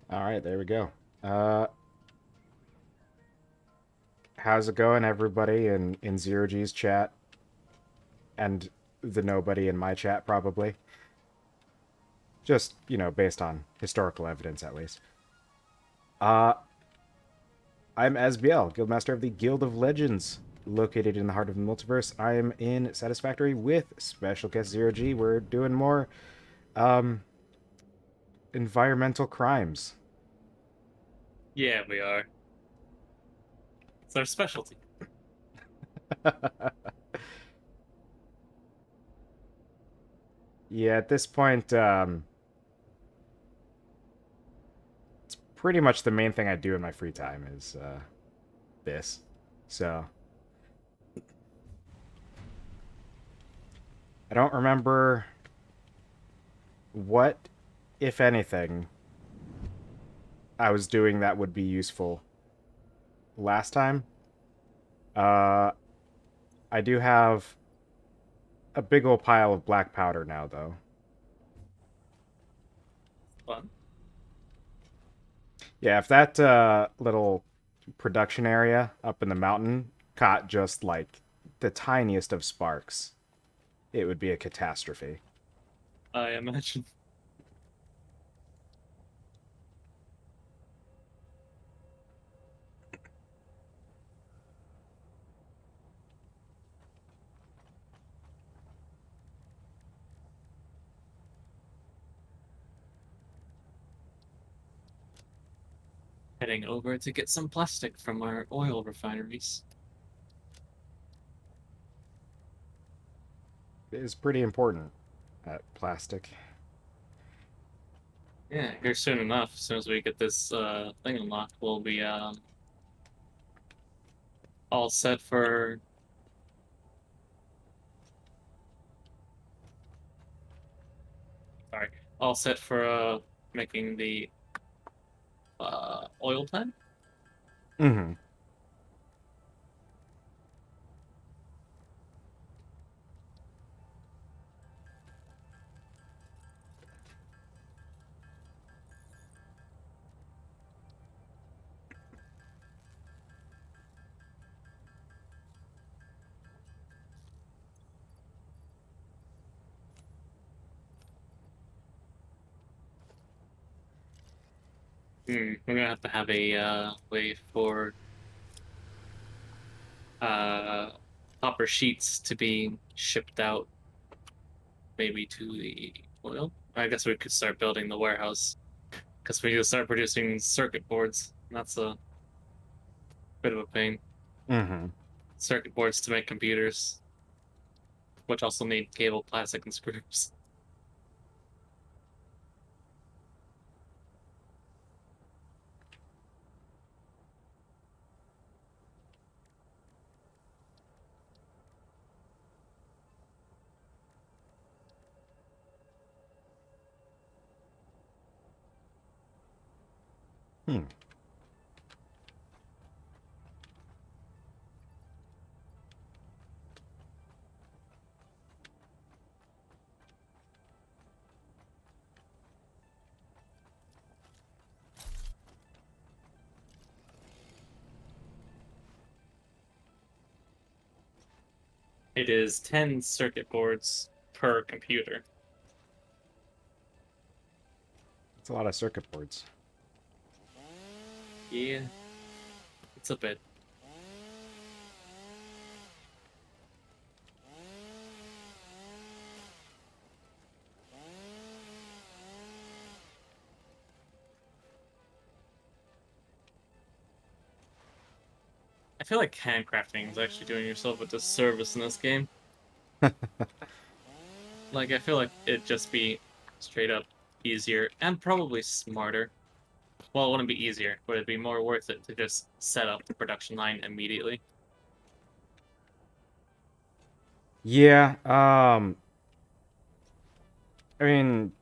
All right, there we go. How's it going, everybody in ZiroGi's chat and the nobody in my chat, probably? Just, based on historical evidence, at least. Uh, I'm SBL, Guildmaster of the Guild of Legends, located in the heart of the multiverse. I am in Satisfactory with special guest ZiroG. We're doing more, um, environmental crimes. Yeah, we are. It's our specialty. Yeah, at this point, pretty much the main thing I do in my free time is this. So I don't remember what, if anything, I was doing that would be useful last time. Uh, I do have a big old pile of black powder now, though. Fun. Yeah, if that little production area up in the mountain caught just like the tiniest of sparks, it would be a catastrophe. I imagine. Heading over to get some plastic from our oil refineries. It is pretty important, that plastic. Yeah, here soon enough. As soon as we get this thing unlocked, we'll be all set for. Sorry, all set for making the oil plant. Mm-hmm. We're gonna have to have a way for uh copper sheets to be shipped out, maybe to the oil. I guess we could start building the warehouse because we need to start producing circuit boards. That's a bit of a pain. Mm-hmm. Circuit boards to make computers, which also need cable, plastic, and screws. Hmm. It is 10 circuit boards per computer. It's a lot of circuit boards. Yeah, it's a bit. I feel like handcrafting is actually doing yourself a disservice in this game. Like, I feel like it'd just be straight up easier and probably smarter. Well, it wouldn't be easier, but it'd be more worth it to just set up the production line immediately. Yeah, I mean,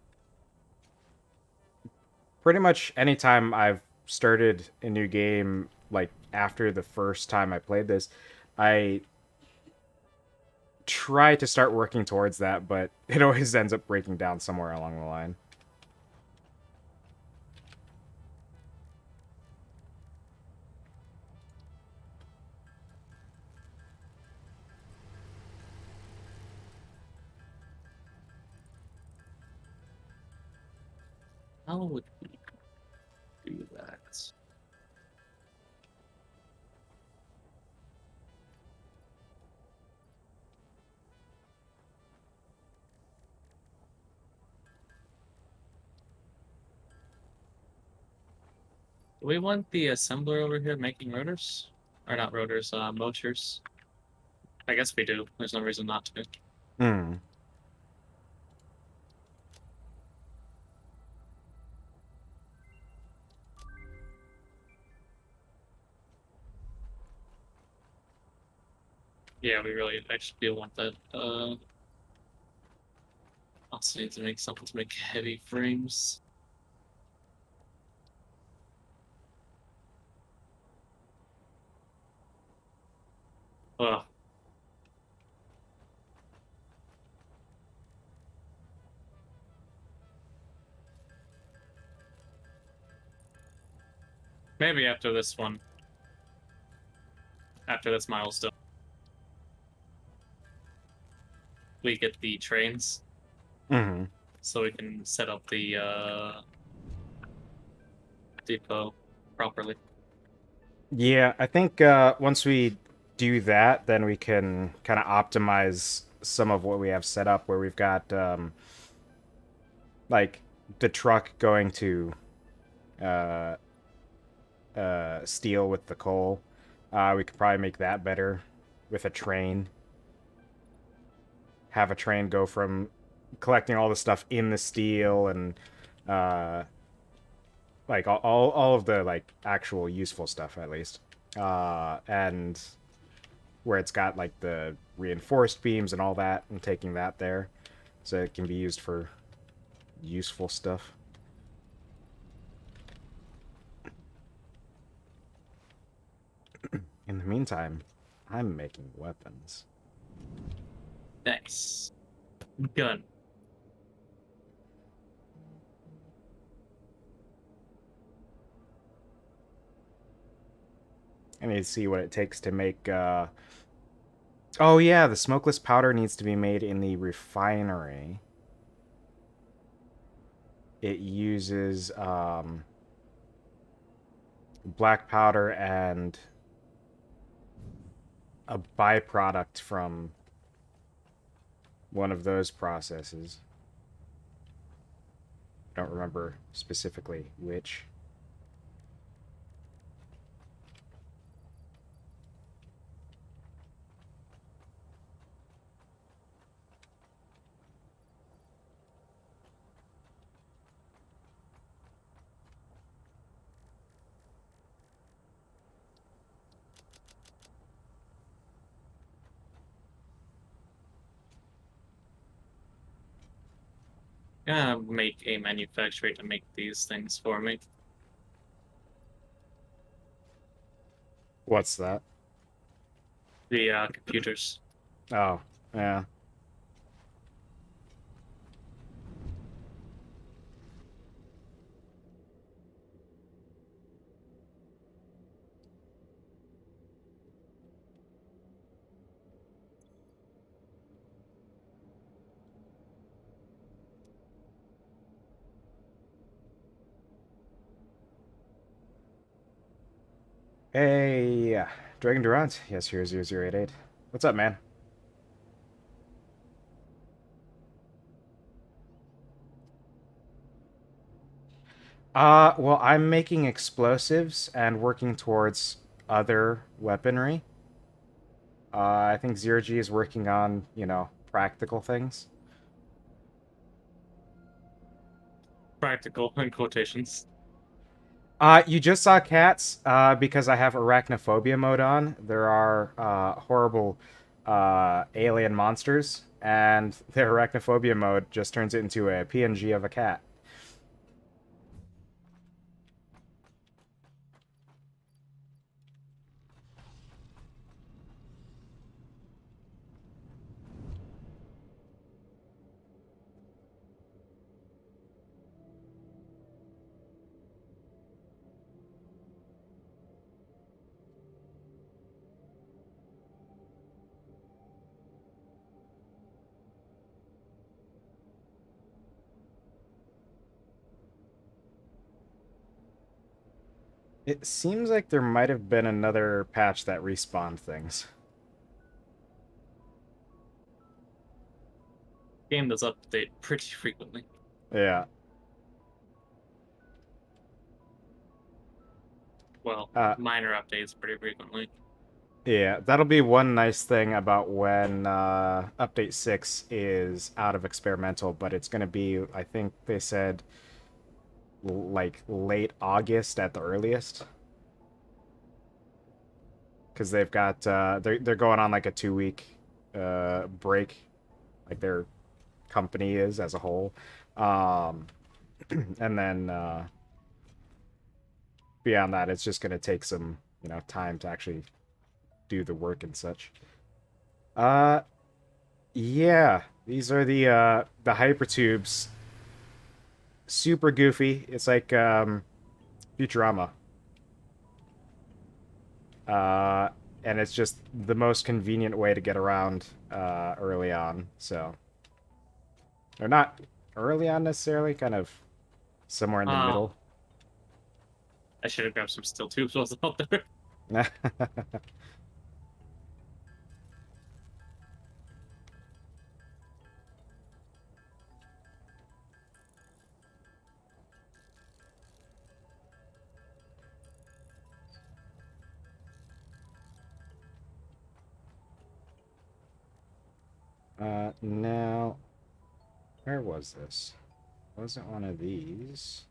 pretty much anytime I've started a new game, like after the first time I played this, I try to start working towards that, but it always ends up breaking down somewhere along the line. How would we do that? Do we want the assembler over here making rotors? Or not rotors, motors? I guess we do. There's no reason not to. Hmm. Yeah, we really actually do want that. Also need to make something to make heavy frames. Ugh. Maybe after this one. After this milestone. We get the trains. Mm-hmm. So we can set up the depot properly. Yeah, I think once we do that, then we can kind of optimize some of what we have set up, where we've got like the truck going to uh, steel with the coal. We could probably make that better with a train. Have a train go from collecting all the stuff in the steel and uh, like all of the like actual useful stuff at least, and where it's got like the reinforced beams and all that, and taking that there so it can be used for useful stuff. In the meantime, I'm making weapons. Nice. Gun. I need to see what it takes to make oh yeah, the smokeless powder needs to be made in the refinery. It uses black powder and a byproduct from one of those processes. I don't remember specifically which. Gonna make a manufacturer to make these things for me. What's that? The computers. Oh, yeah. Hey, Dragon Durant. Yes, here 0088. What's up, man? Well, I'm making explosives and working towards other weaponry. I think ZeroG is working on, practical things. Practical in quotations. You just saw cats, because I have arachnophobia mode on. There are, horrible, alien monsters, and their arachnophobia mode just turns it into a PNG of a cat. It seems like there might have been another patch that respawned things. Game does update pretty frequently. Yeah. Well, Uh, minor updates pretty frequently. yeah, that'll be one nice thing about when Update 6 is out of experimental, but it's going to be, I think they said, like late August at the earliest. Because they've got, they're going on like a 2 week break, like their company is as a whole. Um, and then beyond that, it's just going to take some, time to actually do the work and such. Uh, yeah, these are the hypertubes. Super goofy. It's like Futurama. Uh, and it's just the most convenient way to get around early on. So, or not early on necessarily, kind of somewhere in the Oh, middle. I should have grabbed some steel tubes while I was out there. Now, where was this? Wasn't one of these?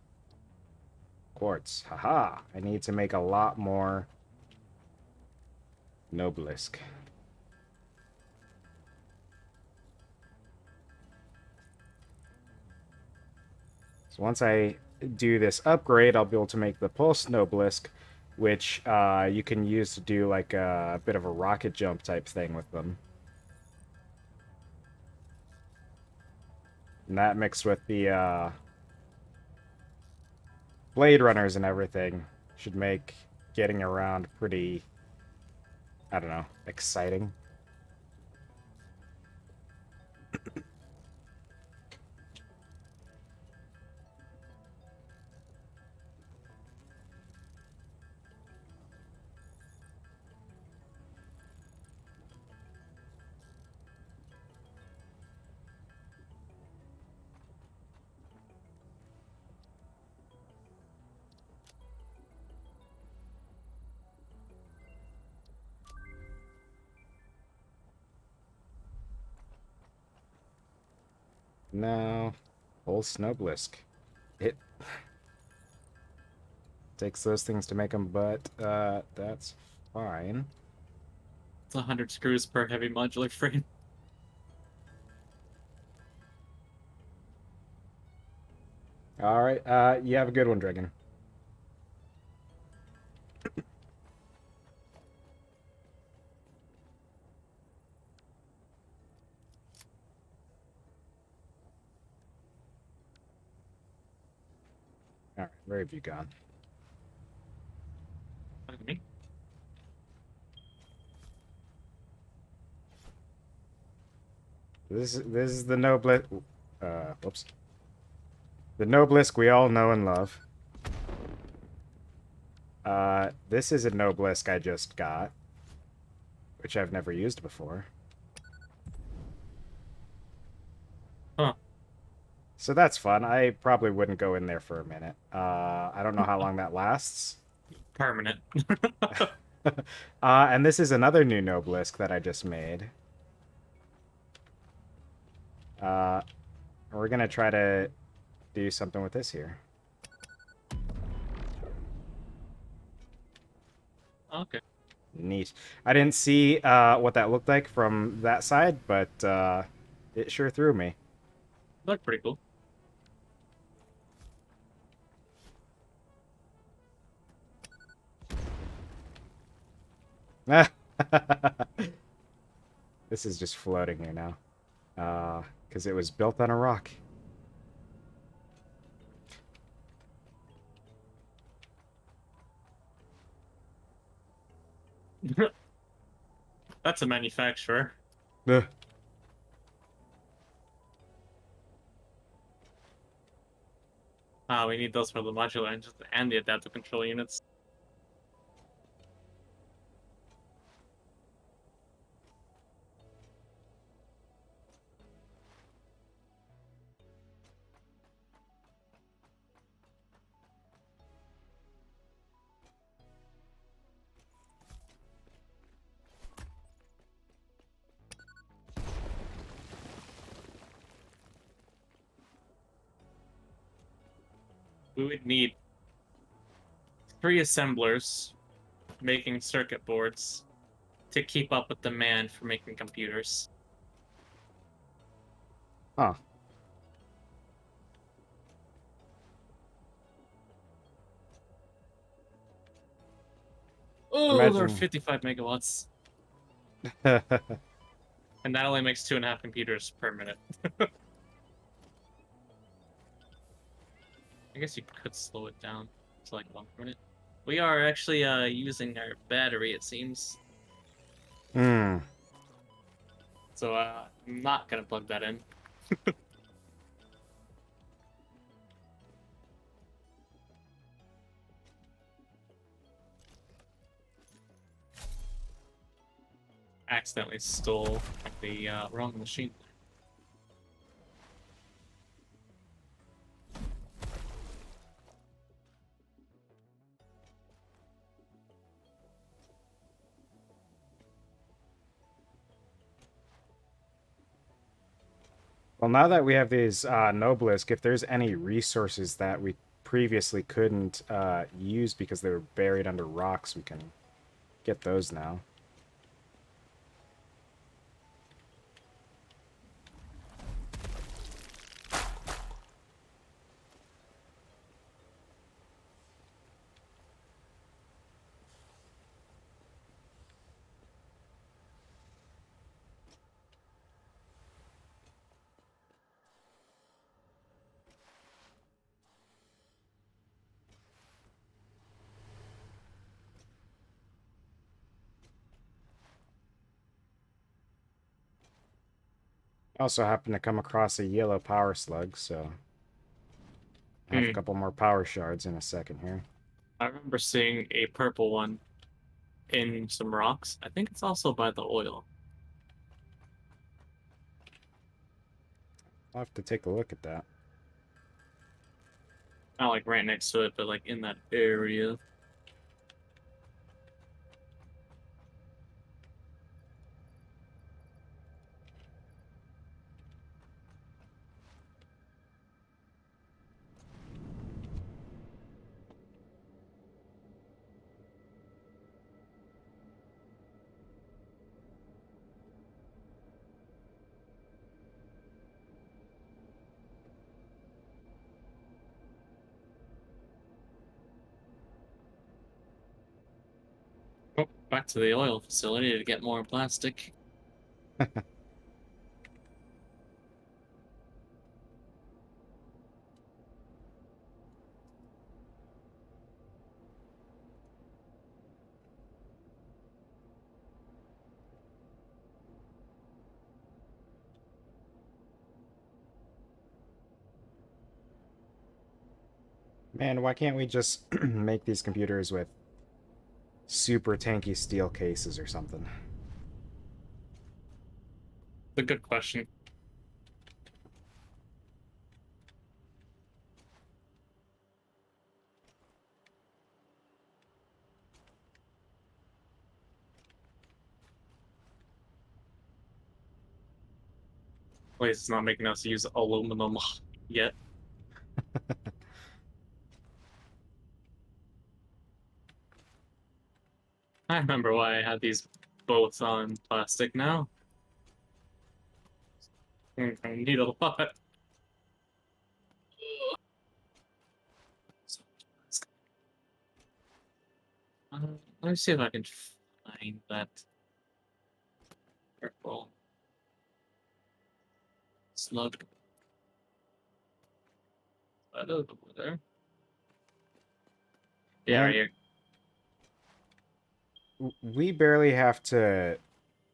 Quartz. Haha. I need to make a lot more Noblesk. So once I do this upgrade, I'll be able to make the Pulse Noblesk, which you can use to do like a bit of a rocket jump type thing with them. And that mixed with the Blade Runners and everything should make getting around pretty, I don't know, exciting. Now, Pulse Noblesk. It takes those things to make them, but that's fine. It's 100 screws per heavy modular frame. All right. You have a good one, Dragon. All right. Where have you gone? Okay. This is the Noblisk. Whoops. The Noblisk we all know and love. This is a Noblisk I just got, which I've never used before. Huh. So that's fun. I probably wouldn't go in there for a minute. I don't know how long that lasts. Permanent. And this is another new Noblisk that I just made. Uh, we're gonna try to do something with this here. Okay. Neat. I didn't see what that looked like from that side, but it sure threw me. Look pretty cool. This is just floating here now. Because it was built on a rock. That's a manufacturer. Ugh. We need those for the modular engines and the adaptive control units. we would need 3 assemblers making circuit boards to keep up with demand for making computers. Huh. Oh, they're Imagine. 55 megawatts. And that only makes 2.5 computers per minute. I guess you could slow it down to like 1 minute. We are actually using our battery, it seems. Hmm. So I'm not gonna plug that in. Accidentally stole the wrong machine. Well, now that we have these Noblesk, if there's any resources that we previously couldn't use because they were buried under rocks, we can get those now. I also happened to come across a yellow power slug, so I have a couple more power shards in a second here. I remember seeing a purple one in some rocks. I think it's also by the oil. I'll have to take a look at that. Not like right next to it, but like in that area. Oh, back to the oil facility to get more plastic. Man, why can't we just make these computers with super tanky steel cases or something? It's a good question. At least it's not making us use aluminum yet. I remember why I had these both on plastic now. I need a lot. Let me see if I can find that purple slug. That is over there. Yeah, right Man, here. we barely have to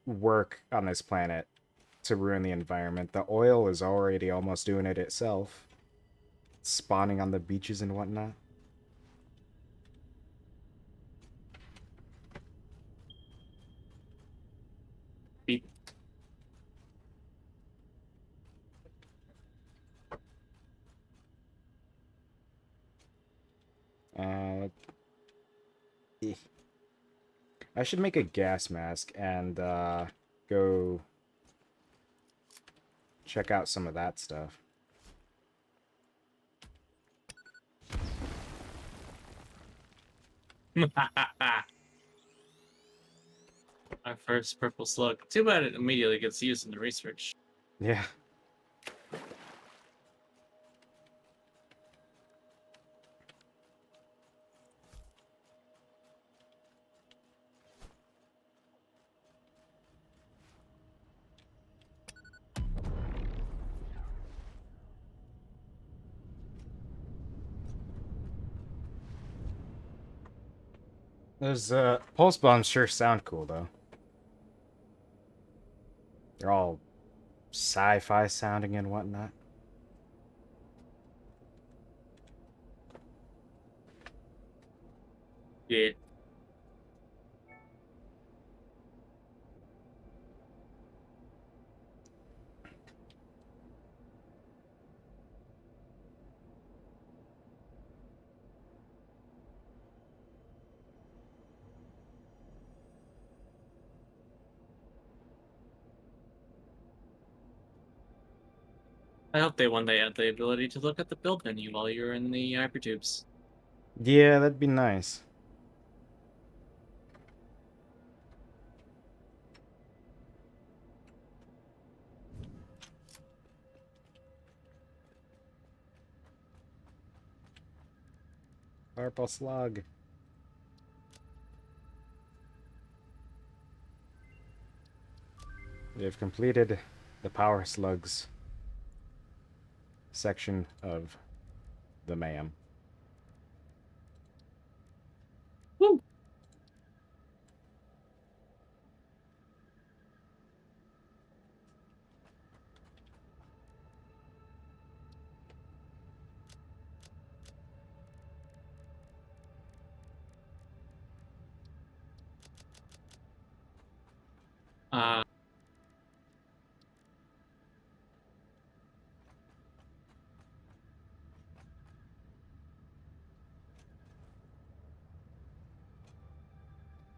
work on this planet to ruin the environment. The oil is already almost doing it itself, spawning on the beaches and whatnot. Beep. Uh, eh. I should make a gas mask and go check out some of that stuff. Our first purple slug. Too bad it immediately gets used in the research. Yeah. Those pulse bombs sure sound cool though. They're all sci-fi sounding and whatnot. Yeah. I hope they one day add the ability to look at the build menu while you're in the hypertubes. Yeah, that'd be nice. Purple slug. We have completed the power slugs section of the MAM. Woo! Uh,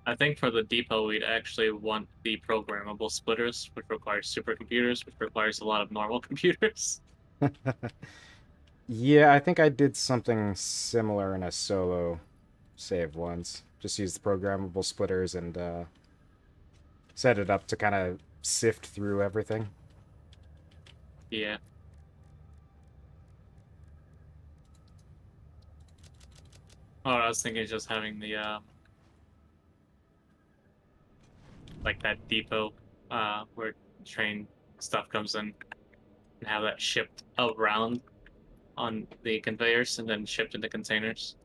I think for the depot, we'd actually want the programmable splitters, which requires supercomputers, which requires a lot of normal computers. Yeah, I think I did something similar in a solo save once. Just use the programmable splitters and set it up to kind of sift through everything. Yeah. Oh, I was thinking just having the like that depot where train stuff comes in and have that shipped around on the conveyors and then shipped into containers.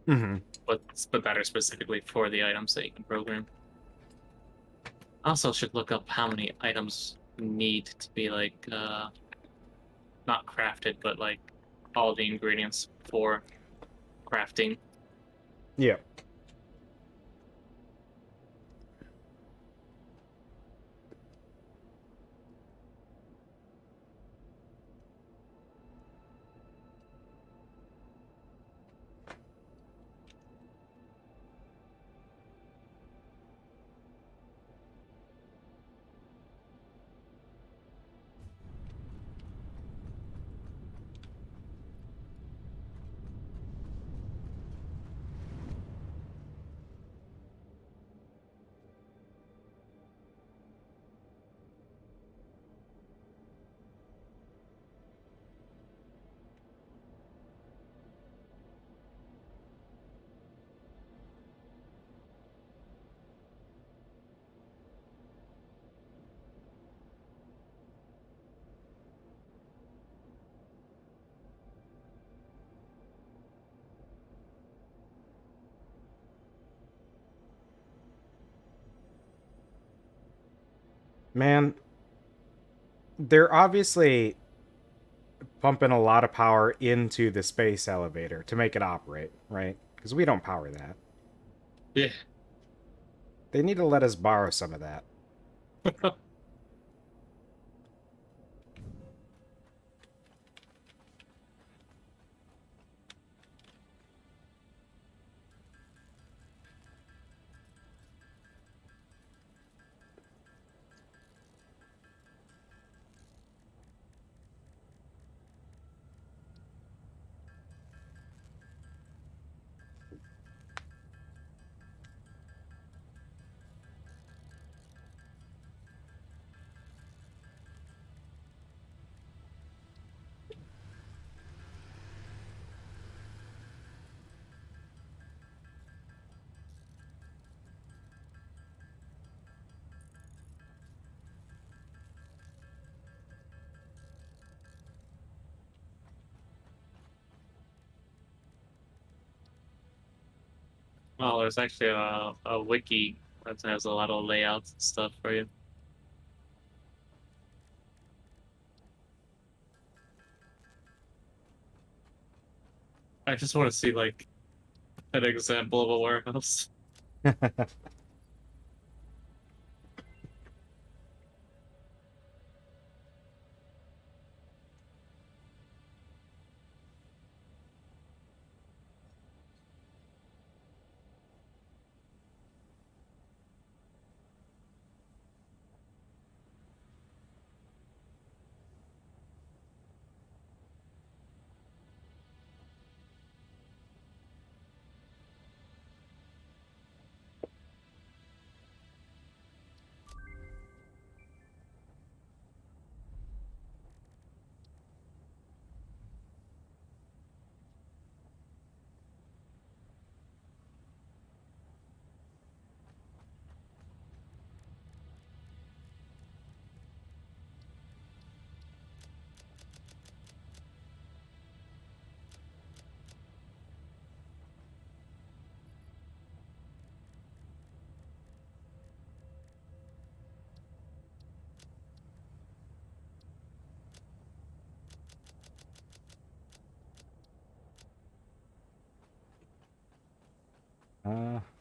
Mm-hmm. But that are specifically for the items that you can program. I also should look up how many items need to be like not crafted, but like all the ingredients for crafting. Yeah. Man, they're obviously pumping a lot of power into the space elevator to make it operate, right? Because we don't power that. Yeah. They need to let us borrow some of that. Oh, there's actually a wiki that has a lot of layouts and stuff for you. I just want to see like an example of a warehouse.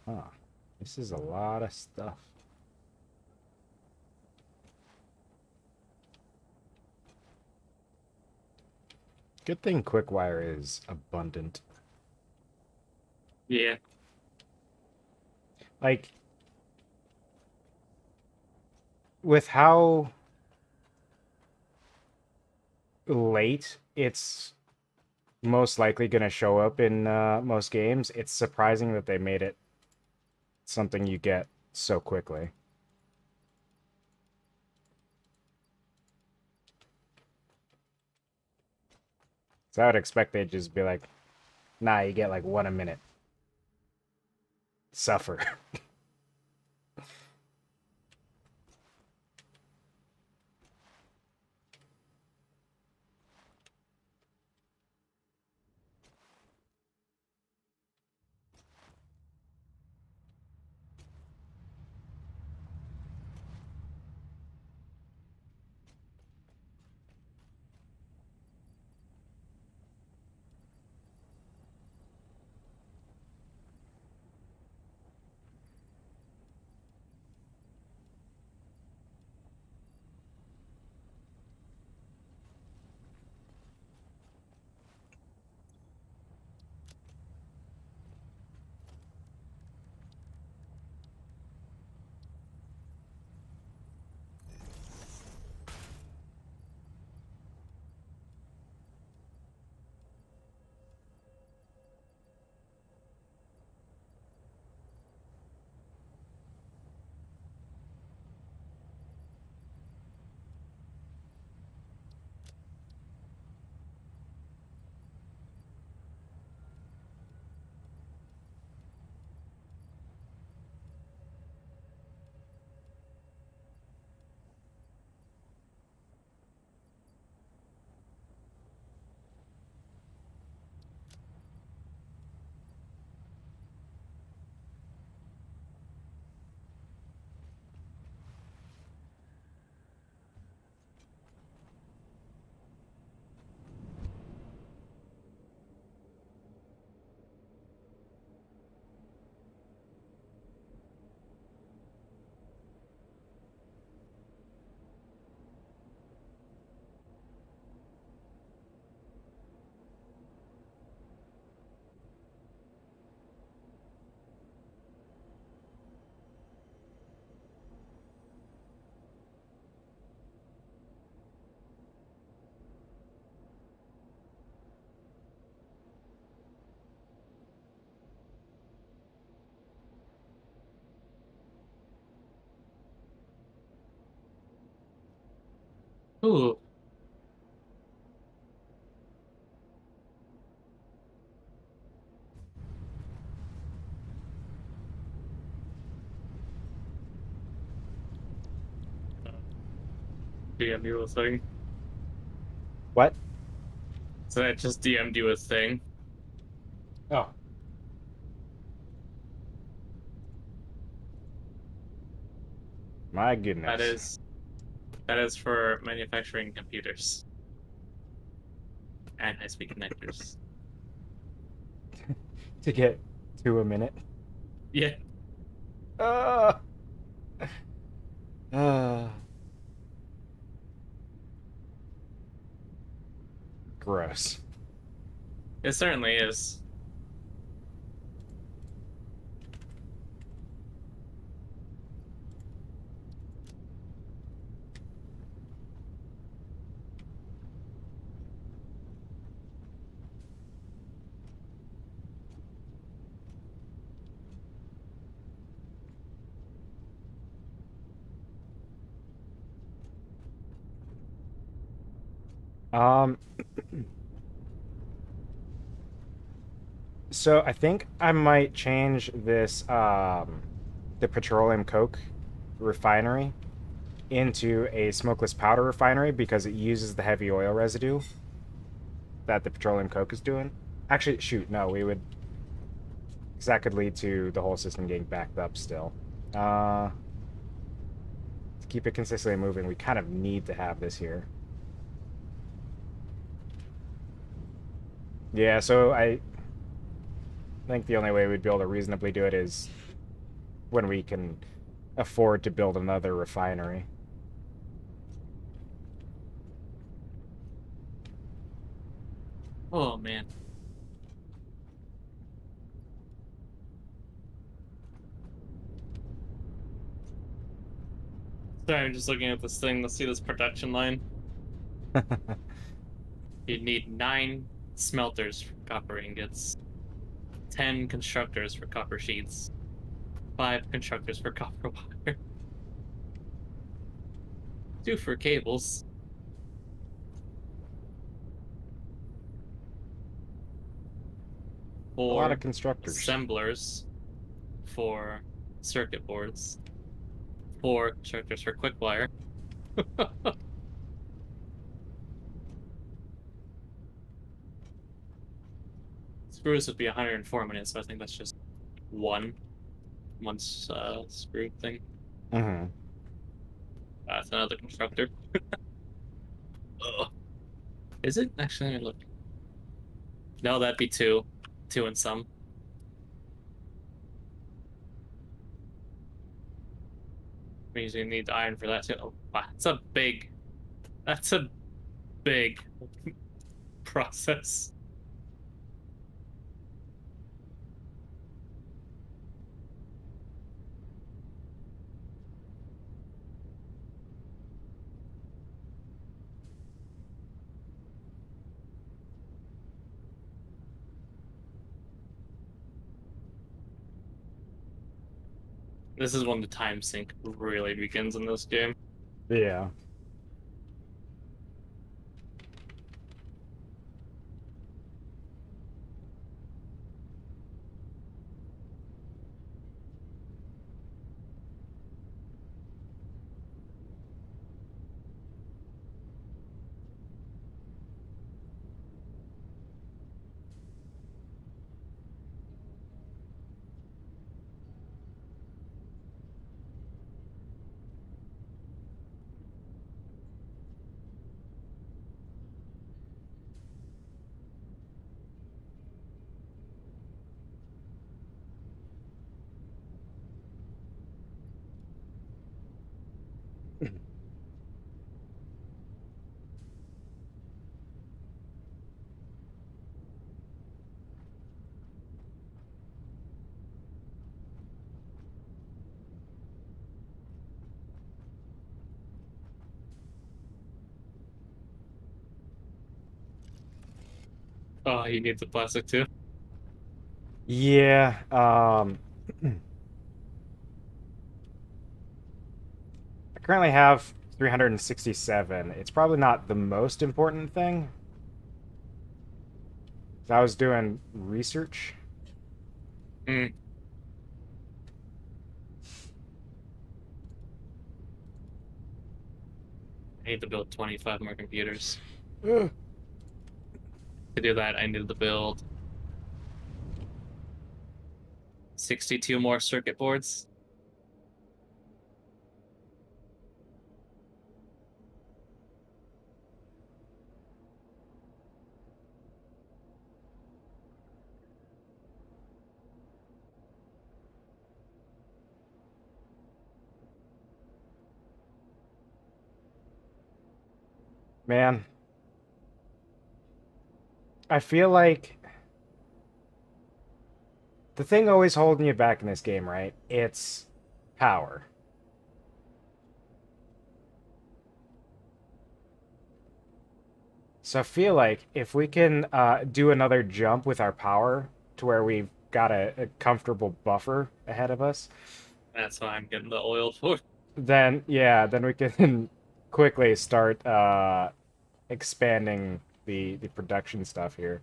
Huh. This is a lot of stuff. Good thing Quickwire is abundant. Yeah. Like, with how late it's most likely going to show up in most games, it's surprising that they made it something you get so quickly. So I would expect they'd just be like, nah, you get like one a minute. Suffer. Ooh. DM you a thing. What? So I just DM'd you a thing. Oh. My That goodness. is that is for manufacturing computers and high-speed connectors. To get to a minute. Yeah. Uh, uh, gross. It certainly is. Um, so I think I might change this, the petroleum coke refinery into a smokeless powder refinery because it uses the heavy oil residue that the petroleum coke is doing. Actually, shoot, no, we would, because that could lead to the whole system getting backed up still. To keep it consistently moving, we kind of need to have this here. Yeah, so I think the only way we'd be able to reasonably do it is when we can afford to build another refinery. Oh man. Sorry, I'm just looking at this thing. Let's see this production line. You'd need 9 smelters for copper ingots, 10 constructors for copper sheets, 5 constructors for copper wire, 2 for cables, A lot 4 of constructors. assemblers for circuit boards, 4 constructors for quick wire. Screws would be 104 minutes, so I think that's just one screw thing. Mm-hmm. That's another constructor. Ugh. Is it? Actually, let me look. No, that'd be 2. 2 and some. Means you need iron for that too. Oh, wow. That's a big process. This is when the time sink really begins in this game. Yeah. Oh, you need the plastic too. Yeah. I currently have 367. It's probably not the most important thing. I was doing research. Mm, I need to build 25 more computers. Ugh. To do that, I need to build 62 more circuit boards, Man, I feel like the thing always holding you back in this game, right? It's power. So I feel like if we can do another jump with our power to where we've got a comfortable buffer ahead of us, That's why I'm getting the oil for. then yeah, then we can quickly start expanding the production stuff here.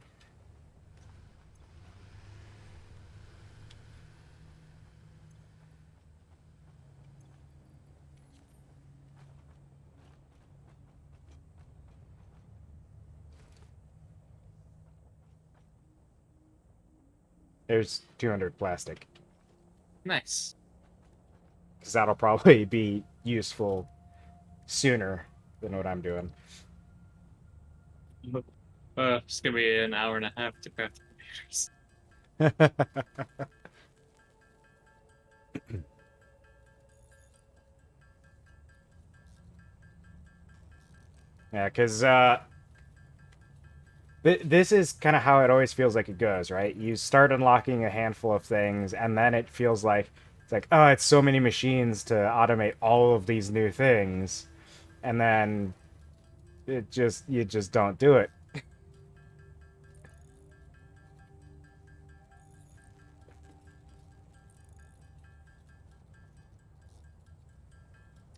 There's 200 plastic Nice. because that'll probably be useful sooner than what I'm doing. It's gonna be an hour and a half to craft the computers. Yeah, because this is kind of how it always feels like it goes, right? You start unlocking a handful of things, and then it feels like it's like, oh, it's so many machines to automate all of these new things, and then you just don't do it.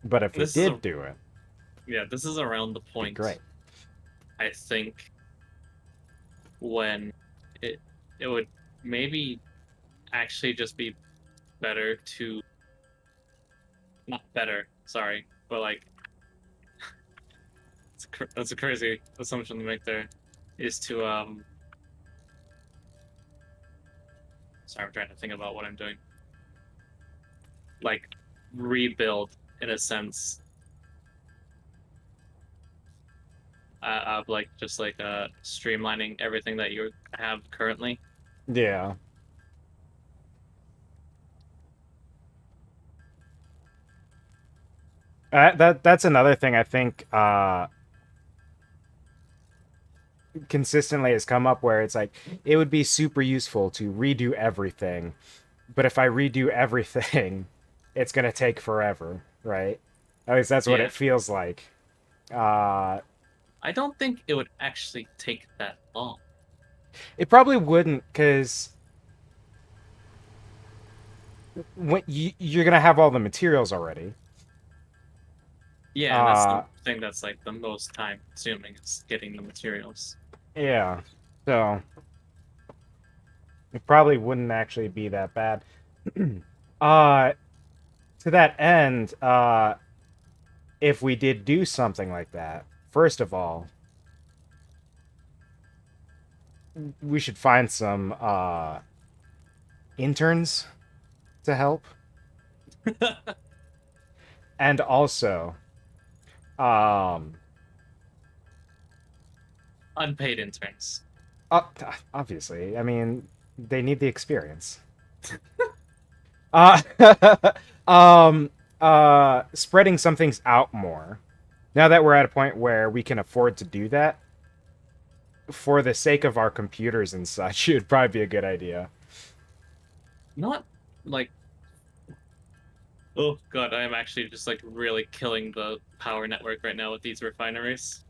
But if we This is a did do it, Yeah, this is around the it'd be point great. I think when it it would maybe actually just be better to not better, sorry, but like that's a crazy assumption to make there is to sorry, I'm trying to think about what I'm doing. Like rebuild in a sense of like just like streamlining everything that you have currently. Yeah. That's another thing I think consistently has come up where it's like it would be super useful to redo everything, but if I redo everything, it's gonna take forever, right? At least that's what Yeah. it feels like. Uh, I don't think it would actually take that long. it probably wouldn't, because when you're gonna have all the materials already. Yeah, and that's Uh, the thing that's like the most time consuming is getting the materials. yeah. So it probably wouldn't actually be that bad. uh, to that end, if we did do something like that, first of all, we should find some interns to help, and also, um, Unpaid interns. uh, obviously, I mean, they need the experience. Uh, um, spreading some things out more. Now that we're at a point where we can afford to do that, for the sake of our computers and such, it would probably be a good idea. Not like oh god, I am actually just like really killing the power network right now with these refineries.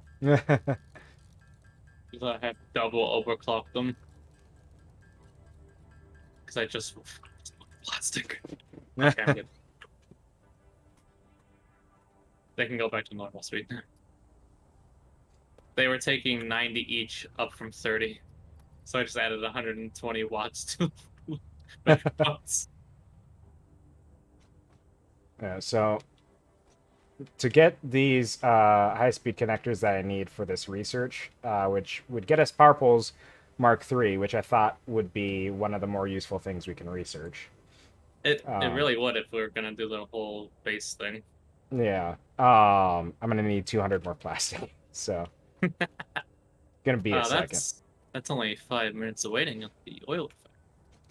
Because I have double overclocked them. Because I just plastic. Okay, I'm good. They can go back to normal speed. They were taking 90 each up from 30. So I just added 120 watts to megawatts. Yeah, so to get these high-speed connectors that I need for this research, which would get us Power Poles Mark III, which I thought would be one of the more useful things we can research. It really would if we were gonna do the whole base thing. Yeah. I'm gonna need 200 more plastic, so gonna be a Wow, second. that's only 5 minutes of waiting at the oil refinery.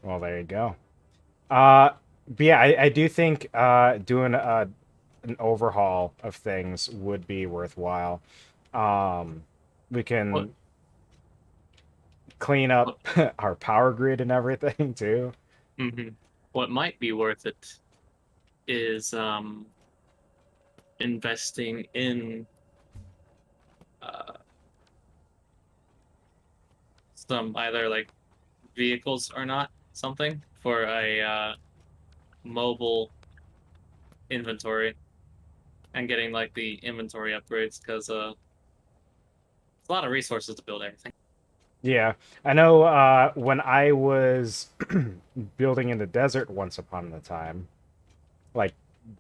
Well, there you go. Uh, but yeah, I do think doing an overhaul of things would be worthwhile. We What can clean up what our power grid and everything too. hmm what might be worth it is investing in uh some either like vehicles or not something for a mobile inventory and getting like the inventory upgrades because it's a lot of resources to build everything. Yeah, I know. When I was building in the desert once upon a time, like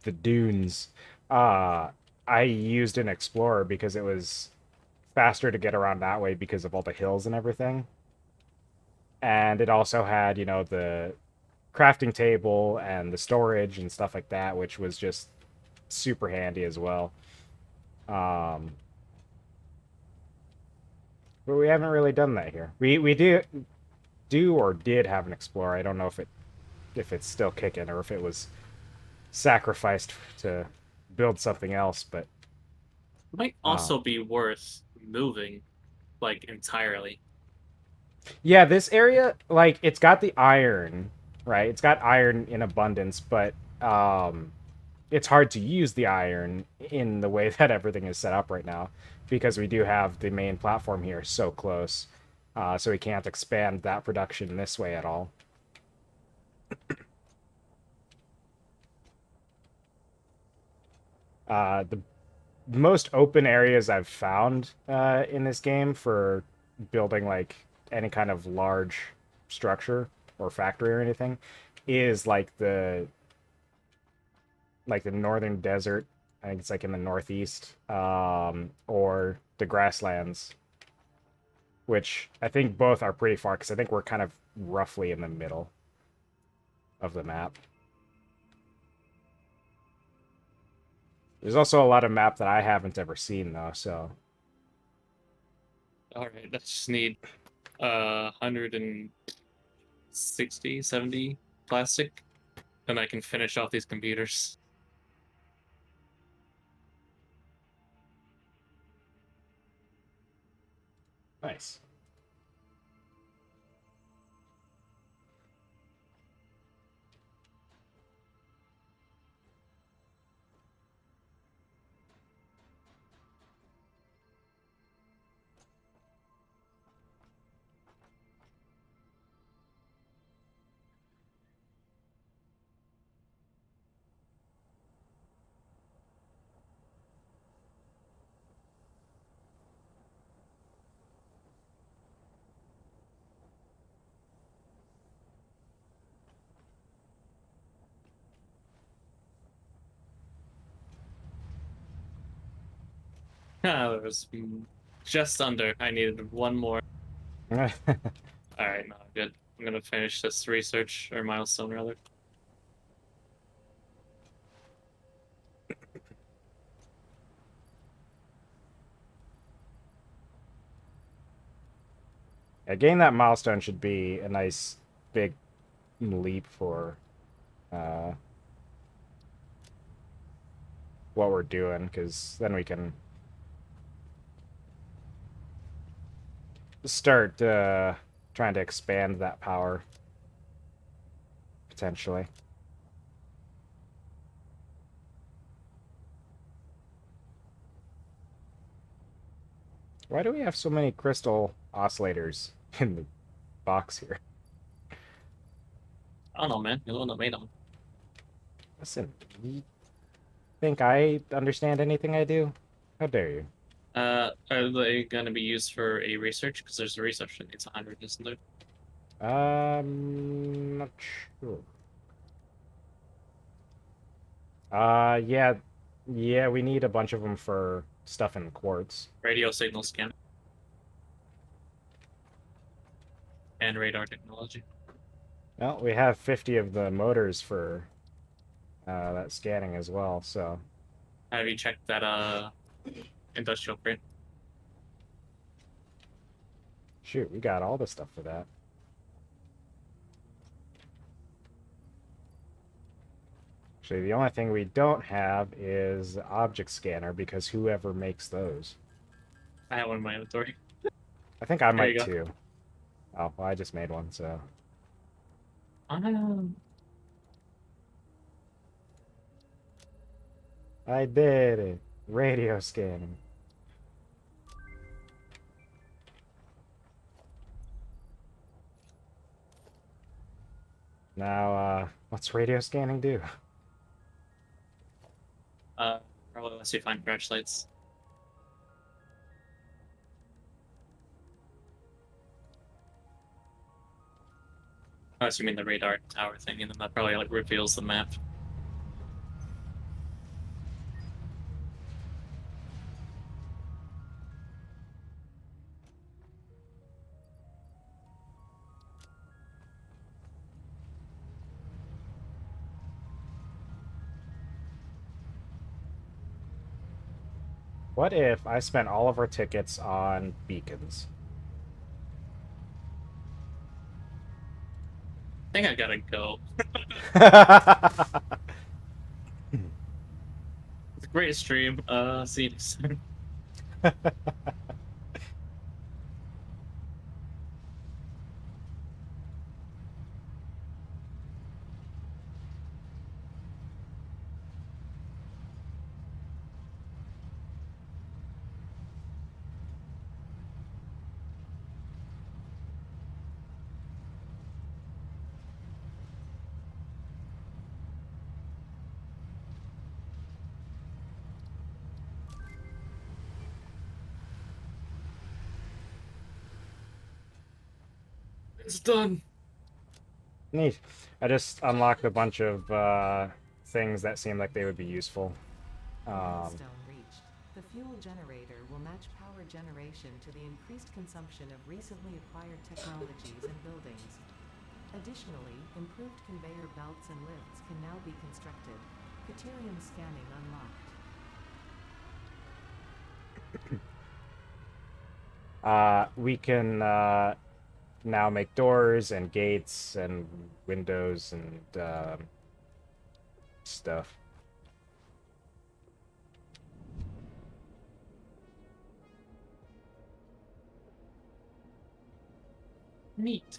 the dunes, uh, I used an explorer because it was faster to get around that way because of all the hills and everything. And it also had, the crafting table and the storage and stuff like that, which was just super handy as well. Um, but we haven't really done that here. We do or did have an explorer. I don't know if it's still kicking or if it was sacrificed to build something else. But It might uh, also be worth moving like entirely. yeah, this area, like, it's got the iron, right? It's got iron in abundance, but it's hard to use the iron in the way that everything is set up right now because we do have the main platform here so close. So we can't expand that production this way at all. The most open areas I've found in this game for building like any kind of large structure or factory or anything is like the northern desert. I think it's like in the northeast, or the grasslands, which I think both are pretty far because I think we're kind of roughly in the middle of the map. There's also a lot of map that I haven't ever seen though, so All right, let's just need 160, 70 plastic, and I can finish off these computers. nice. There was just under. I needed one more. All right, no, I'm good. I'm gonna finish this research or milestone rather. Yeah, getting that milestone should be a nice big leap for uh, what we're doing, because then we can start trying to expand that power potentially. Why do we have so many crystal oscillators in the box here? I don't know, man. You're the one that made them. Listen, you think I understand anything I do? How dare you? Are they gonna be used for a research? Because there's a research that needs 100, isn't there? Not sure. Yeah, yeah, we need a bunch of them for stuff in quartz. Radio signal scan and radar technology. Well, we have 50 of the motors for that scanning as well, so Have you checked that industrial crate? shoot, we got all the stuff for that. Actually, the only thing we don't have is the object scanner because whoever makes those. I have one in my inventory. I think I There you might go. too. Oh, well, I just made one, so. Um, I did it. Radio scanning. Now, what's radio scanning do? Probably unless you find crash lights. Unless you mean the radar tower thing, and then that probably like reveals the map. What if I spent all of our tickets on beacons? I think I gotta go. It's a great stream. See you next time. It's done. Neat. I just unlocked a bunch of things that seem like they would be useful. Milestone reached. The fuel generator will match power generation to the increased consumption of recently acquired technologies and buildings. Additionally, improved conveyor belts and lifts can now be constructed. Caterium scanning unlocked. We can now make doors and gates and windows and stuff. Neat.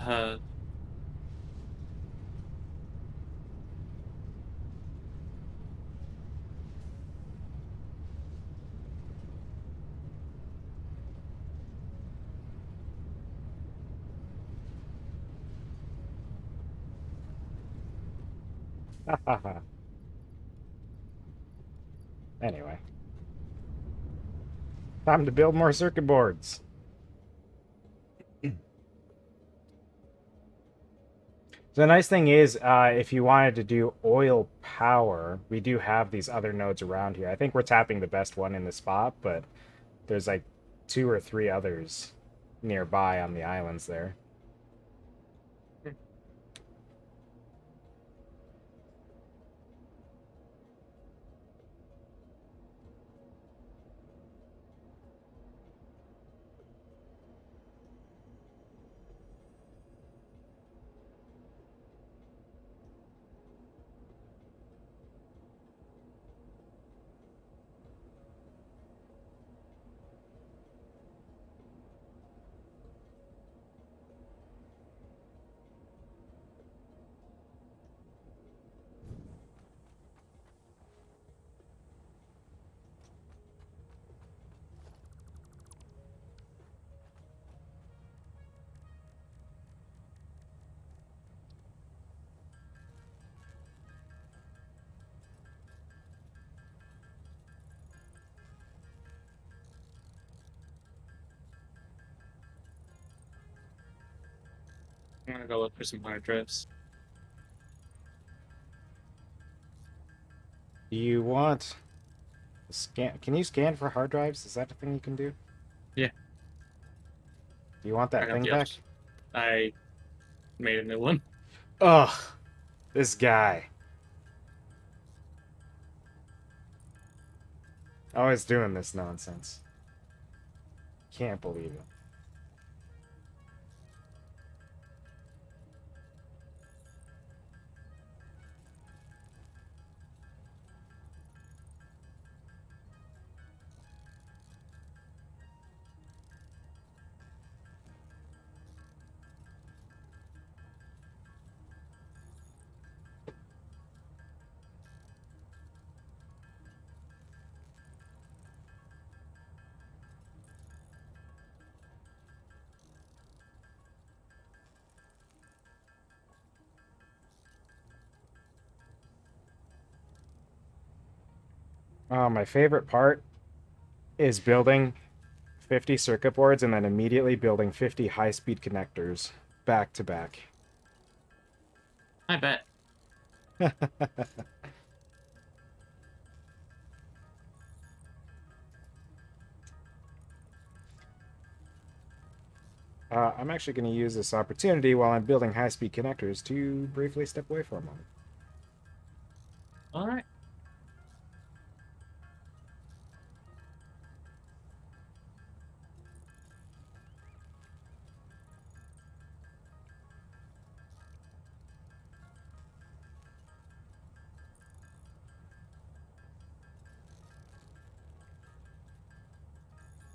uh, Anyway, time to build more circuit boards. The nice thing is, if you wanted to do oil power, we do have these other nodes around here. I think we're tapping the best one in the spot, but there's like 2 or 3 others nearby on the islands there. I'm gonna go look for some hard drives. Do you want a scan? Can you scan for hard drives? Is that a thing you can do? Yeah. Do you want I that got thing the back? option. I made a new one. Ugh, this guy. Always doing this nonsense. Can't believe it. My favorite part is building 50 circuit boards and then immediately building 50 high-speed connectors back to back. I bet. I'm actually going to use this opportunity while I'm building high-speed connectors to briefly step away for a moment. All right.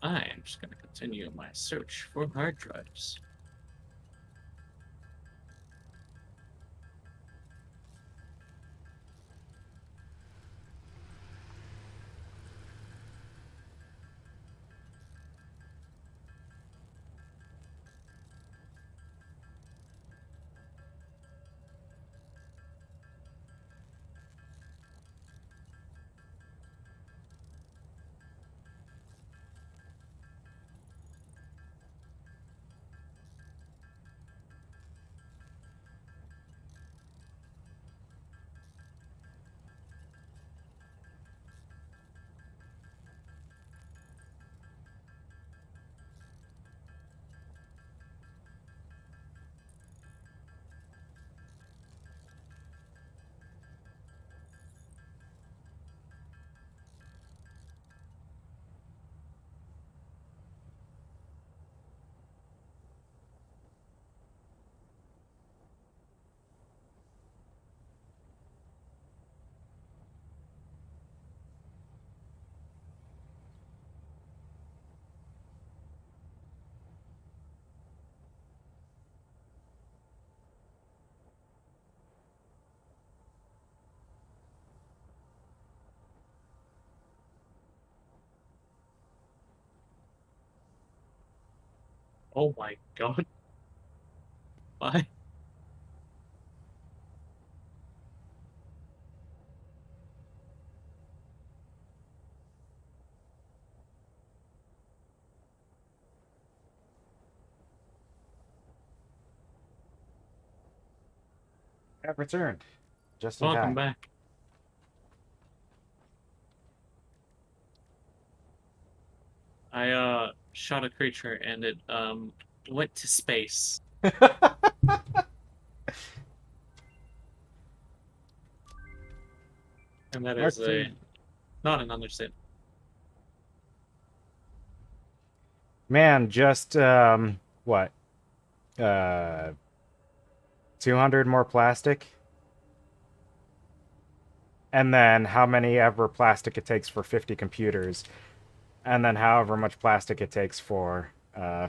I am just gonna continue my search for hard drives. Oh my god. Why? I've returned, just in Welcome time. back. I shot a creature and it went to space. And that Mark is III. not an understatement. Man, just, what? Uh, 200 more plastic? And then how many ever plastic it takes for 50 computers. And then however much plastic it takes for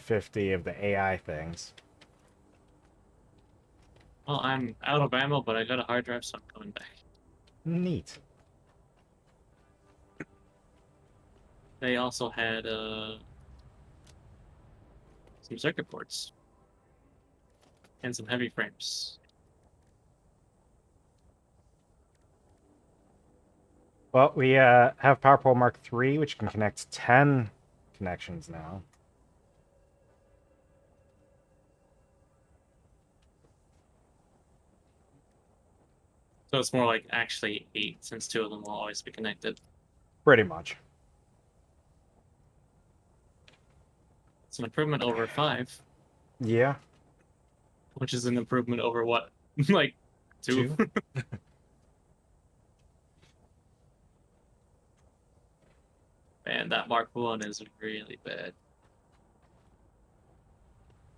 50 of the AI things. Well, I'm out of ammo, but I got a hard drive, so I'm coming back. Neat. They also had some circuit boards and some heavy frames. Well, we have PowerPole Mark III, which can connect 10 connections now. So it's more like actually 8, since 2 of them will always be connected. Pretty much. It's an improvement over 5, Yeah. which is an improvement over what? Like 2? 2? Man, that Mark 1 is really bad.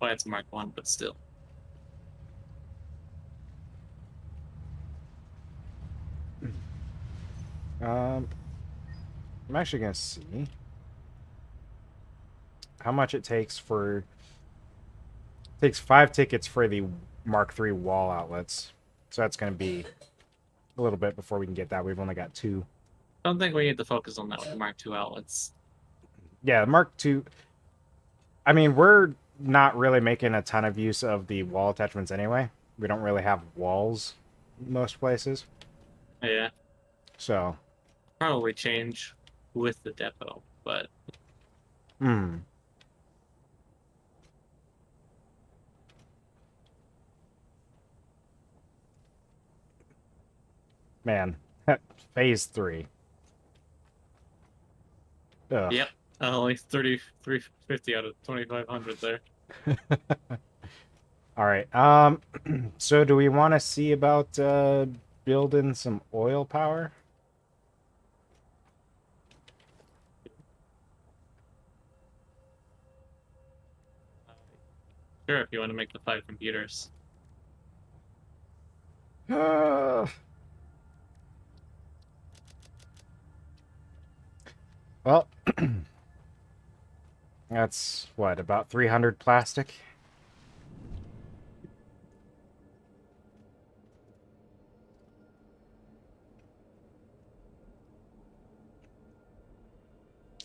Well, it's Mark 1, but still. I'm actually gonna see how much it takes for. Takes 5 tickets for the Mark III wall outlets, so that's gonna be a little bit before we can get that. We've only got 2. I don't think we need to focus on that with the Mark 2 outlets. Yeah, Mark II. I mean, we're not really making a ton of use of the wall attachments anyway. We don't really have walls most places, Yeah, so. probably change with the depot, but Hmm. Man, phase 3. Ugh. yep, only 350 out of 2,500 there. All right. So do we want to see about building some oil power? Sure, if you want to make the 5 computers. Uh, well, that's what, about 300 plastic?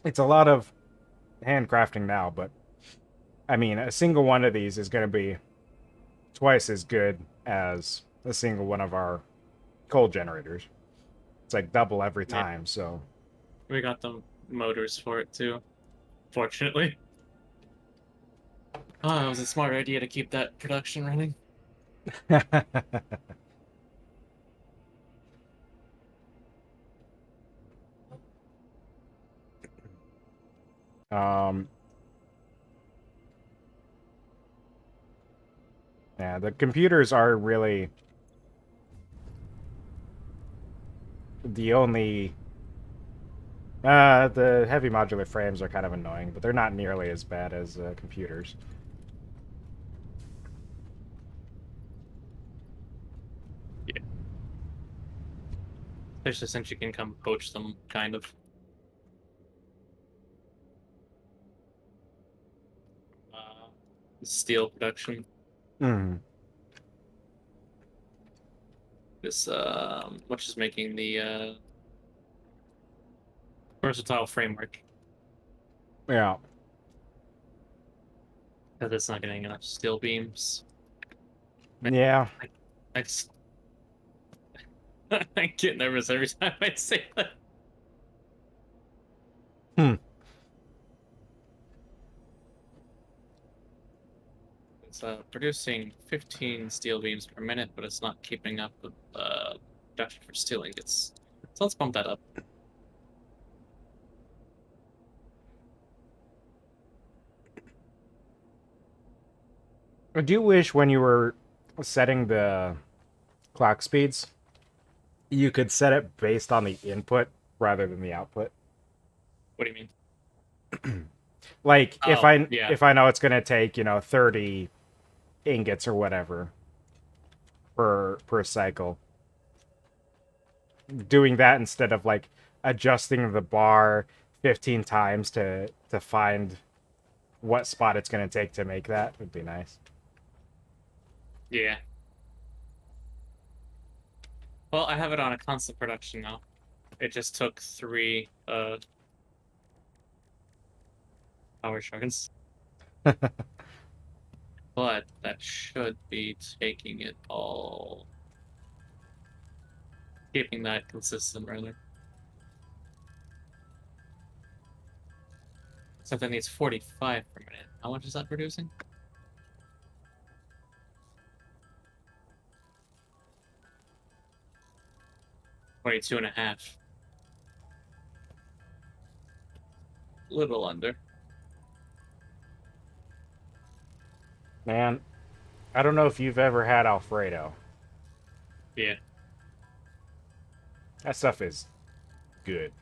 It's a lot of handcrafting now, but I mean, a single one of these is going to be twice as good as a single one of our coal generators. It's like double every Yeah. time, so. We got the motors for it too, fortunately. Oh, it was a smart idea to keep that production running. um, yeah, the computers are really the only. The heavy modular frames are kind of annoying, but they're not nearly as bad as computers. Yeah. Especially since you can come poach them, kind of. Uh, Steel production. Mm. This, which is making the versatile framework. Yeah. Because it's not getting enough steel beams. Yeah. I just I get nervous every time I say that. Hmm. It's producing 15 steel beams per minute, but it's not keeping up with production for steel ingots. So let's bump that up. I do wish when you were setting the clock speeds, you could set it based on the input rather than the output. What do you mean? Like Oh, yeah. if I know it's gonna take 30 ingots or whatever per cycle, doing that instead of like adjusting the bar 15 times to find what spot it's gonna take to make that would be nice. Yeah. Well, I have it on a constant production now. It just took 3 power shards. But that should be taking it all. Keeping that consistent, rather. Except that needs 45 per minute. How much is that producing? 22 and a half. Little under. Man, I don't know if you've ever had Alfredo. Yeah. That stuff is good.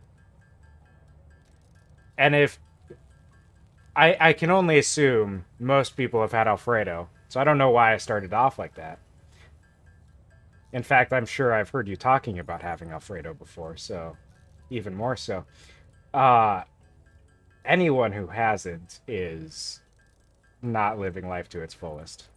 And if I can only assume most people have had Alfredo, so I don't know why I started off like that. In fact, I'm sure I've heard you talking about having Alfredo before, so even more so. Uh, anyone who hasn't is not living life to its fullest.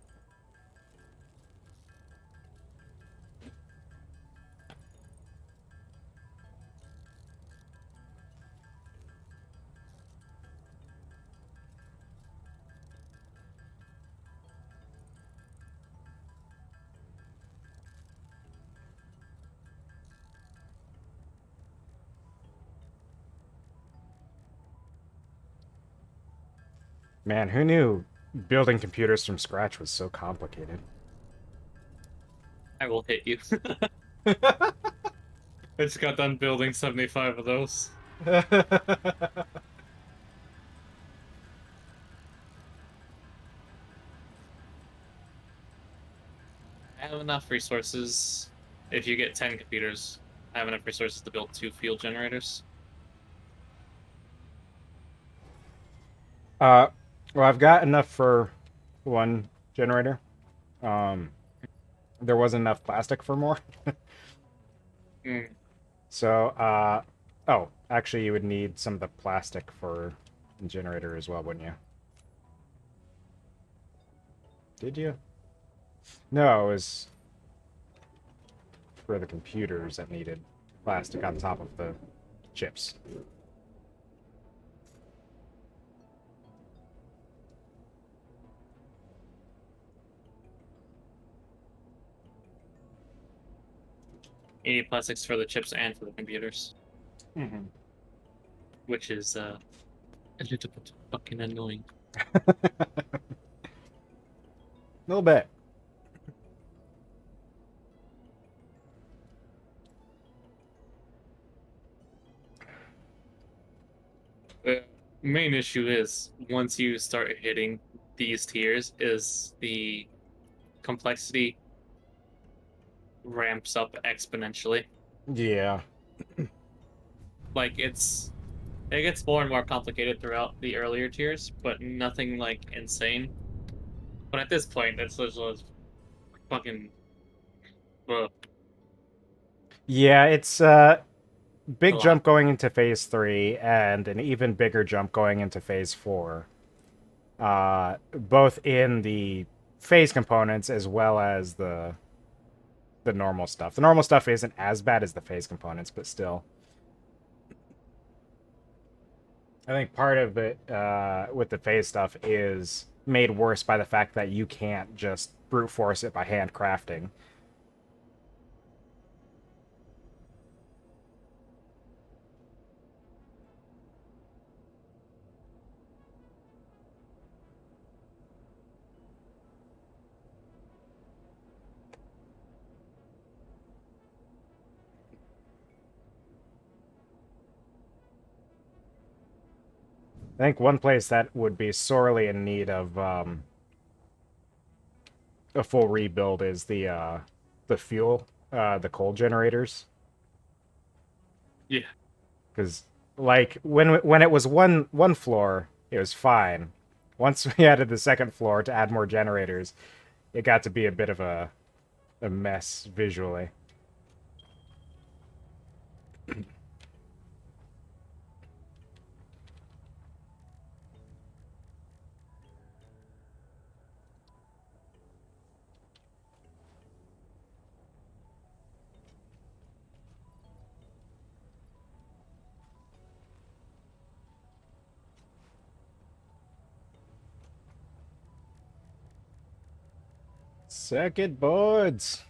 Man, who knew building computers from scratch was so complicated? I will hit you. I just got done building 75 of those. I have enough resources. If you get 10 computers, I have enough resources to build 2 field generators. uh, well, I've got enough for one generator. Um, there wasn't enough plastic for more. Mm. So, oh, actually, you would need some of the plastic for the generator as well, wouldn't you? Did you? No, it was for the computers that needed plastic on top of the chips. You need plastics for the chips and for the computers, Mm-hmm. which is a little bit fucking annoying. A little bit. The main issue is once you start hitting these tiers, is the complexity ramps up exponentially. Yeah. Like it gets more and more complicated throughout the earlier tiers, but nothing like insane. But at this point, it's just fucking. Ugh, Yeah, it's a big lot. jump going into phase 3 and an even bigger jump going into phase 4. Both in the phase components as well as the normal stuff. The normal stuff isn't as bad as the phase components, but still. I think part of it with the phase stuff is made worse by the fact that you can't just brute force it by handcrafting. I think one place that would be sorely in need of a full rebuild is the fuel, the coal generators. Yeah. Because like when it was one floor, it was fine. Once we added the second floor to add more generators, it got to be a bit of a mess visually. Circuit boards.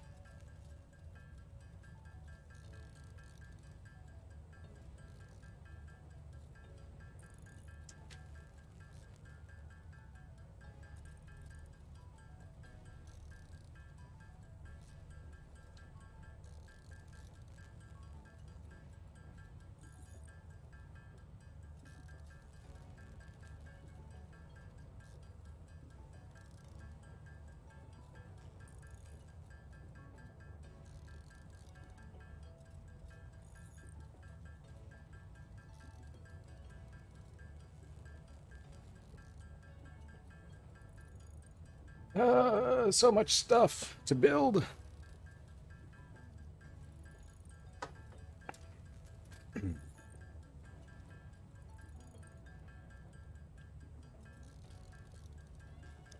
So much stuff to build.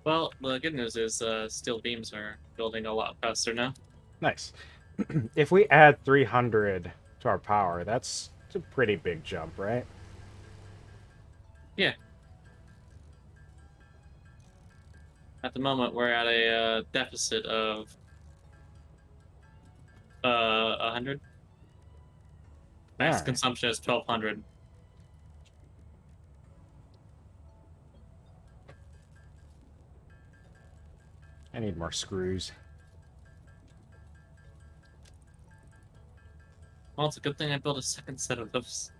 Well, the good news is steel beams are building a lot faster now. Nice. If we add 300 to our power, that's a pretty big jump, right? Yeah. At the moment, we're at a deficit of 100. Max Alright. consumption is 1200. I need more screws. Well, it's a good thing I built a second set of those.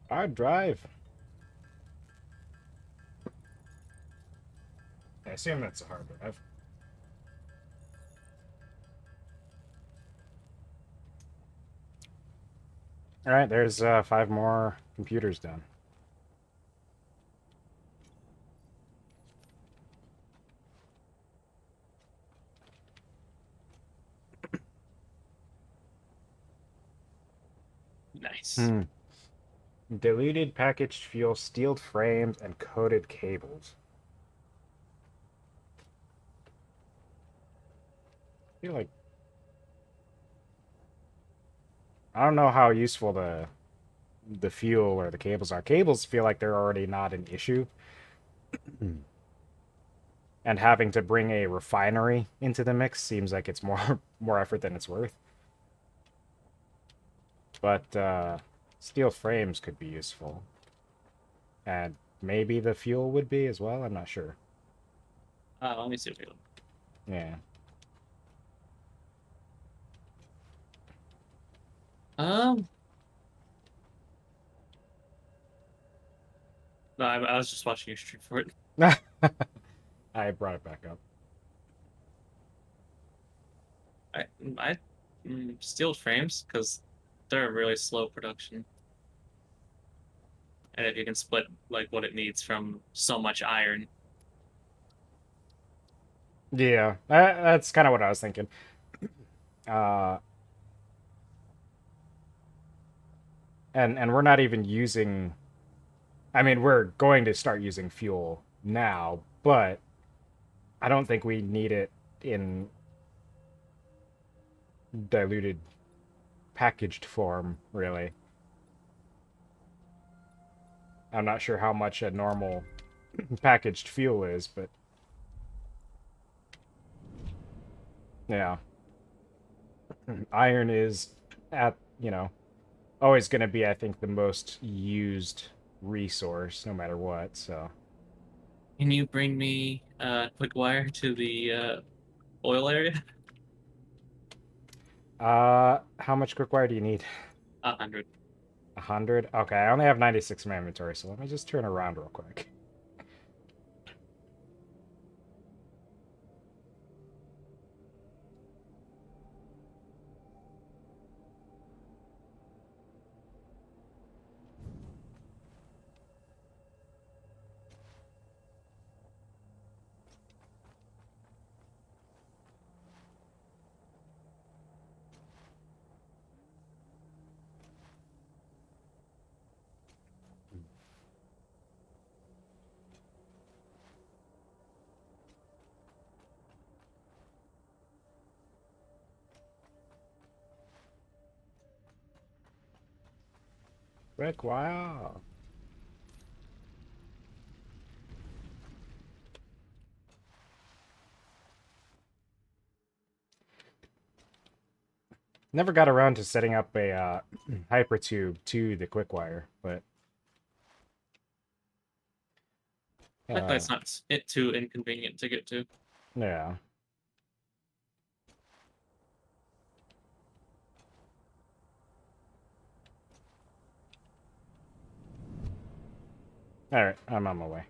I'd drive. I assume that's a hard drive. Alright, there's 5 more computers done. Nice. Diluted packaged fuel, steel frames, and coated cables. I feel like I don't know how useful the fuel or the cables are. Cables feel like they're already not an issue. And having to bring a refinery into the mix seems like it's more effort than it's worth. But steel frames could be useful. And maybe the fuel would be as well, I'm not sure. Let me see if we Yeah. Um. No, I was just watching your stream for it. I brought it back up. I steel frames because they're a really slow production, and if you can split like what it needs from so much iron. Yeah, that's kind of what I was thinking. Uh, and we're not even using. I mean, we're going to start using fuel now, but I don't think we need it in diluted packaged form, really. I'm not sure how much a normal packaged fuel is, but yeah. Iron is always going to be, I think, the most used resource no matter what, so. Can you bring me quick wire to the oil area? How much quick wire do you need? 100. 100? Okay, I only have 96 in my inventory, so let me just turn around real quick. Quick wire. Never got around to setting up a hypertube to the quick wire, but Luckily, it's not too inconvenient to get to. yeah. All right, I'm on my way.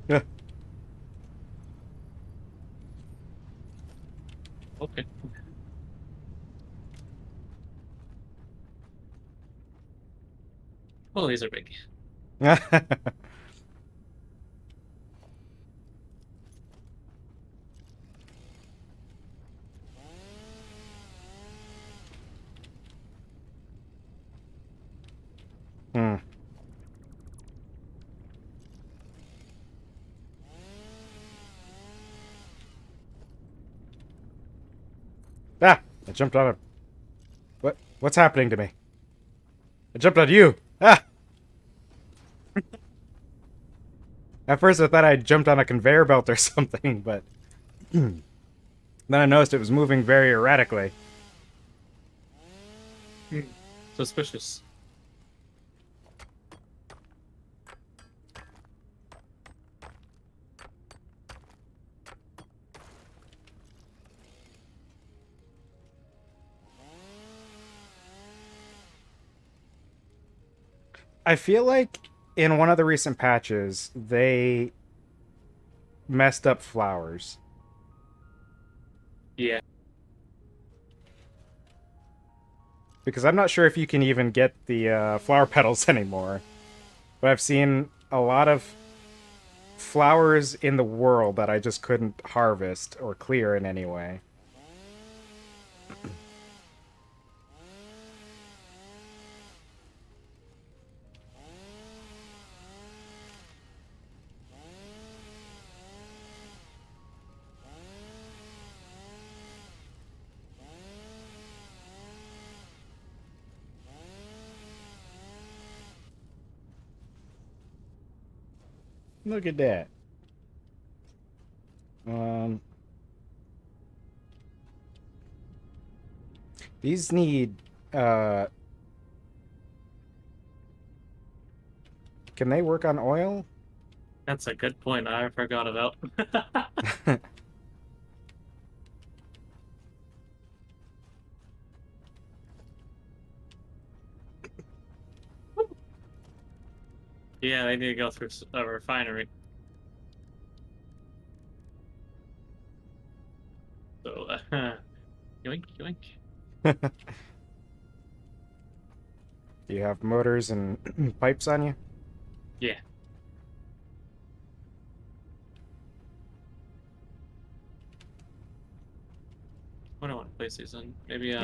Yeah. Okay. Well, these are big. Hmm. Ah! I jumped on a... What's happening to me? I jumped on you! Ah! At first I thought I jumped on a conveyor belt or something, but... then I noticed it was moving very erratically. Suspicious. I feel like in one of the recent patches, they messed up flowers. Yeah. Because I'm not sure if you can even get the flower petals anymore. But I've seen a lot of flowers in the world that I just couldn't harvest or clear in any way. Look at that. These need, uh... can they work on oil? That's a good point. I forgot about. Yeah, they need to go through a refinery. So, yoink, yoink. You have motors and pipes on you? Yeah. What do I want to place these in? Maybe,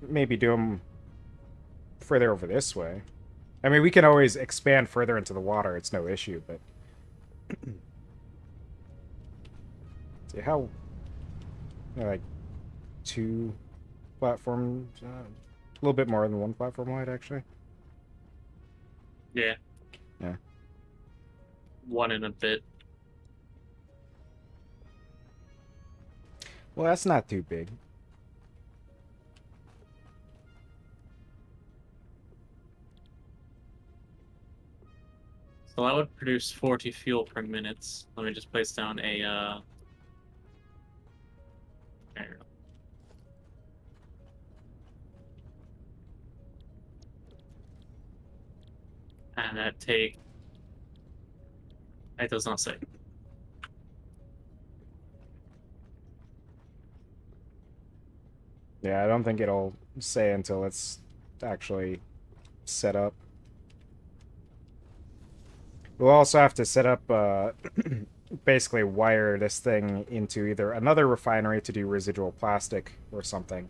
Maybe do them further over this way. I mean, we can always expand further into the water. It's no issue, but... see how... like, 2 platforms... a little bit more than 1 platform wide, actually. yeah. Yeah. 1 and a bit. Well, that's not too big. So that would produce 40 fuel per minute. Let me just place down a, there we go. And that take... It does not say. Yeah, I don't think it'll say until it's actually set up. We'll also have to set up, basically wire this thing into either another refinery to do residual plastic or something,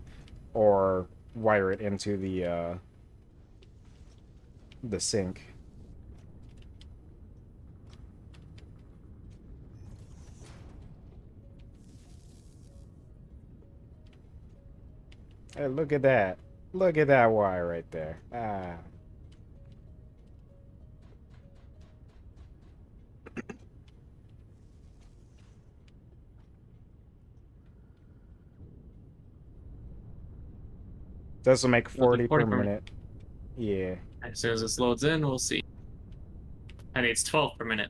or wire it into the sink. Hey, look at that. Look at that wire right there. Ah. This will make 40 per minute. Yeah. As soon as this loads in, we'll see. And it's 12 per minute.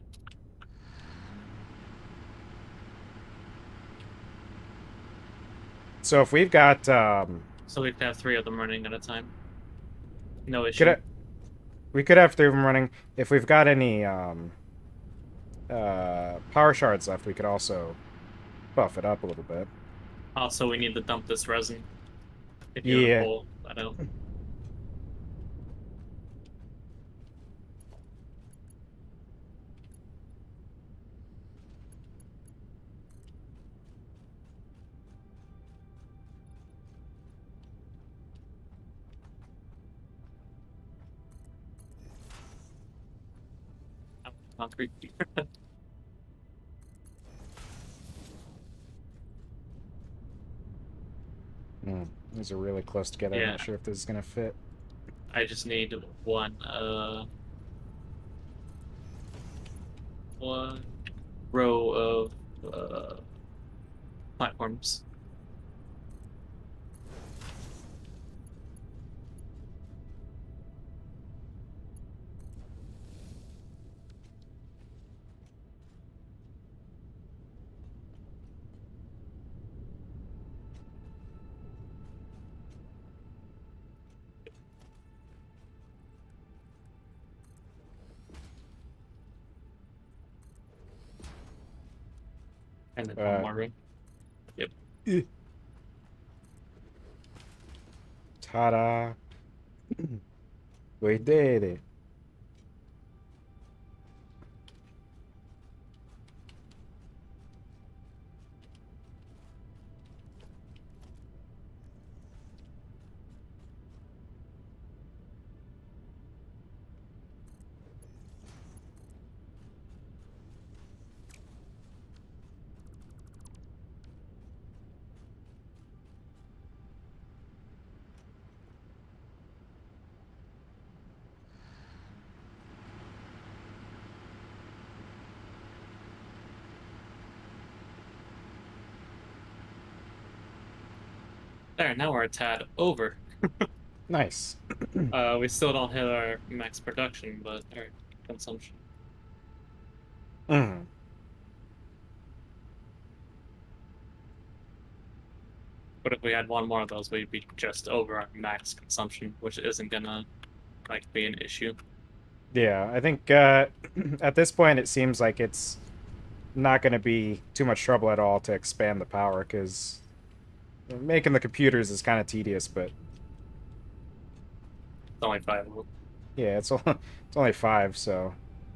So if we've got, So we could have 3 of them running at a time. No issue. we could have 3 of them running. If we've got any, power shards left, we could also buff it up a little bit. Also, we need to dump this resin. If you want to Yeah. pull that out. Concrete. These are really close together. I'm Yeah. not sure if this is gonna fit. I just need one row of platforms. And then one more room. Yep. Ta-da! We did it. There, now we're a tad over. Nice. We still don't hit our max production, but our consumption. Mm. But if we had one more of those, we'd be just over our max consumption, which isn't gonna like be an issue. Yeah, I think at this point it seems like it's not going to be too much trouble at all to expand the power, because making the computers is kind of tedious, but It's only 5 of them. yeah, it's only 5, so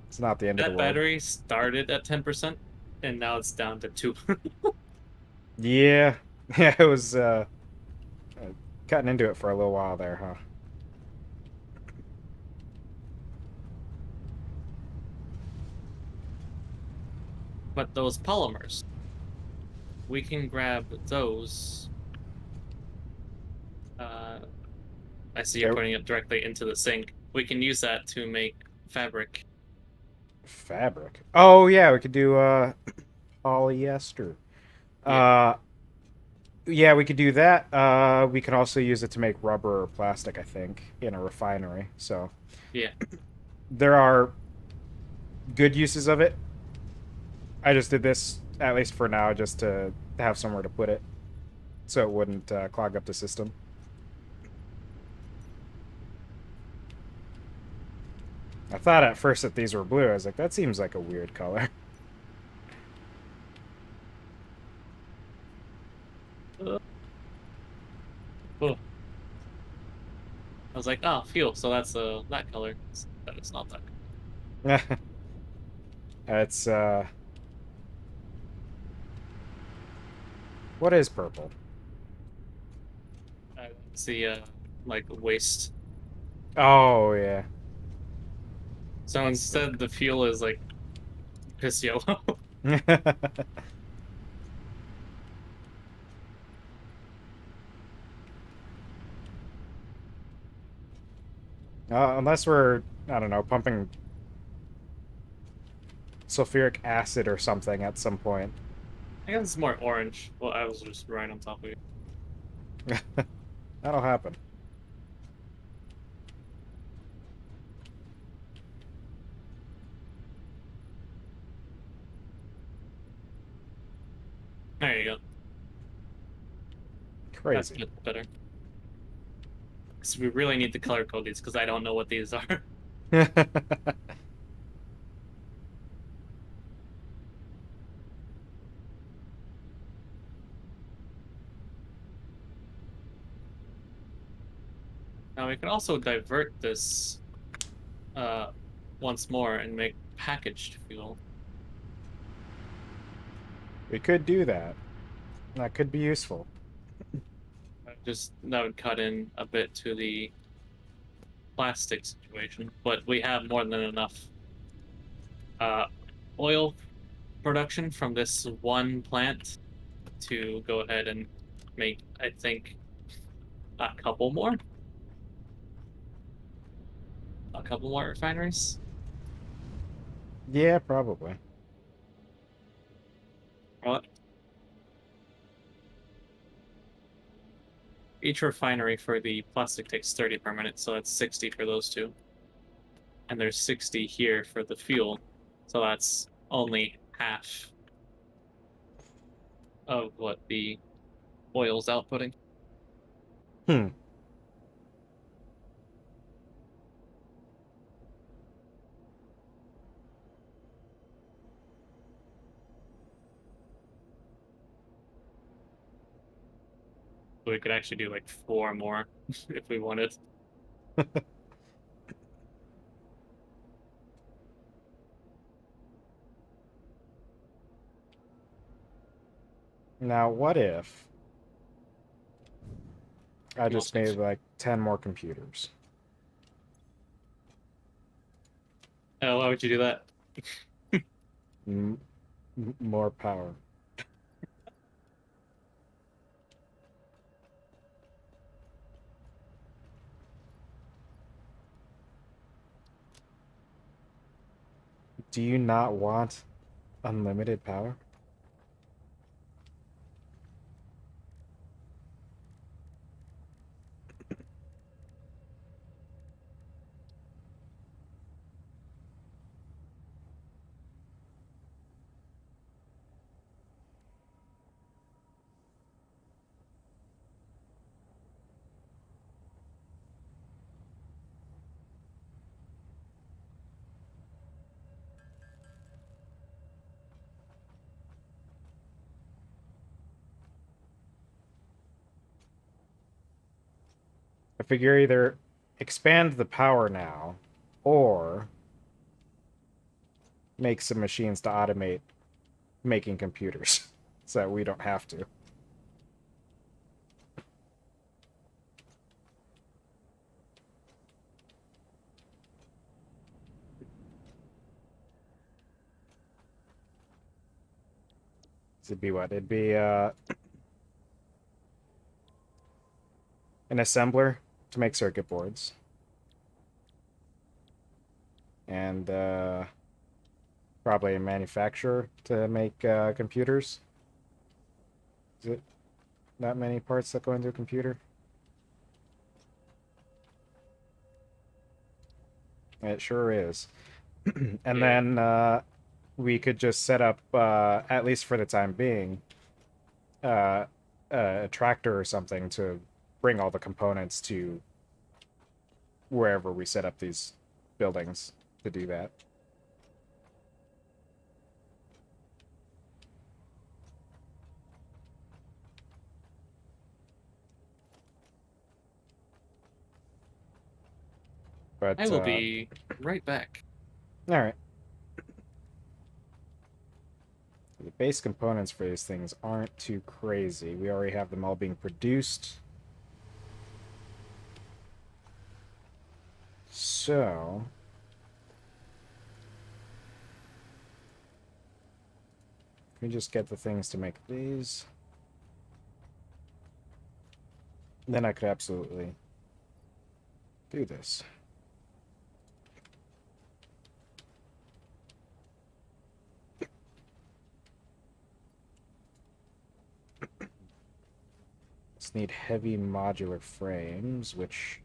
it's not the end of the That world. battery started at 10%, and now it's down to 2. Yeah, yeah, it was cutting into it for a little while there, huh? But those polymers, we can grab those. I see you're Yep. putting it directly into the sink. We can use that to make fabric. Fabric. Oh yeah, we could do polyester. Yeah. Yeah, we could do that. We can also use it to make rubber or plastic, I think, in a refinery. So Yeah. there are good uses of it. I just did this, at least for now, just to have somewhere to put it, so it wouldn't clog up the system. I thought at first that these were blue. I was like, that seems like a weird color. Oh. I was like, oh, fuel. So that's that color. But it's not that color. It's what is purple? It's the like waste. Oh yeah. So instead, the fuel is like piss yellow. Unless we're, I don't know, pumping sulfuric acid or something at some point. I guess it's more orange. Well, I was just right on top of you. That'll happen. There you go. That's Crazy. a bit better. So we really need to color code these because I don't know what these are. Now we can also divert this once more and make packaged fuel. We could do that. That could be useful. Just that would cut in a bit to the plastic situation, but we have more than enough uh, oil production from this one plant to go ahead and make, I think, a couple more. A couple more refineries. Yeah, probably. What? Each refinery for the plastic takes 30 per minute, so that's 60 for those two. And there's 60 here for the fuel, so that's only half of what the oil's outputting. Hmm. So we could actually do like 4 more if we wanted. Now, what if I just Mostly. made like 10 more computers? Oh, why would you do that? M more power. Do you not want unlimited power? I figure either expand the power now or make some machines to automate making computers so that we don't have to. It'd be what? It'd be an assembler to make circuit boards. And probably a manufacturer to make computers. Is it that many parts that go into a computer? It sure is. And Yeah. then we could just set up, at least for the time being, uh, a tractor or something to bring all the components to wherever we set up these buildings to do that. I But will be right back. all right. The base components for these things aren't too crazy. We already have them all being produced. So, let me just get the things to make these. Then I could absolutely do this. Just need heavy modular frames, which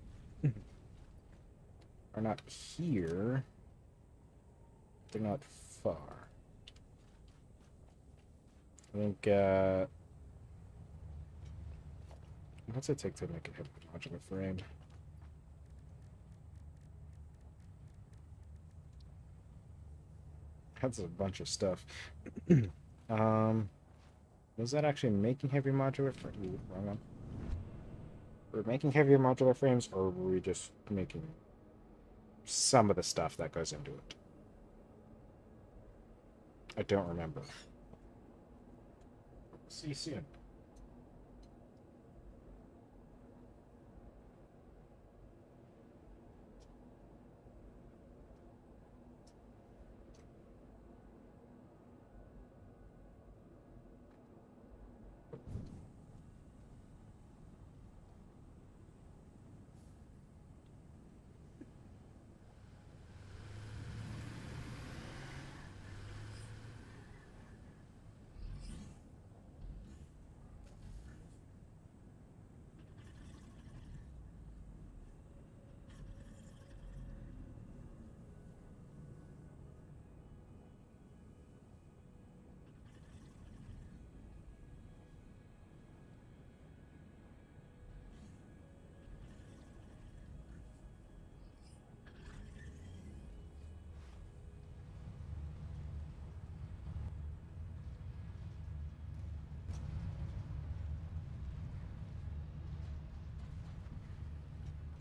are not here. They're not far. I think, what's it take to make a heavy modular frame? That's a bunch of stuff. Was that actually making heavy modular frame? Ooh, wrong one. we're making heavier modular frames, or were we just making some of the stuff that goes into it? I don't remember. See you soon.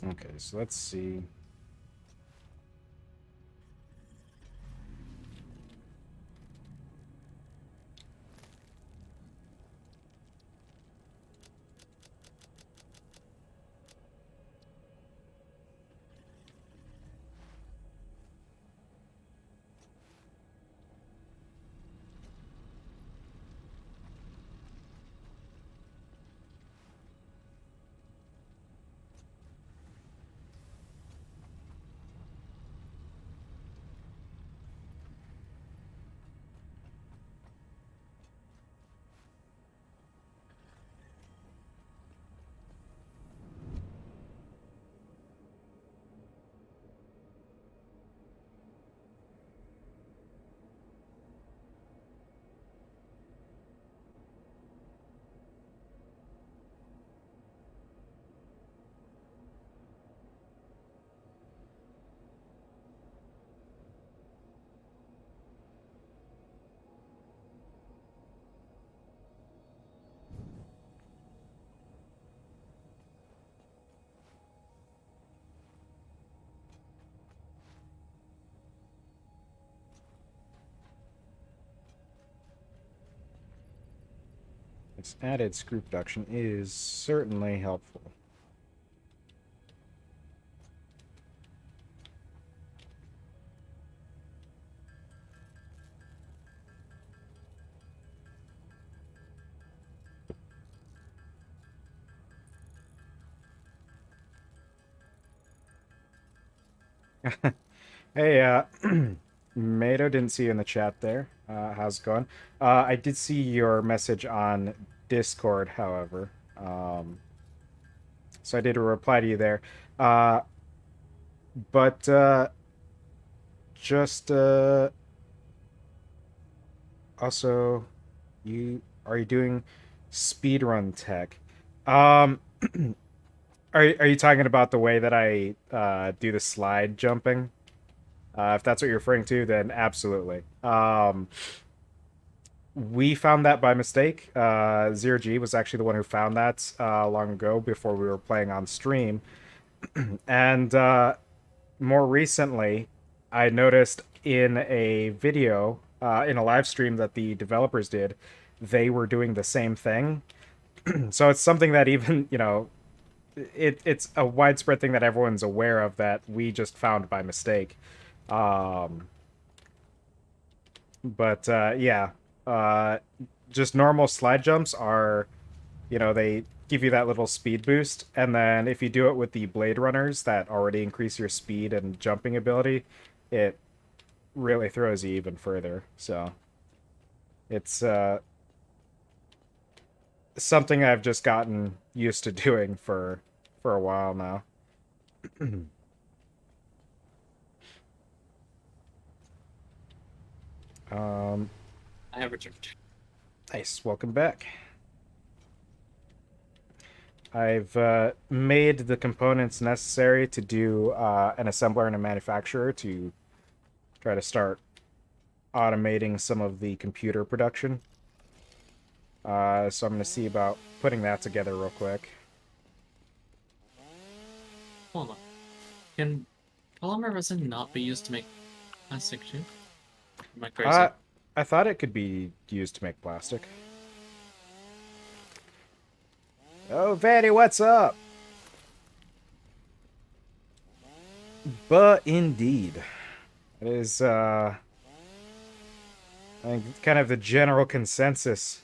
Okay, so let's see. This added screw production is certainly helpful. Hey, Meido, didn't see you in the chat there. How's it going? I did see your message on Discord, however. So I did reply to you there. Uh, but just also, are you doing speedrun tech? Um, are you talking about the way that I do the slide jumping? If that's what you're referring to, then absolutely. We found that by mistake. ZiroGi was actually the one who found that long ago before we were playing on stream. And more recently, I noticed in a video, in a live stream that the developers did, they were doing the same thing. So it's something that even, it's a widespread thing that everyone's aware of that we just found by mistake. Um, but yeah, uh, just normal slide jumps are, they give you that little speed boost, and then if you do it with the Blade Runners that already increase your speed and jumping ability, it really throws you even further. So it's something I've just gotten used to doing for a while now. I have returned. Nice, welcome back. I've made the components necessary to do an assembler and a manufacturer to try to start automating some of the computer production. So I'm going to see about putting that together real quick. hold on. Can polymer resin not be used to make plastic too? Am I crazy? I thought it could be used to make plastic. Oh, Vanny, what's up? But indeed, it is, I think kind of the general consensus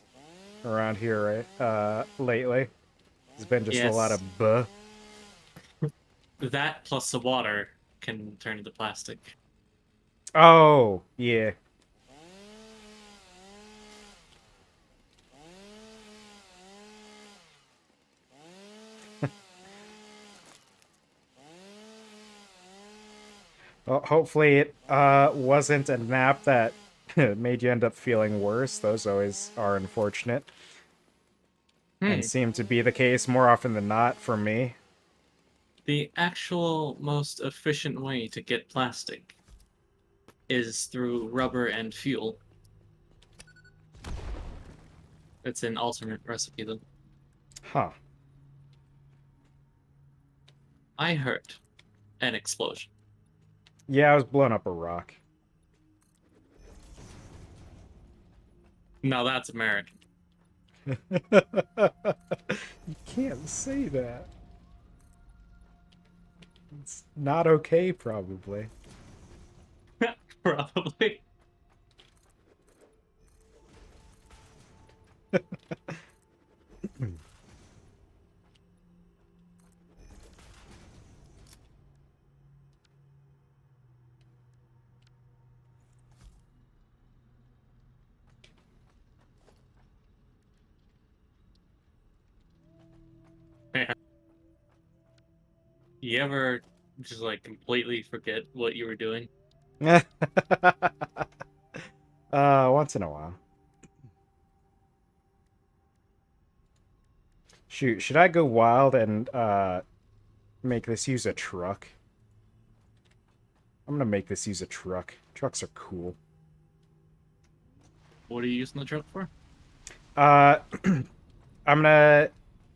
around here, right? Lately. There's been just a lot Yes. of buh. That plus the water can turn into plastic. Oh, yeah. Well, hopefully it wasn't a nap that made you end up feeling worse. Those always are unfortunate. And seem to be the case more often than not for me. The actual most efficient way to get plastic is through rubber and fuel. It's an alternate recipe, though. Huh. I heard an explosion. Yeah, I was blowing up a rock. Now that's American. You can't say that. It's not okay, probably. Probably. You ever just like completely forget what you were doing? Once in a while. Shoot, should I go wild and make this use a truck? I'm gonna make this use a truck. Trucks are cool. What are you using the truck for? I'm gonna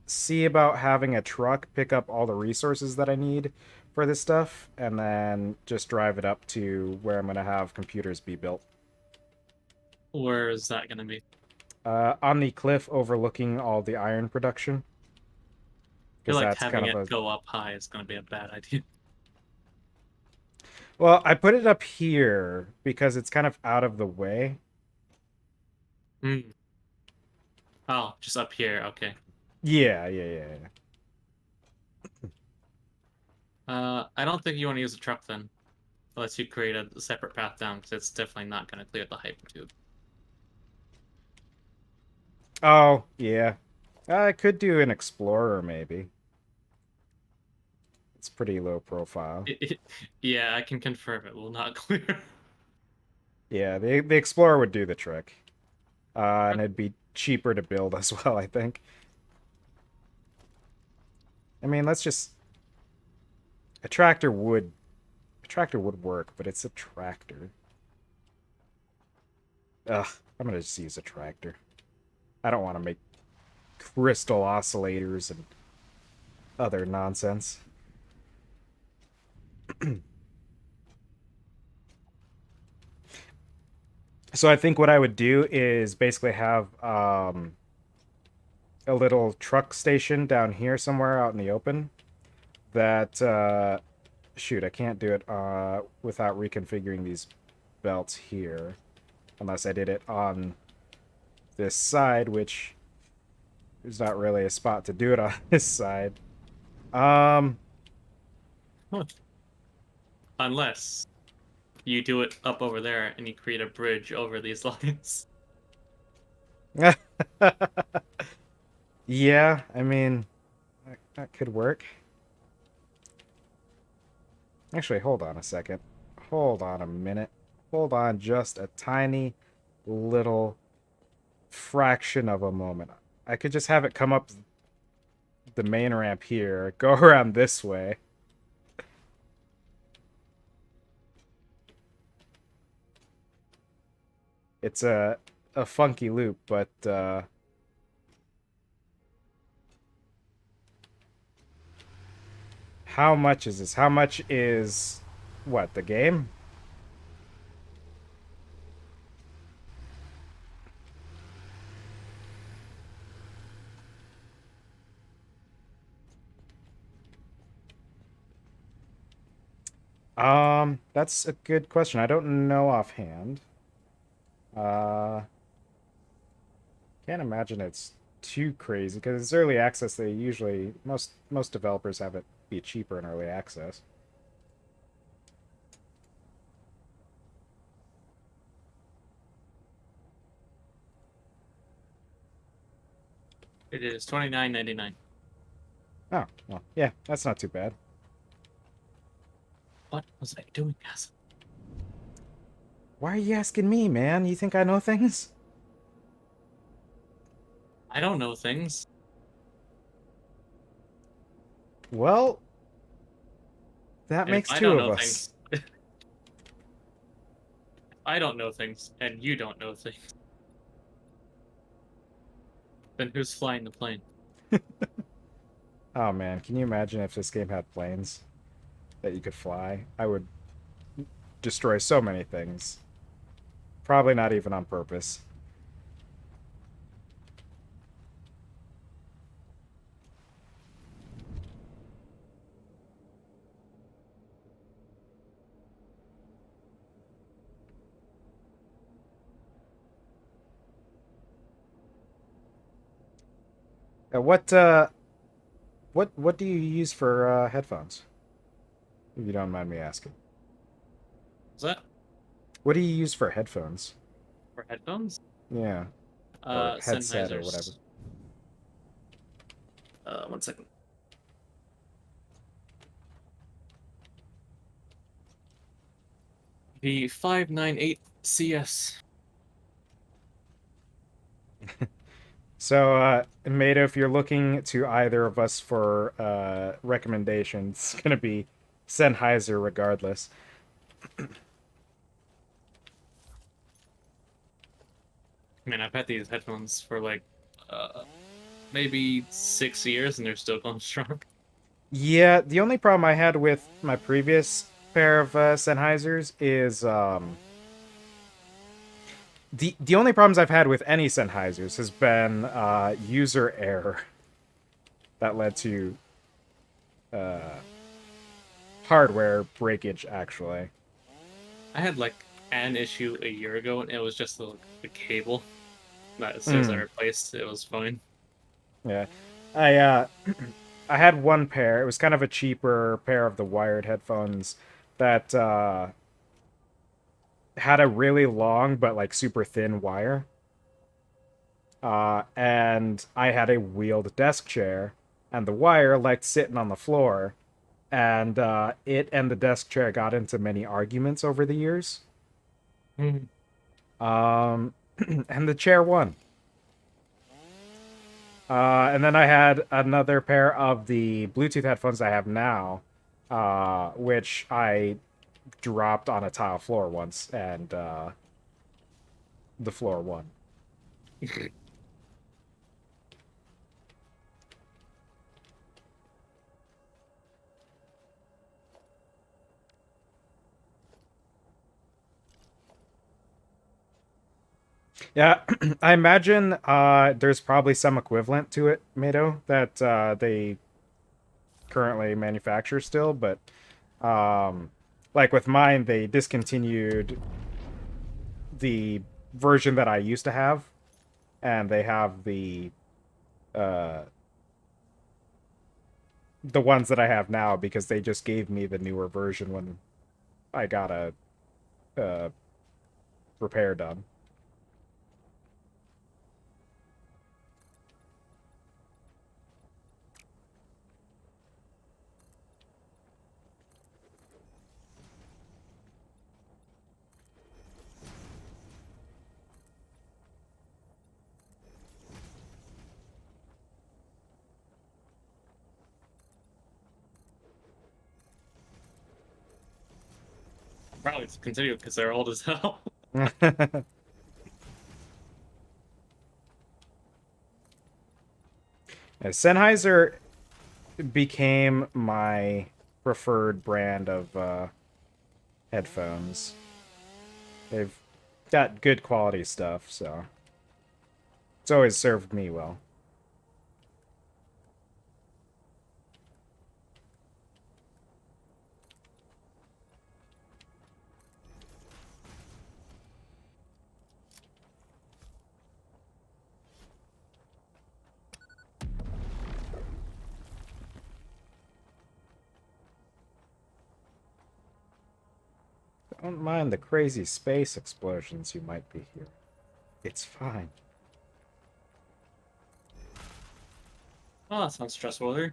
see about having a truck pick up all the resources that I need for this stuff, and then just drive it up to where I'm gonna have computers be built. Where is that going to be? On the cliff overlooking all the iron production. I feel Because like that's having kind of it go up high is going to be a bad idea. Well, I put it up here because it's kind of out of the way. Hmm. Oh, just up here. Okay. Yeah. I don't think you want to use a truck then, unless you create a separate path down, because it's definitely not going to clear the hypertube. Oh, yeah. I could do an explorer, maybe. It's pretty low profile. Yeah, I can confirm it will not clear. Yeah, the explorer would do the trick. And it'd be cheaper to build as well, I think. I mean, let's just... A tractor would work, but it's a tractor. Ugh, I'm gonna just use a tractor. I don't want to make crystal oscillators and other nonsense. So I think what I would do is basically have a little truck station down here somewhere out in the open that shoot, I can't do it without reconfiguring these belts here unless I did it on this side, which there's not really a spot to do it on this side. Unless you do it up over there and you create a bridge over these lines. Yeah, I mean, that could work. Actually, hold on a second. Hold on a minute. Hold on just a tiny little fraction of a moment. I could just have it come up the main ramp here, go around this way. It's a funky loop, but How much is this? How much is what, the game? That's a good question. I don't know offhand. Uh, can't imagine it's too crazy because it's early access. They usually most developers have it be cheaper in early access. It is $29.99. Oh, well, yeah, that's not too bad. What was I doing, guys? Why are you asking me, man? You think I know things? I don't know things. Well, that And if makes I two don't of know us. things, I don't know things, and you don't know things. Then who's flying the plane? Oh man, can you imagine if this game had planes that you could fly? I would destroy so many things. Probably not even on purpose. What do you use for headphones? If you don't mind me asking. Is that What do you use for headphones? for headphones? Yeah, or headset or whatever. Sennheiser's. One second. The 598 CS. So, Maida, if you're looking to either of us for recommendations, it's gonna be Sennheiser regardless. Man, I've had these headphones for like maybe 6 years, and they're still going strong. Yeah, the only problem I had with my previous pair of Sennheisers is the only problems I've had with any Sennheisers has been user error that led to hardware breakage. Actually, I had like an issue a year ago, and it was just the cable. That as soon as I replaced, it was fine. yeah, I I had one pair. It was kind of a cheaper pair of the wired headphones that had a really long but like super thin wire. And I had a wheeled desk chair, and the wire liked sitting on the floor, and it and the desk chair got into many arguments over the years. Um, and the chair won. And then I had another pair of the Bluetooth headphones I have now, which I dropped on a tile floor once, and the floor won. Yeah, I imagine there's probably some equivalent to it, Meido, that they currently manufacture still, but like with mine, they discontinued the version that I used to have, and they have uh, the ones that I have now because they just gave me the newer version when I got a uh, repair done. Probably continue because they're old as hell. Yeah, Sennheiser became my preferred brand of headphones. They've got good quality stuff, so it's always served me well. Don't mind the crazy space explosions you might be hearing. It's fine. Oh, that sounds stressful.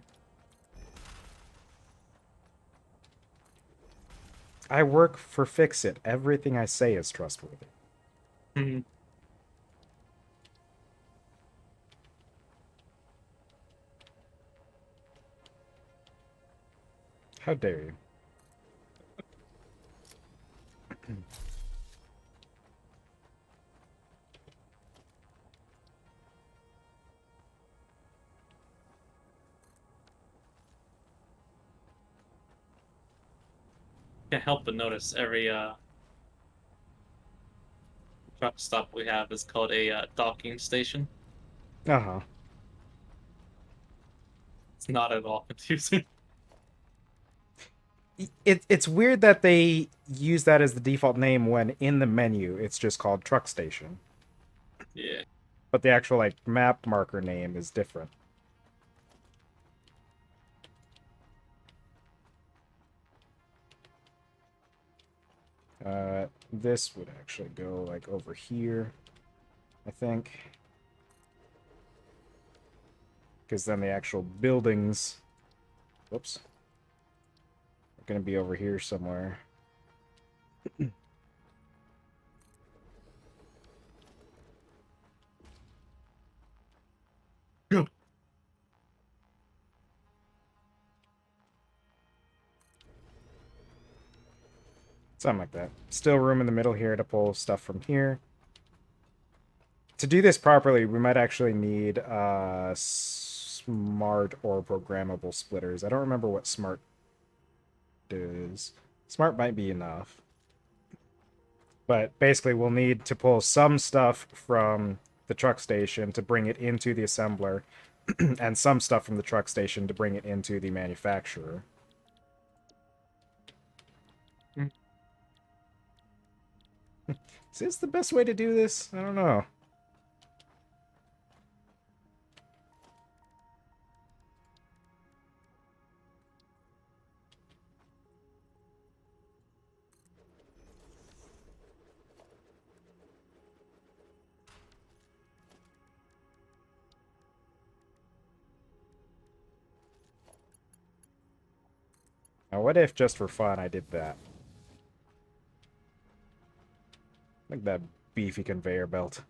I work for Fix-It. Everything I say is trustworthy. Hmm. How dare you? Can't help but notice every truck stop we have is called a docking station. Uh-huh. It's not at all confusing. It's weird that they use that as the default name when in the menu it's just called Truck Station. Yeah. But the actual like map marker name is different. This would actually go like over here, I think. Because then the actual buildings, whoops, are going to be over here somewhere. Something like that. Still room in the middle here to pull stuff from here. To do this properly, we might actually need smart or programmable splitters. I don't remember what smart is. Smart might be enough. But basically, we'll need to pull some stuff from the truck station to bring it into the assembler, and some stuff from the truck station to bring it into the manufacturer. Is this the best way to do this? I don't know. Now, what if just for fun I did that? Like that beefy conveyor belt.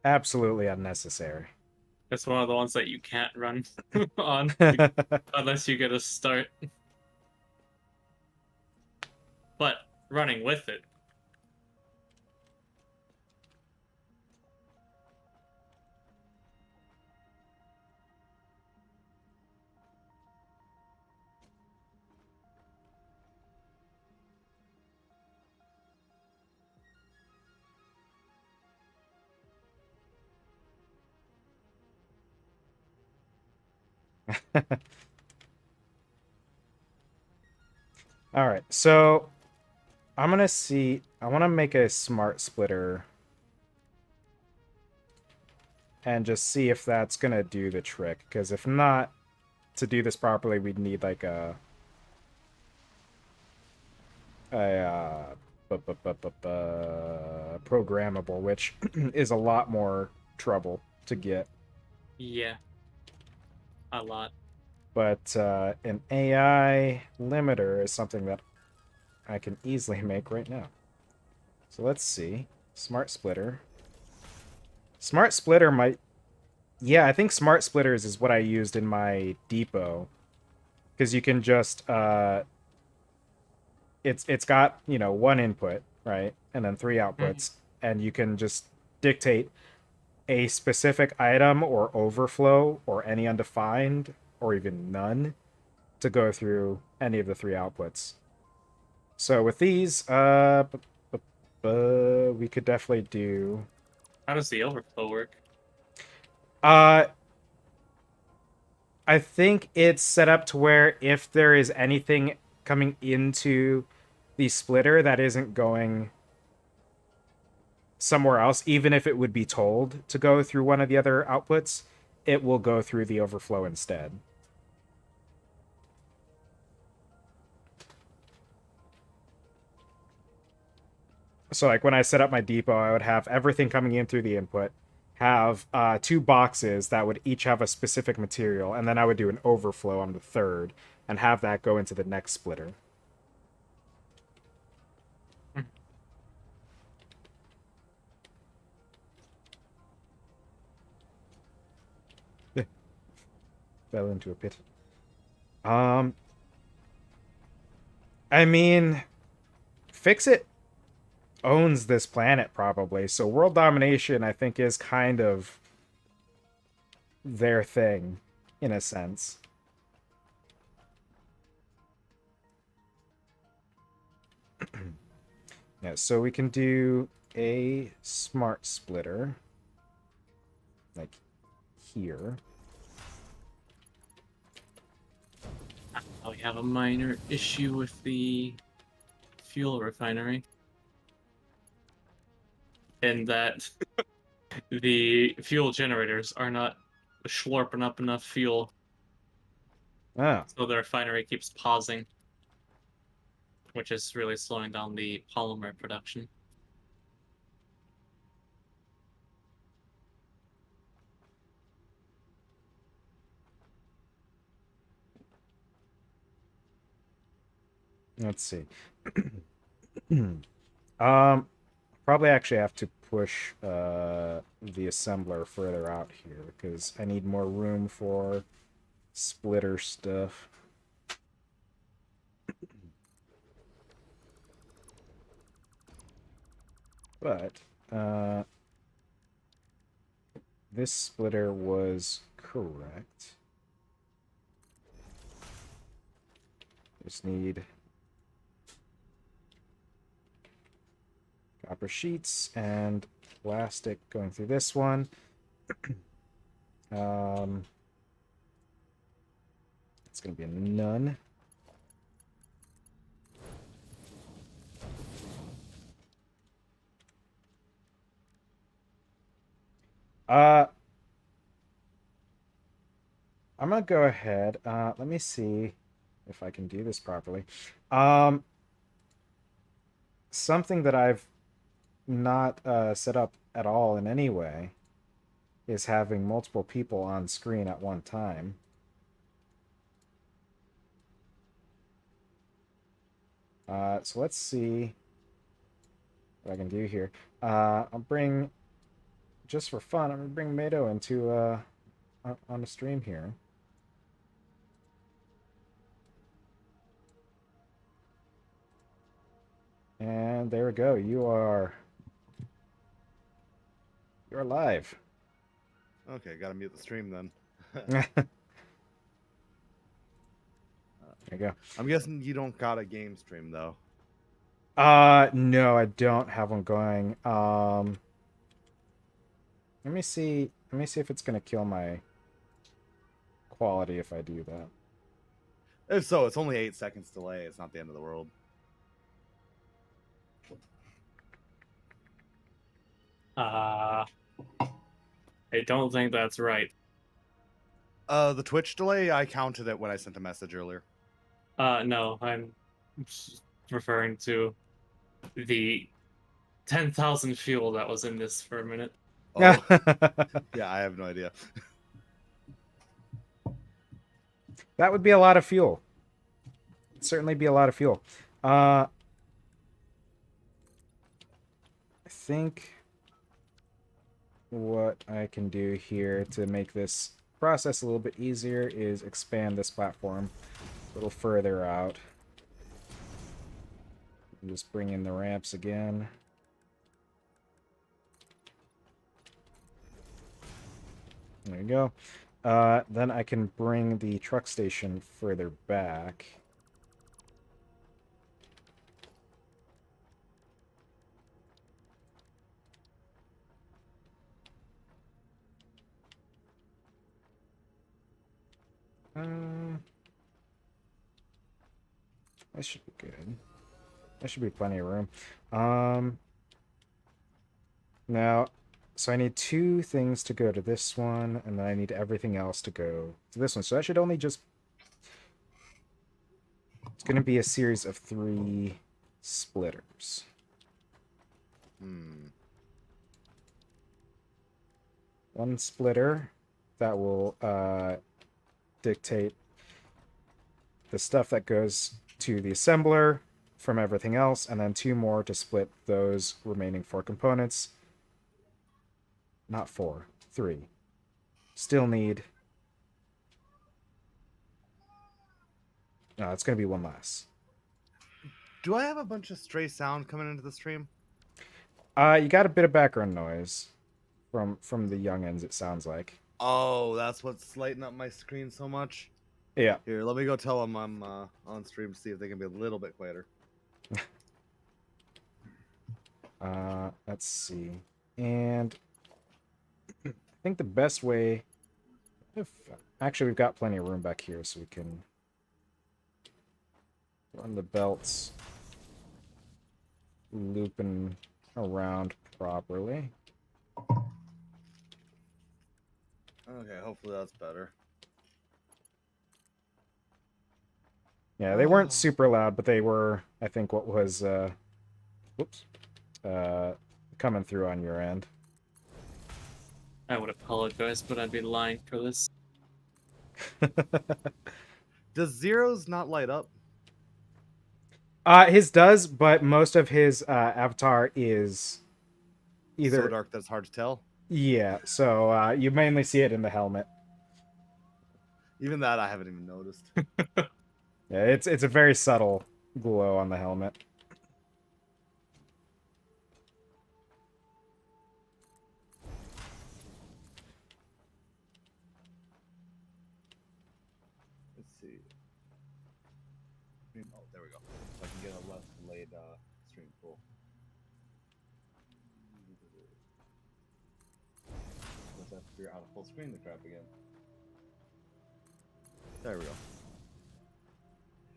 Absolutely unnecessary. It's one of the ones that you can't run on unless you get a start. But running with it. All right, so I'm gonna see. I want to make a smart splitter and just see if that's gonna do the trick. Because if not, to do this properly, we'd need like a programmable, which is a lot more trouble to get. Yeah. A lot. But an AI limiter is something that I can easily make right now. So let's see. Smart splitter. Smart splitter might... Yeah, I think smart splitters is what I used in my depot. Because you can just... It's got, you know, one input, right? And then three outputs. And you can just dictate a specific item or overflow or any undefined or even none to go through any of the 3 outputs. So with these, we could definitely do... How does the overflow work? I think it's set up to where if there is anything coming into the splitter that isn't going somewhere else, even if it would be told to go through one of the other outputs, it will go through the overflow instead. So like when I set up my depot, I would have everything coming in through the input, have 2 boxes that would each have a specific material, and then I would do an overflow on the third and have that go into the next splitter. Fell into a pit. I mean, Fix-It owns this planet probably, so world domination I think is kind of their thing in a sense. Yeah, so we can do a smart splitter like here. We have a minor issue with the fuel refinery. And that the fuel generators are not slurping up enough fuel. Oh. So the refinery keeps pausing, which is really slowing down the polymer production. Let's see. Probably actually have to push the assembler further out here because I need more room for splitter stuff. But this splitter was correct. Just need copper sheets and plastic going through this one. It's going to be a none. I'm going to go ahead. Let me see if I can do this properly. Something that I've not set up at all in any way is having multiple people on screen at one time. So let's see what I can do here. I'll bring, just for fun, I'm going to bring Meido into on the stream here. And there we go. You're live. Okay, gotta mute the stream then. There you go. I'm guessing you don't got a game stream though. No, I don't have one going. Let me see if it's gonna kill my quality if I do that. If so, it's only 8 seconds delay. It's not the end of the world. I don't think that's right. The Twitch delay, I counted it when I sent a message earlier. No, I'm referring to the 10,000 fuel that was in this for a minute. Oh, yeah, I have no idea. That would be a lot of fuel. It'd certainly be a lot of fuel. I think what I can do here to make this process a little bit easier is expand this platform a little further out. And just bring in the ramps again. There you go. Then I can bring the truck station further back. That should be good. There should be plenty of room. Now, so I need 2 things to go to this one, and then I need everything else to go to this one. So that should only just... It's going to be a series of 3 splitters. Hmm. 1 splitter that will dictate the stuff that goes to the assembler from everything else, and then 2 more to split those remaining 4 components. Not 4, 3. Still need... No, it's going to be 1 less. Do I have a bunch of stray sound coming into the stream? You got a bit of background noise from the youngins, it sounds like. Oh, that's what's lighting up my screen so much. Yeah. Here, let me go tell them I'm on stream to see if they can be a little bit quieter. Let's see. And I think the best way... Actually, we've got plenty of room back here, so we can run the belts looping around properly. Okay, hopefully that's better. Yeah, they weren't super loud, but they were, I think, what was, whoops, coming through on your end. I would apologize, but I'd be lying for this. Does Zero's not light up? His does, but most of his avatar is either... So dark that it's hard to tell? Yeah, so you mainly see it in the helmet. Even that I haven't even noticed. Yeah, it's a very subtle glow on the helmet. Let's see. Oh, there we go. So I can get a less delayed stream full. Let's have to figure out how to full screen the crap again. There we go.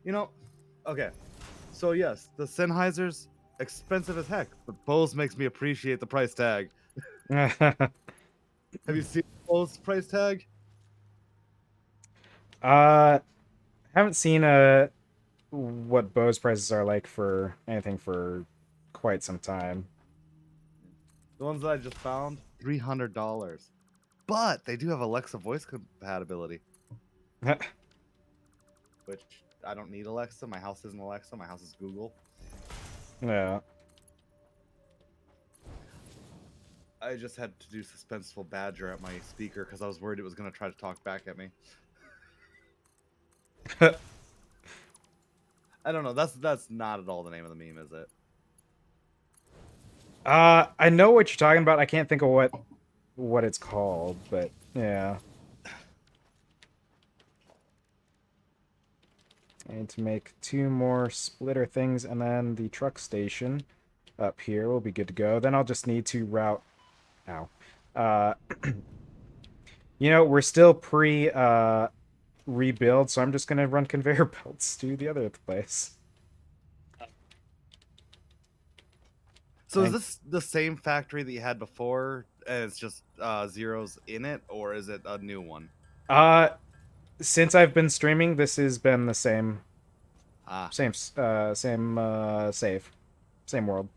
You know, okay. So yes, the Sennheisers, expensive as heck, but Bose makes me appreciate the price tag. Have you seen Bose price tag? Haven't seen what Bose prices are like for anything for quite some time. The ones that I just found, $300. But they do have Alexa voice compatibility, which I don't need Alexa. My house isn't Alexa. My house is Google. Yeah. I just had to do suspenseful badger at my speaker because I was worried it was going to try to talk back at me. I don't know. That's not at all the name of the meme, is it? I know what you're talking about. I can't think of what it's called, but yeah. I need to make 2 more splitter things, and then the truck station up here will be good to go. Then I'll just need to route... Ow. You know, we're still rebuild, so I'm just going to run conveyor belts to the other place. So is this the same factory that you had before, and it's just zeros in it, or is it a new one? Since I've been streaming, this has been the same... Same save. Same world.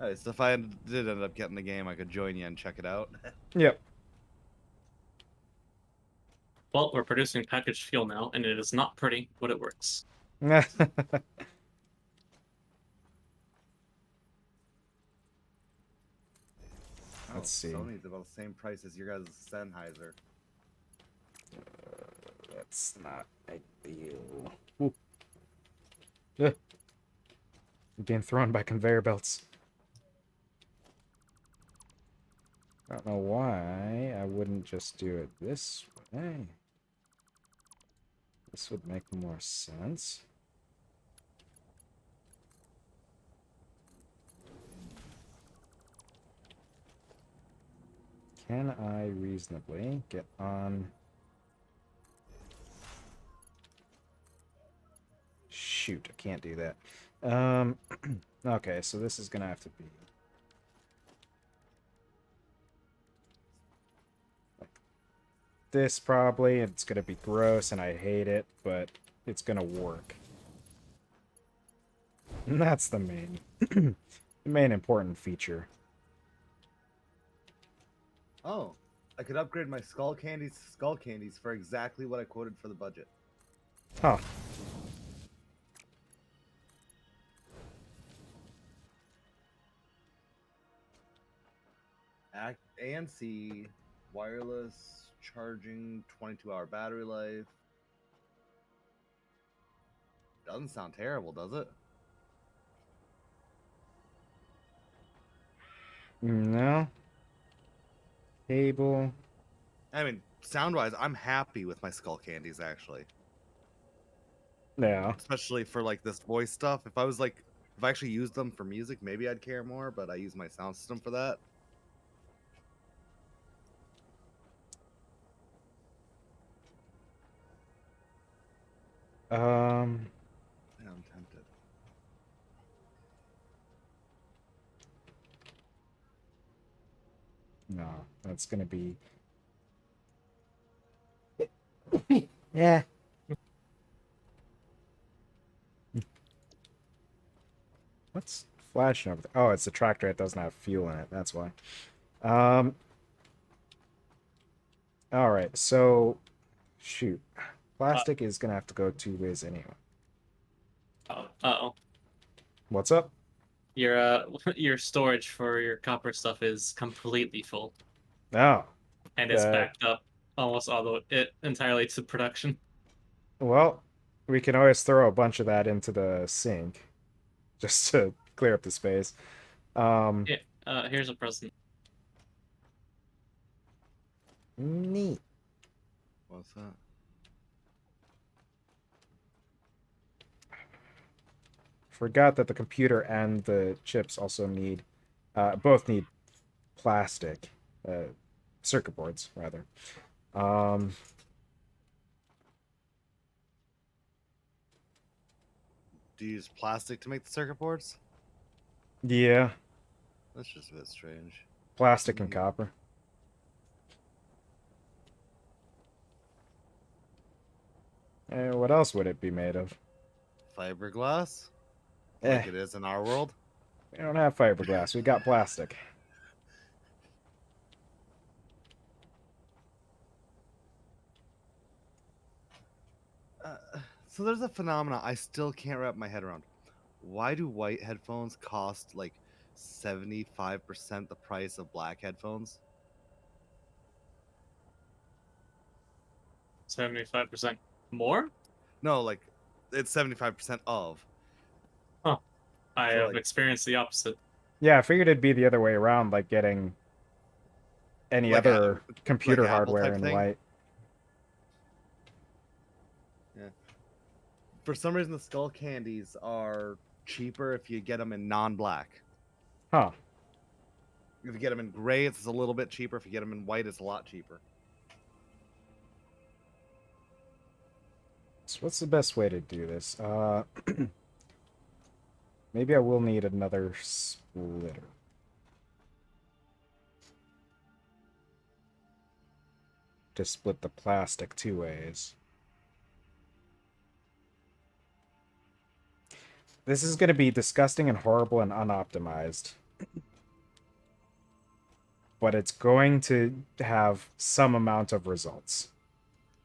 Alright, so if I did end up getting the game, I could join you and check it out. Yep. Well, we're producing packaged fuel now, and it is not pretty, but it works. Let's see. Sony's about the same price as your guys' Sennheiser. That's not ideal. Ooh. Ugh. Being thrown by conveyor belts. I don't know why I wouldn't just do it this way. This would make more sense. Can I reasonably get on... Shoot, I can't do that. Okay, so this is gonna have to be like this probably. It's gonna be gross and I hate it, but it's gonna work. And that's the main the main important feature. Oh, I could upgrade my skull candies to skull candies for exactly what I quoted for the budget. Huh. ANC, wireless, charging, 22-hour battery life. Doesn't sound terrible, does it? No. Cable. I mean, sound-wise, I'm happy with my skull candies, actually. No. Especially for, like, this voice stuff. If I actually used them for music, maybe I'd care more, but I use my sound system for that. Yeah, I'm tempted. No, that's gonna be... Yeah. What's flashing over there? Oh, it's the tractor. It doesn't have fuel in it. That's why. All right. So, shoot. Plastic is gonna have to go 2 ways anyway. Uh-oh. What's up? Your your storage for your copper stuff is completely full, Oh. and it's backed up almost all the it entirely to production. Well, we can always throw a bunch of that into the sink, just to clear up the space. Yeah. Here's a present. Neat. What's that? Forgot that the computer and the chips also need, both need plastic, circuit boards rather. Do you use plastic to make the circuit boards? Yeah, That's just a bit strange. plastic and copper. What else would it be made of? Fiberglass? Eh, Like it is in our world? we don't have fiberglass. We got plastic. So there's a phenomena I still can't wrap my head around. Why do white headphones cost like 75% the price of black headphones? 75% more? No, like it's 75% of. Huh. I So, have like- experienced the opposite. Yeah, I figured it'd be the other way around, like getting any Like other like computer Apple hardware type in thing? white. For some reason, the skull candies are cheaper if you get them in non-black. Huh. If you get them in gray, it's a little bit cheaper. If you get them in white, it's a lot cheaper. So what's the best way to do this? Maybe I will need another splitter. To split the plastic 2 ways. This is going to be disgusting and horrible and unoptimized. But it's going to have some amount of results.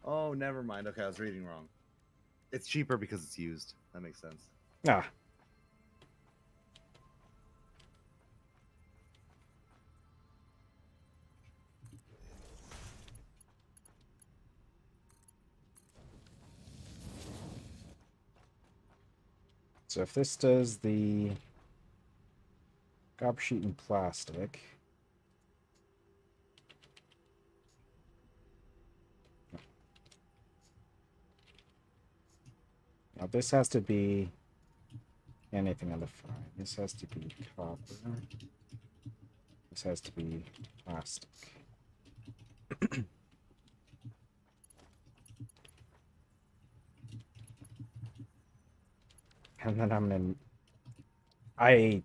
Oh, never mind. Okay, I was reading wrong. It's cheaper because it's used. That makes sense. Ah. So if this does the copper sheet and plastic, Now this has to be anything on the fine. This has to be copper. This has to be plastic. And then I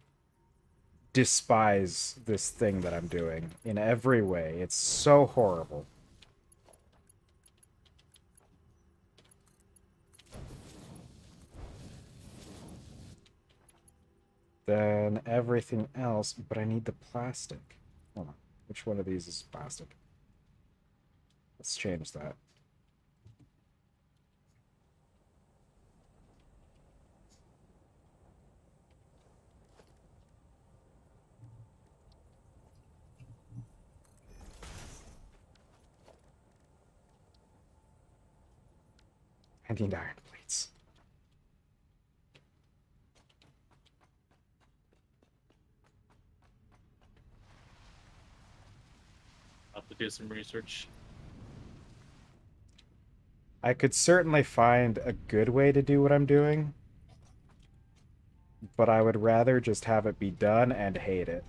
despise this thing that I'm doing in every way. It's so horrible. Then everything else, but I need the plastic. Hold on. Which one of these is plastic? Let's change that. I need iron plates. I'll have to do some research. I could certainly find a good way to do what I'm doing, but I would rather just have it be done and hate it.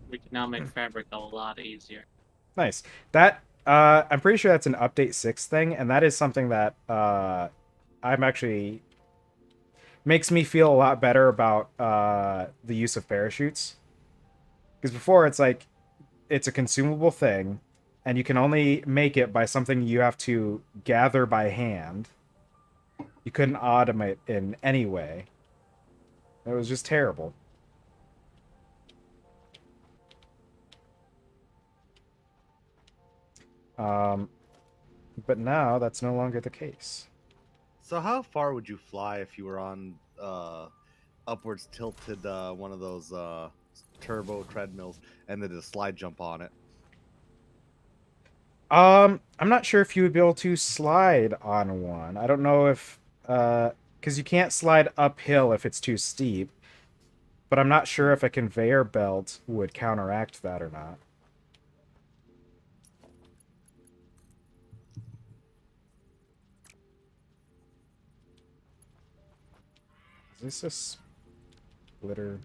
We can now make fabric a lot easier. Nice. That I'm pretty sure that's an update 6 thing, and that is something that I'm actually makes me feel a lot better about the use of parachutes. Because before it's like it's a consumable thing, and you can only make it by something you have to gather by hand. You couldn't automate in any way. It was just terrible. But now that's no longer the case. So how far would you fly if you were on upwards tilted one of those turbo treadmills and then did a slide jump on it? I'm not sure if you would be able to slide on one. I don't know if because you can't slide uphill if it's too steep. But I'm not sure if a conveyor belt would counteract that or not. Is this a splitter?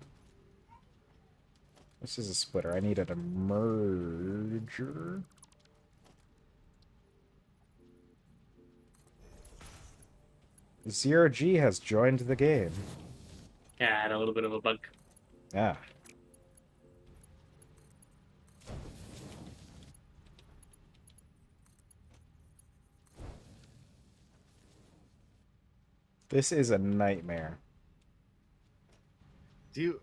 This is a splitter. I needed a merger. ZiroGi has joined the game. Yeah, I had a little bit of a bug. Yeah. This is a nightmare. Do you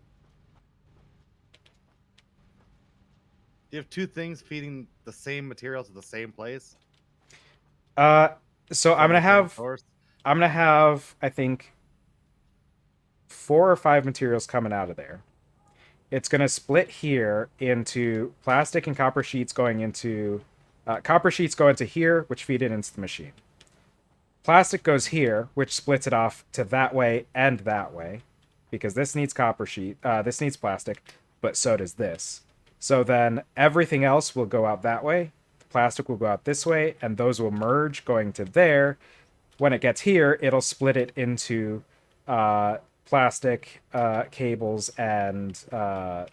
have two things feeding the same material to the same place? So I'm From the same source? gonna have, I think, 4 or 5 materials coming out of there. It's gonna split here into plastic and copper sheets going into copper sheets go into here, which feed it into the machine. Plastic goes here, which splits it off to that way and that way, because this needs copper sheet, this needs plastic, but so does this. So then everything else will go out that way. The plastic will go out this way, and those will merge going to there. When it gets here, it'll split it into plastic, cables, and the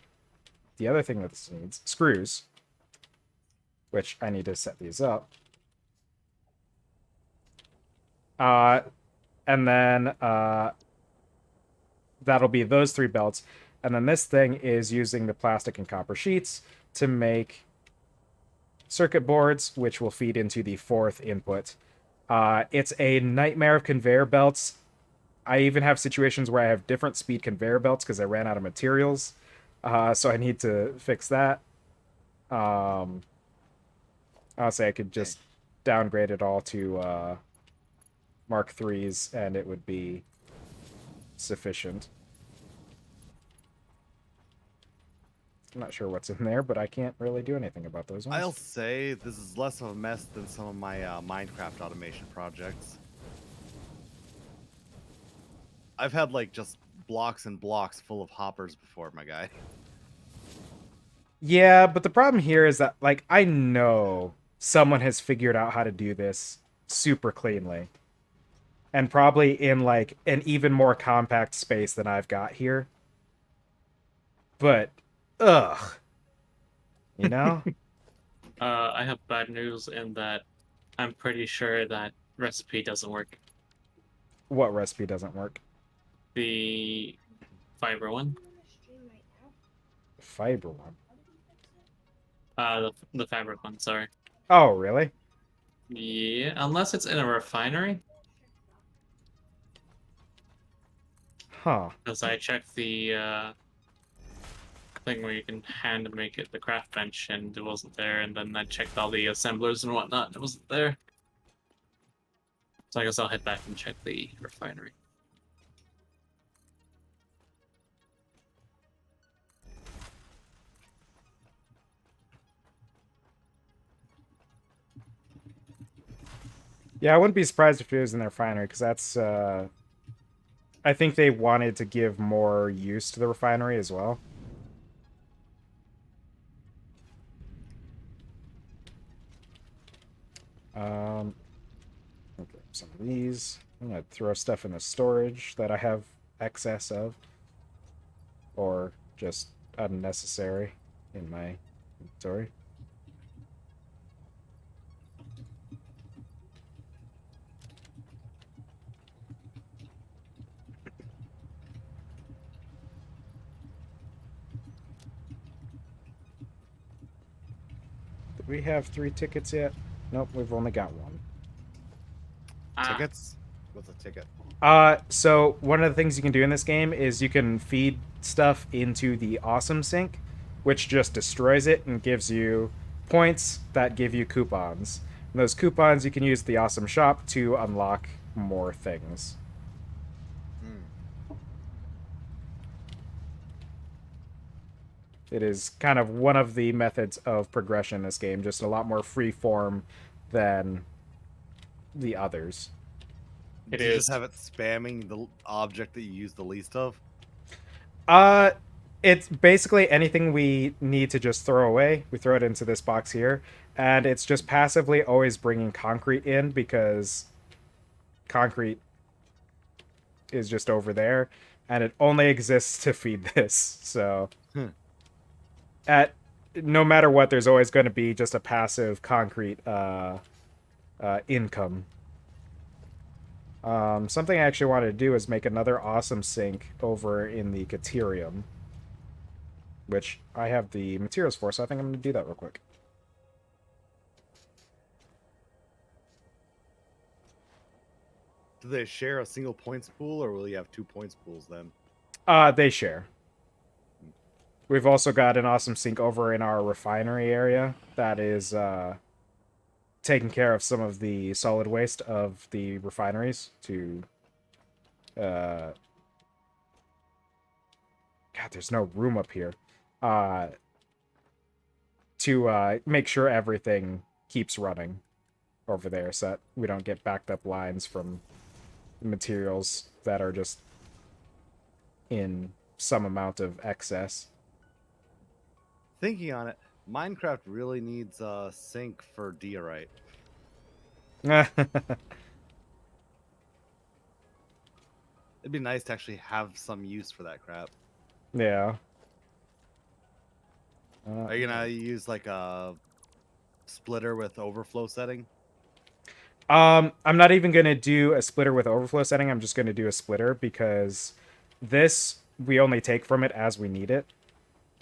other thing that this needs, screws, which I need to set these up. And then that'll be those 3 belts. And then this thing is using the plastic and copper sheets to make circuit boards, which will feed into the 4th input. It's a nightmare of conveyor belts. I even have situations where I have different speed conveyor belts because I ran out of materials. So I need to fix that. I'll say I could just downgrade it all to Mark IIIs and it would be sufficient. I'm not sure what's in there, but I can't really do anything about those ones. I'll say this is less of a mess than some of my Minecraft automation projects. I've had like just blocks and blocks full of hoppers before, my guy. Yeah, but the problem here is that, like, I know someone has figured out how to do this super cleanly. And probably in, like, an even more compact space than I've got here. But, ugh. You know? I have bad news in that I'm pretty sure that recipe doesn't work. What recipe doesn't work? The fiber one. Fiber one. The fabric one, sorry. Oh, really? Yeah, unless it's in a refinery. Huh. Because I checked the thing where you can hand make it the craft bench and it wasn't there, and then I checked all the assemblers and whatnot and it wasn't there. So I guess I'll head back and check the refinery. Yeah, I wouldn't be surprised if it was in the refinery, because that's, I think they wanted to give more use to the refinery as well. Okay, some of these. I'm gonna throw stuff in the storage that I have excess of, or just unnecessary in my inventory. Did we have 3 tickets yet? Nope, we've only got 1. Tickets? What's a ticket? So one of the things you can do in this game is you can feed stuff into the awesome sink, which just destroys it and gives you points that give you coupons. And those coupons you can use at the awesome shop to unlock more things. It is kind of one of the methods of progression in this game, just a lot more free form than the others. It Do you is. just have it spamming the object that you use the least of? Uh, it's basically anything we need to just throw away. We throw it into this box here, and it's just passively always bringing concrete in because concrete is just over there, and it only exists to feed this. So, at no matter what, there's always going to be just a passive concrete income. Something I actually wanted to do is make another awesome sink over in the Caterium, which I have the materials for, so I think I'm going to do that real quick. Do they share a single points pool, or will you have 2 points pools then? They share. We've also got an awesome sink over in our refinery area that is taking care of some of the solid waste of the refineries to God, there's no room up here. To make sure everything keeps running over there so that we don't get backed up lines from materials that are just in some amount of excess. Thinking on it, Minecraft really needs a sink for diorite. It'd be nice to actually have some use for that crap. Yeah. Are you gonna use like a splitter with overflow setting? I'm not even gonna do a splitter with overflow setting. I'm just gonna do a splitter because this we only take from it as we need it.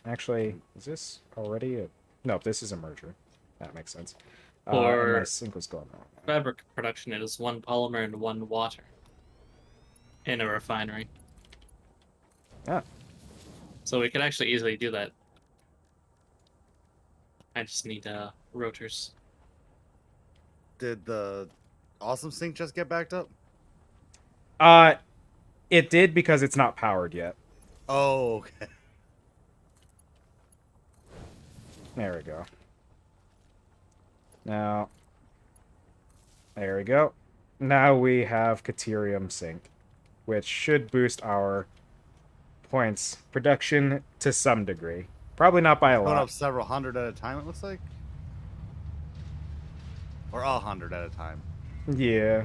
Actually, is this already a... No, this is a merger. That makes sense. And my For sync was going wrong. fabric production, it is 1 polymer and 1 water in a refinery. Ah. So we could actually easily do that. I just need rotors. Did the awesome sink just get backed up? It did because it's not powered yet. Oh, okay. There we go. Now, there we go. Now we have Caterium Sink, which should boost our points production to some degree. Probably not by a Going lot. up several hundred at a time, it looks like. Or 100 at a time. Yeah.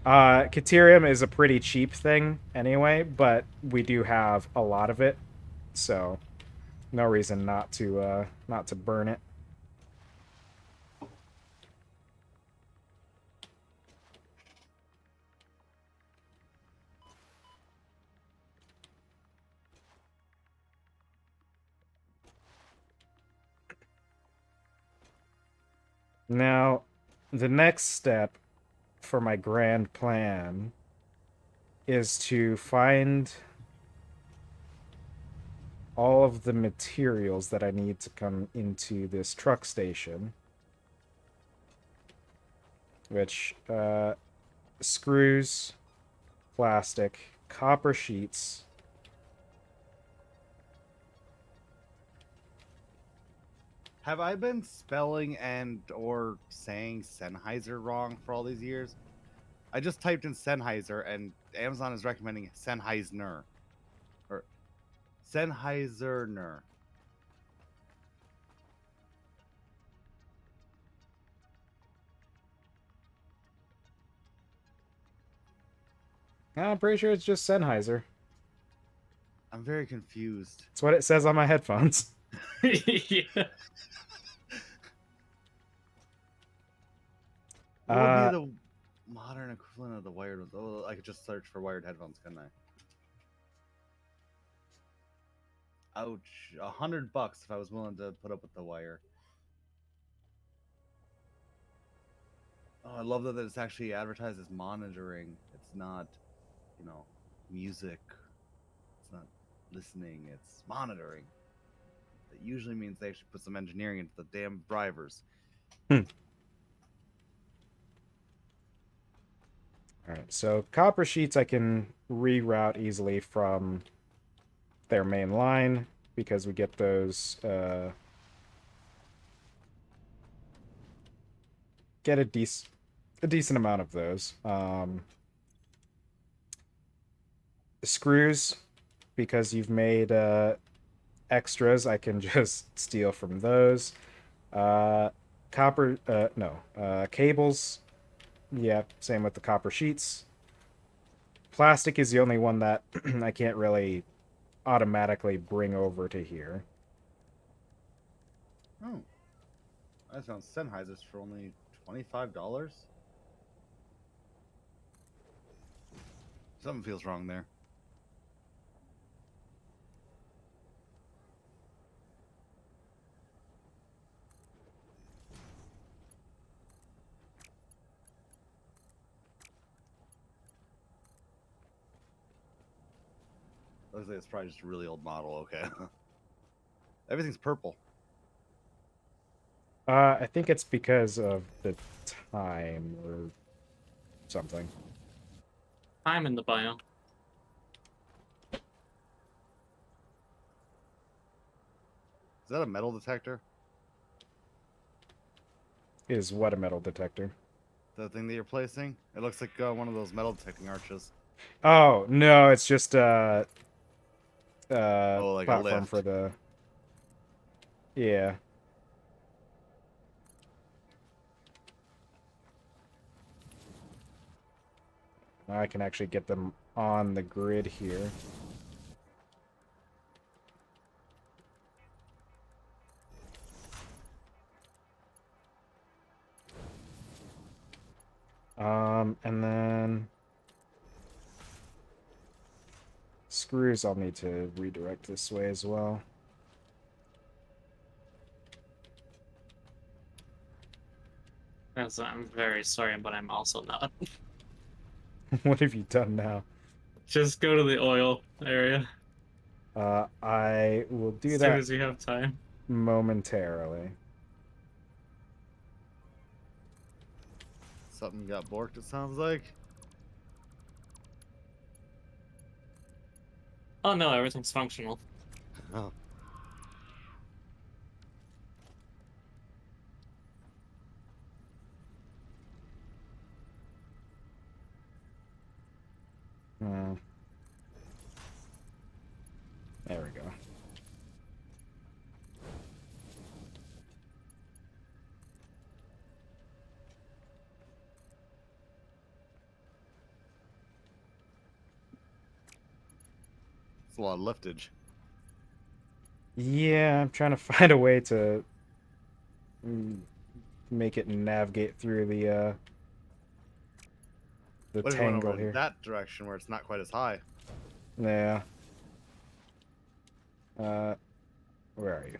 Caterium is a pretty cheap thing anyway, but we do have a lot of it, so no reason not to burn it. Now, the next step for my grand plan is to find all of the materials that I need to come into this truck station. Which, screws, plastic, copper sheets. Have I been spelling and or saying Sennheiser wrong for all these years? I just typed in Sennheiser and Amazon is recommending Sennheiser. Or Sennheiser. I'm pretty sure it's just Sennheiser. I'm very confused. That's what it says on my headphones. Yeah. What would be the modern equivalent of the wired ones? Oh, I could just search for wired headphones, couldn't I? Ouch. $100 if I was willing to put up with the wire. Oh, I love that it's actually advertised as monitoring. It's not, music. It's not listening. It's monitoring. That usually means they actually put some engineering into the damn drivers. Alright, so copper sheets I can reroute easily from their main line because we get those, get a decent amount of those. Screws, because you've made extras, I can just steal from those. Cables. Yeah, same with the copper sheets. Plastic is the only one that I can't really automatically bring over to here. Oh. I found Sennheisers for only $25. Something feels wrong there. Looks like it's probably just a really old model. Okay. Everything's purple. I think it's because of the time or something. I'm in the bio. Is that a metal detector? Is what a metal detector? The thing that you're placing? It looks like one of those metal detecting arches. Oh, no, it's just Like a platform lift. for the... Yeah. Now I can actually get them on the grid here. And then... Screws I'll need to redirect this way as well. I'm very sorry, but I'm also not. What have you done now? Just go to the oil area I will do as that soon as you have time. momentarily. Something got borked, it sounds like. Oh no, everything's functional. Oh. Hmm. There we go. It's a lot of liftage. Yeah, I'm trying to find a way to make it navigate through the What if you went over tangle in here. that direction where it's not quite as high? Yeah. Where are you?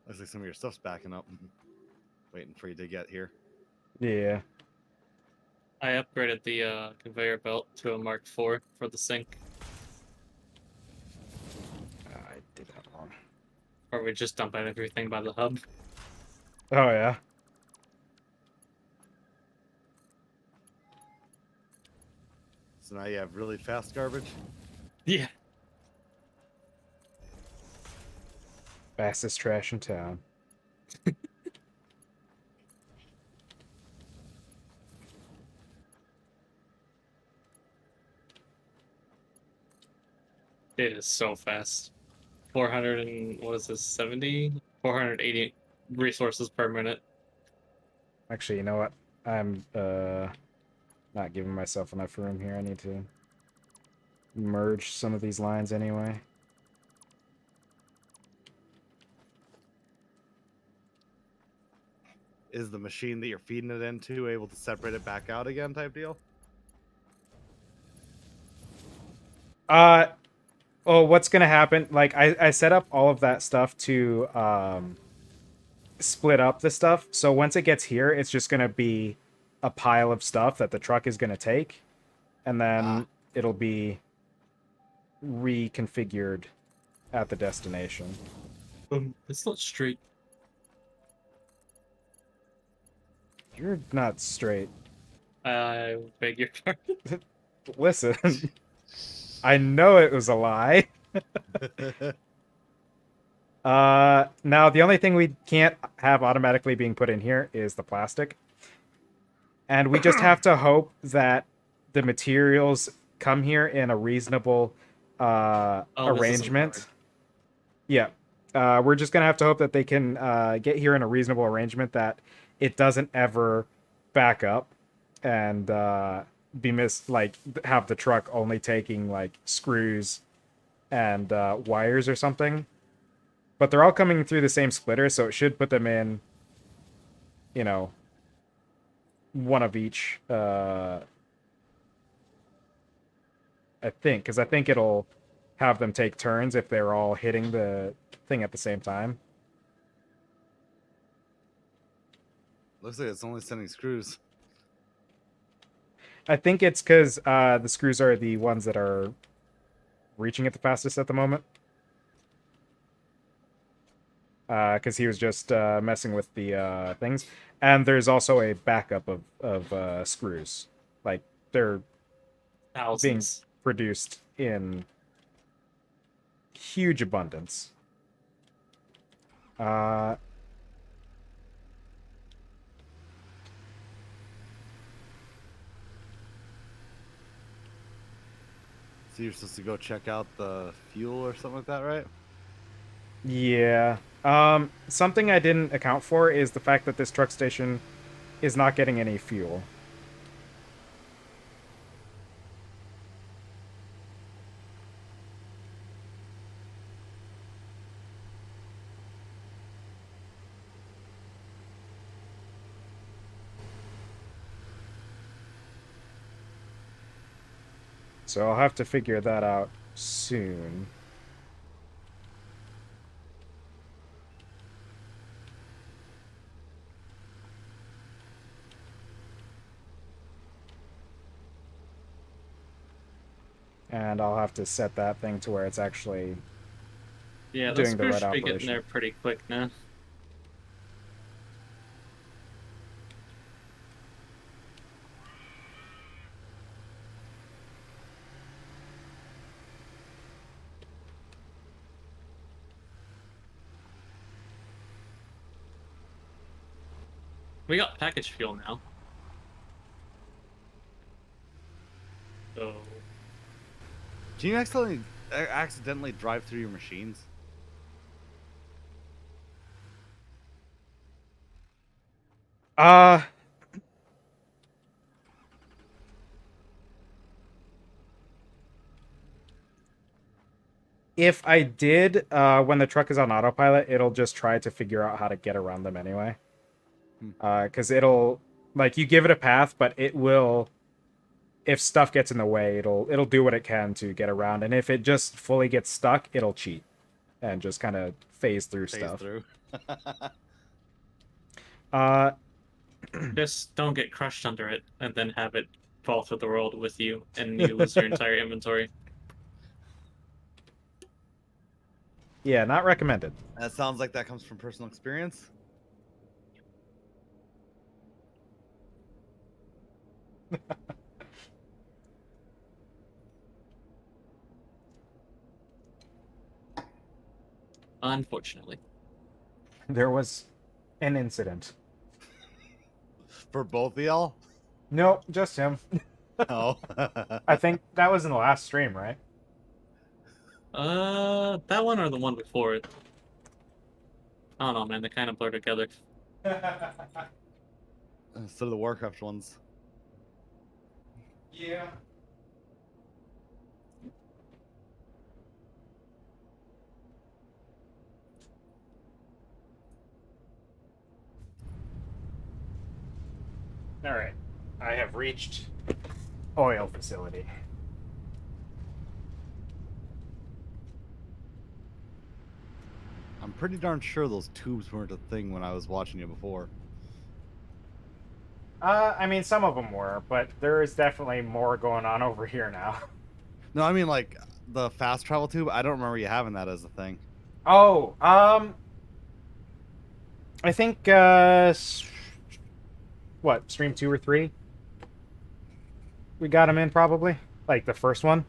Looks like some of your stuff's backing up. Waiting for you to get here. Yeah. I upgraded the conveyor belt to a Mark IV for the sink. I did that wrong. Or we just dump out everything by the hub. Oh, yeah. So now you have really fast garbage. Yeah. Fastest trash in town. It is so fast. 400 and what is this? 70? 480 resources per minute. Actually, you know what? I'm not giving myself enough room here. I need to merge some of these lines anyway. Is the machine that you're feeding it into able to separate it back out again type deal? Oh, what's gonna happen? Like, I set up all of that stuff to split up the stuff. So once it gets here, it's just gonna be a pile of stuff that the truck is gonna take, and then it'll be reconfigured at the destination. It's not straight. You're not straight. I beg your pardon. Listen, I know it was a lie. Now the only thing we can't have automatically being put in here is the plastic. And we just have to hope that the materials come here in a reasonable arrangement. Yeah. We're just gonna have to hope that they can get here in a reasonable arrangement, that it doesn't ever back up and be have the truck only taking like screws and wires or something. But they're all coming through the same splitter, so it should put them in, you know, one of each. I think, because I think it'll have them take turns if they're all hitting the thing at the same time. Looks like it's only sending screws. I think it's because the screws are the ones that are reaching it the fastest at the moment. Because he was just messing with the things. And there's also a backup of screws. Like, they're being Thousands. produced in huge abundance. So you're supposed to go check out the fuel or something like that, right? Yeah. Something I didn't account for is the fact that this truck station is not getting any fuel. So I'll have to figure that out soon. And I'll have to set that thing to where it's actually Yeah, the doing the screws right should be getting operation. there pretty quick now. We got package fuel now. Can you accidentally drive through your machines? Uh, if I did, when the truck is on autopilot, it'll just try to figure out how to get around them anyway. Because it'll, like, you give it a path, but it will, if stuff gets in the way, it'll do what it can to get around, and if it just fully gets stuck, it'll cheat and just kind of phase through stuff. Through. Uh, Just don't get crushed under it and then have it fall through the world with you and you lose your entire inventory. yeah, not recommended. That sounds like that comes from personal experience. Unfortunately. There was an incident. For both of y'all? Nope, just him. Oh. I think that was in the last stream, right? That one or the one before it? I don't know, man. They kind of blur together. Instead of the Warcraft ones. Yeah. All right. I have reached oil facility. I'm pretty darn sure those tubes weren't a thing when I was watching you before. I mean, some of them were, but there is definitely more going on over here now. No, I mean like the fast travel tube. I don't remember you having that as a thing. Oh, I think what, stream 2 or 3? We got him in probably, like the first one.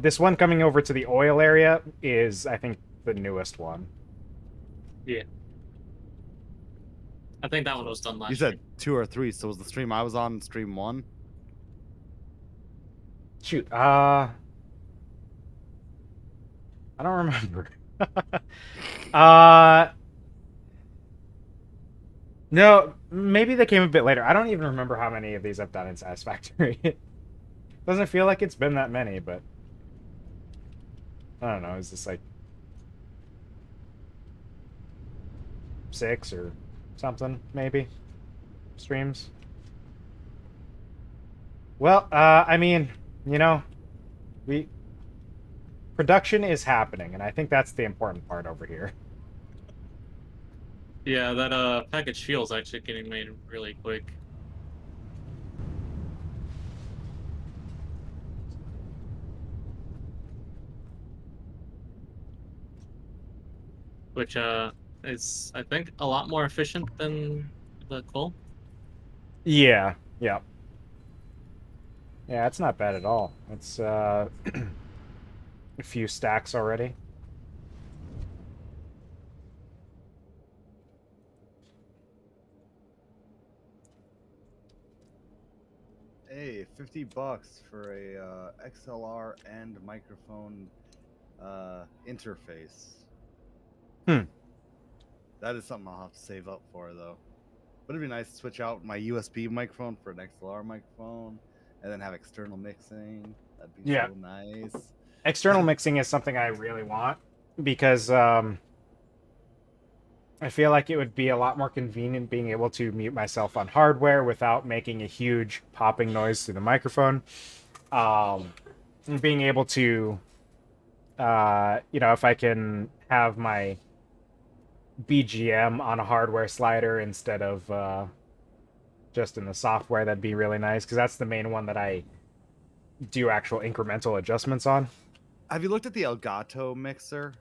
This one coming over to the oil area is, I think, the newest one. Yeah. I think that one was done last You said year. 2 or 3, so was the stream I was on stream 1? Shoot, I don't remember. No, maybe they came a bit later. I don't even remember how many of these I've done in Satisfactory. Doesn't feel like it's been that many, but I don't know. Is this like 6 or something? Maybe streams. Well, I mean, you know, production is happening, and I think that's the important part over here. Yeah, that package fuel's actually getting made really quick. Which is, I think, a lot more efficient than the coal. Yeah, yeah. Yeah, it's not bad at all. It's a few stacks already. Hey, $50 for a XLR and microphone interface. That is something I'll have to save up for, though. But it'd be nice to switch out my USB microphone for an XLR microphone, and then have external mixing. That'd be so nice. External mixing is something I really want because I feel like it would be a lot more convenient being able to mute myself on hardware without making a huge popping noise through the microphone. And being able to, you know, if I can have my BGM on a hardware slider instead of just in the software, that'd be really nice because that's the main one that I do actual incremental adjustments on. Have you looked at the Elgato mixer?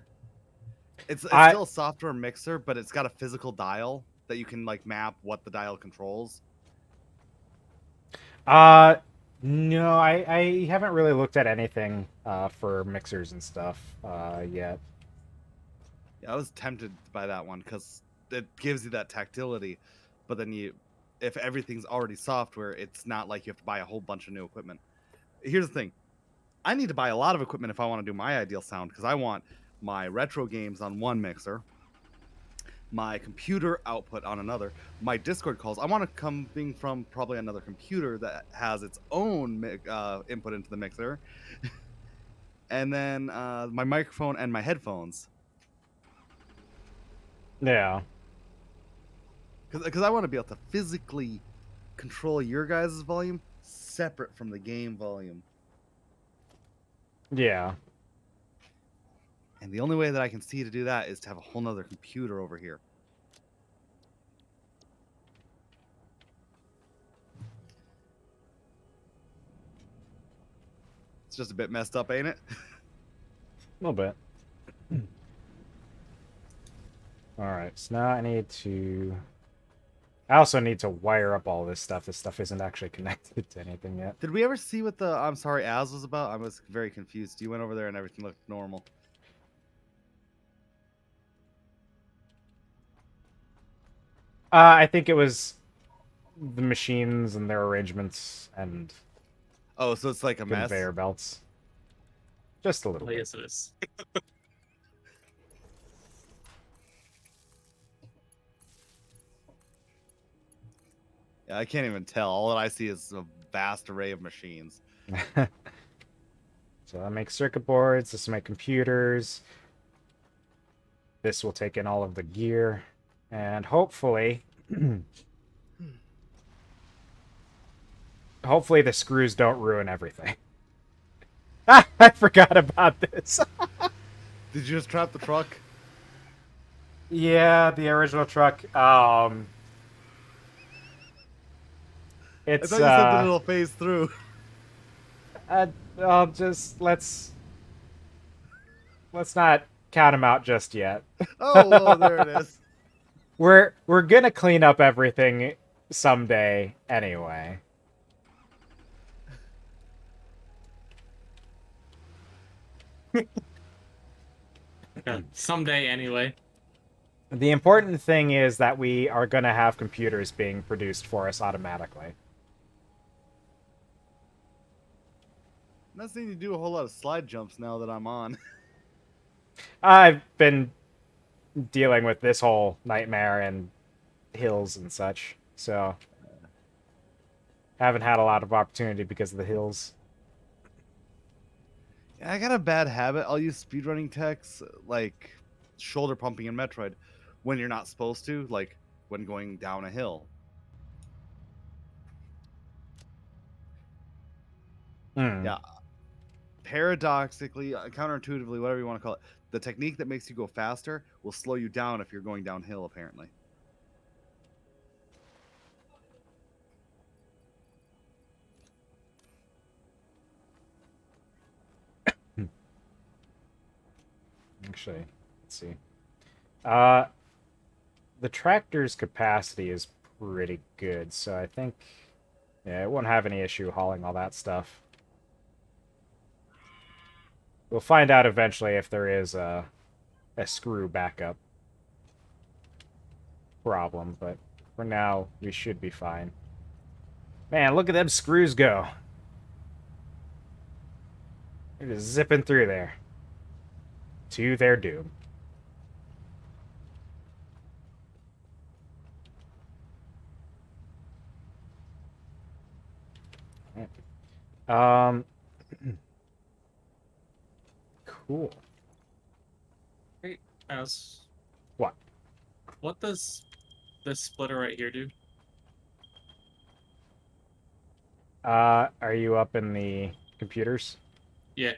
It's still a software mixer, but it's got a physical dial that you can like map what the dial controls. No, I haven't really looked at anything for mixers and stuff yet. Yeah, I was tempted by that one because it gives you that tactility, but then if everything's already software, it's not like you have to buy a whole bunch of new equipment. here's the thing. I need to buy a lot of equipment if I want to do my ideal sound, because I want my retro games on one mixer, my computer output on another, my Discord calls. I want to coming from probably another computer that has its own input into the mixer, and then my microphone and my headphones. Yeah. Because I want to be able to physically control your guys' volume separate from the game volume. Yeah. And the only way that I can see to do that is to have a whole nother computer over here. It's just a bit messed up, ain't it? A little bit. Alright, so now I need to... I also need to wire up all this stuff. This stuff isn't actually connected to anything yet. Did we ever see what the I'm sorry Az was about? I was very confused. You went over there and everything looked normal. I think it was the machines and their arrangements and Oh, so it's like a mess. conveyor belts. Just a little Oh, bit. yes, it is. Yeah, I can't even tell. All that I see is a vast array of machines. So I make circuit boards, this will make computers. This will take in all of the gear. And hopefully... hopefully the screws don't ruin everything. I forgot about this. Did you just trap the truck? Yeah, the original truck. I thought It's you said that it'll phase through. I'll just let's not count them out just yet. Oh, well, there it is. We're gonna clean up everything someday anyway. Yeah, someday, anyway. The important thing is that we are gonna have computers being produced for us automatically. I'm not seeing you do a whole lot of slide jumps now that I'm on. I've been dealing with this whole nightmare and hills and such, so haven't had a lot of opportunity because of the hills. Yeah, I got a bad habit. I'll use speedrunning techs like shoulder pumping in Metroid when you're not supposed to, like when going down a hill. Yeah. Paradoxically, counterintuitively, whatever you want to call it, the technique that makes you go faster will slow you down if you're going downhill, apparently. Actually, let's see. The tractor's capacity is pretty good, so I think, yeah, it won't have any issue hauling all that stuff. We'll find out eventually if there is a screw backup problem, but for now, we should be fine. Man, look at them screws go. They're just zipping through there. To their doom. Cool. Hey, As, What? what does this splitter right here do? Are you up in the computers? Yeah.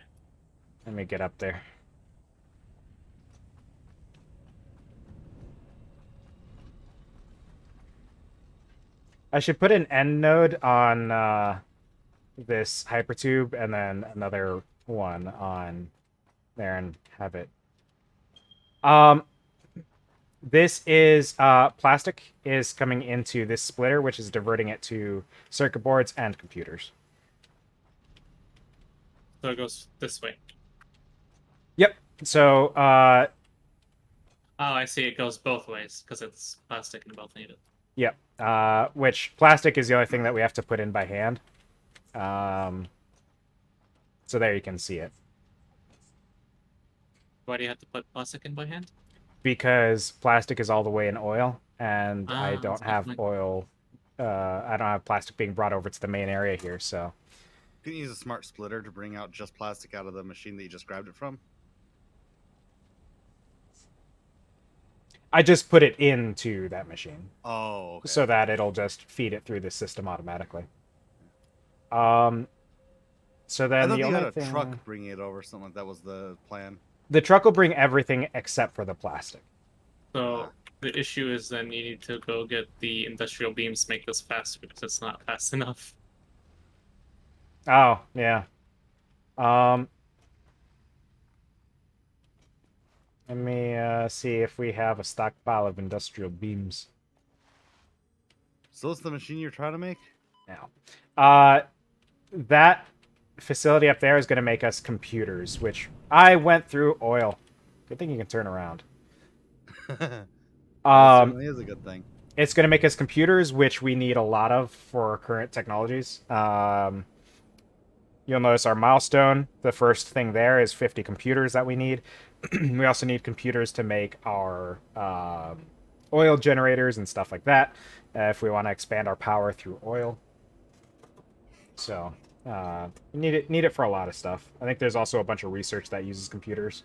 Let me get up there. I should put an end node on this hypertube and then another one on there and have it. This is plastic is coming into this splitter, which is diverting it to circuit boards and computers. So it goes this way. Yep. So Oh, I see. It goes both ways because it's plastic and both need it. yep. Which plastic is the only thing that we have to put in by hand. So there you can see it. Why do you have to put plastic in by hand? Because plastic is all the way in oil, and I Ah, that's don't a good have point. oil. I don't have plastic being brought over to the main area here, so Can you use a smart splitter to bring out just plastic out of the machine that you just grabbed it from? I just put it into that machine Oh, okay. so that it'll just feed it through the system automatically. Um, so I then thought the you had only a thing, truck bringing it over, something like that was the plan. the truck will bring everything except for the plastic. So the issue is then you need to go get the industrial beams to make this faster because it's not fast enough. Oh yeah. Um, Let me see if we have a stockpile of industrial beams So it's the machine you're trying to make? now. That facility up there is going to make us computers, which I went through oil. Good thing you can turn around. That Um, certainly is a good thing. it's going to make us computers, which we need a lot of for our current technologies. You'll notice our milestone. The first thing there is 50 computers that we need. We also need computers to make our oil generators and stuff like that if we want to expand our power through oil. So need it for a lot of stuff. I think there's also a bunch of research that uses computers.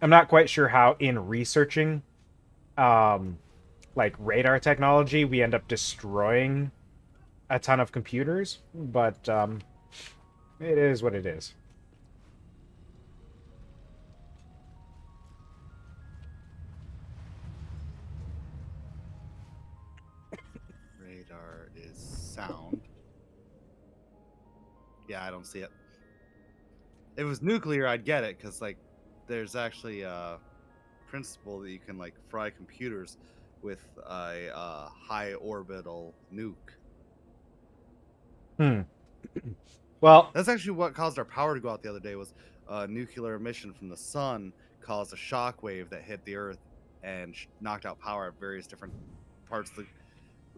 I'm not quite sure how in researching like radar technology we end up destroying a ton of computers, but it is what it is. Radar is sound. Yeah, I don't see it. If it was nuclear, I'd get it, because, like, there's actually a principle that you can, like, fry computers with a high orbital nuke. Hmm. Well, That's actually what caused our power to go out the other day, was nuclear emission from the sun caused a shock wave that hit the Earth and knocked out power at various different parts of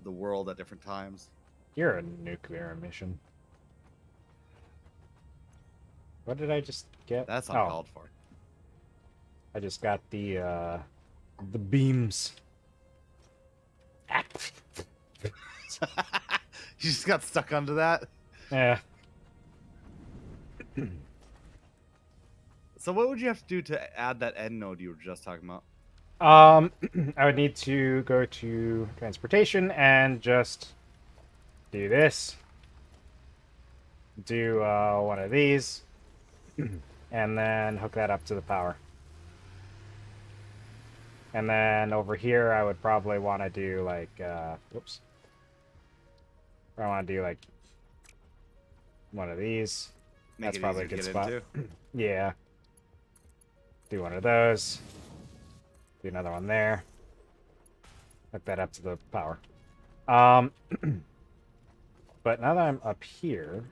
the world at different times. you're a nuclear emission. What did I just get? That's Oh, uncalled for. I just got the beams. You just got stuck onto that. Yeah. So what would you have to do to add that end node you were just talking about? I would need to go to transportation and just do this. Do one of these, and then hook that up to the power. And then over here, I would probably want to do like, whoops. I want to do like one of these. Make That's it probably a easier good to spot. get into? Yeah. Do one of those. Do another one there. Hook that up to the power. But now that I'm up here,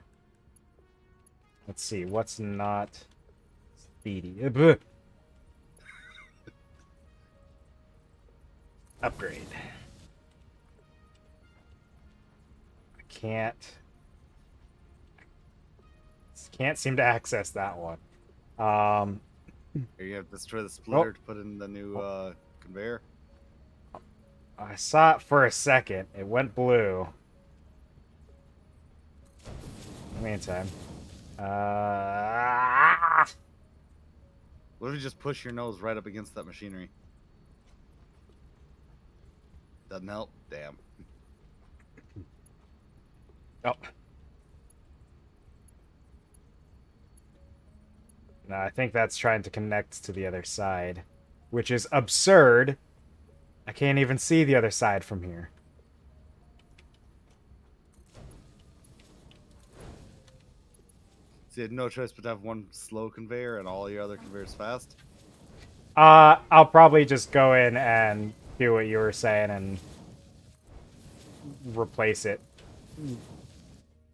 let's see what's not speedy. Upgrade. I can't seem to access that one. Or you have to destroy the splitter to put in the new conveyor. I saw it for a second. It went blue. In the meantime. What if you just push your nose right up against that machinery? Doesn't help? Damn. Oh. No, I think that's trying to connect to the other side, which is absurd. I can't even see the other side from here. So you had no choice but to have one slow conveyor and all your other conveyors fast? I'll probably just go in and do what you were saying and replace it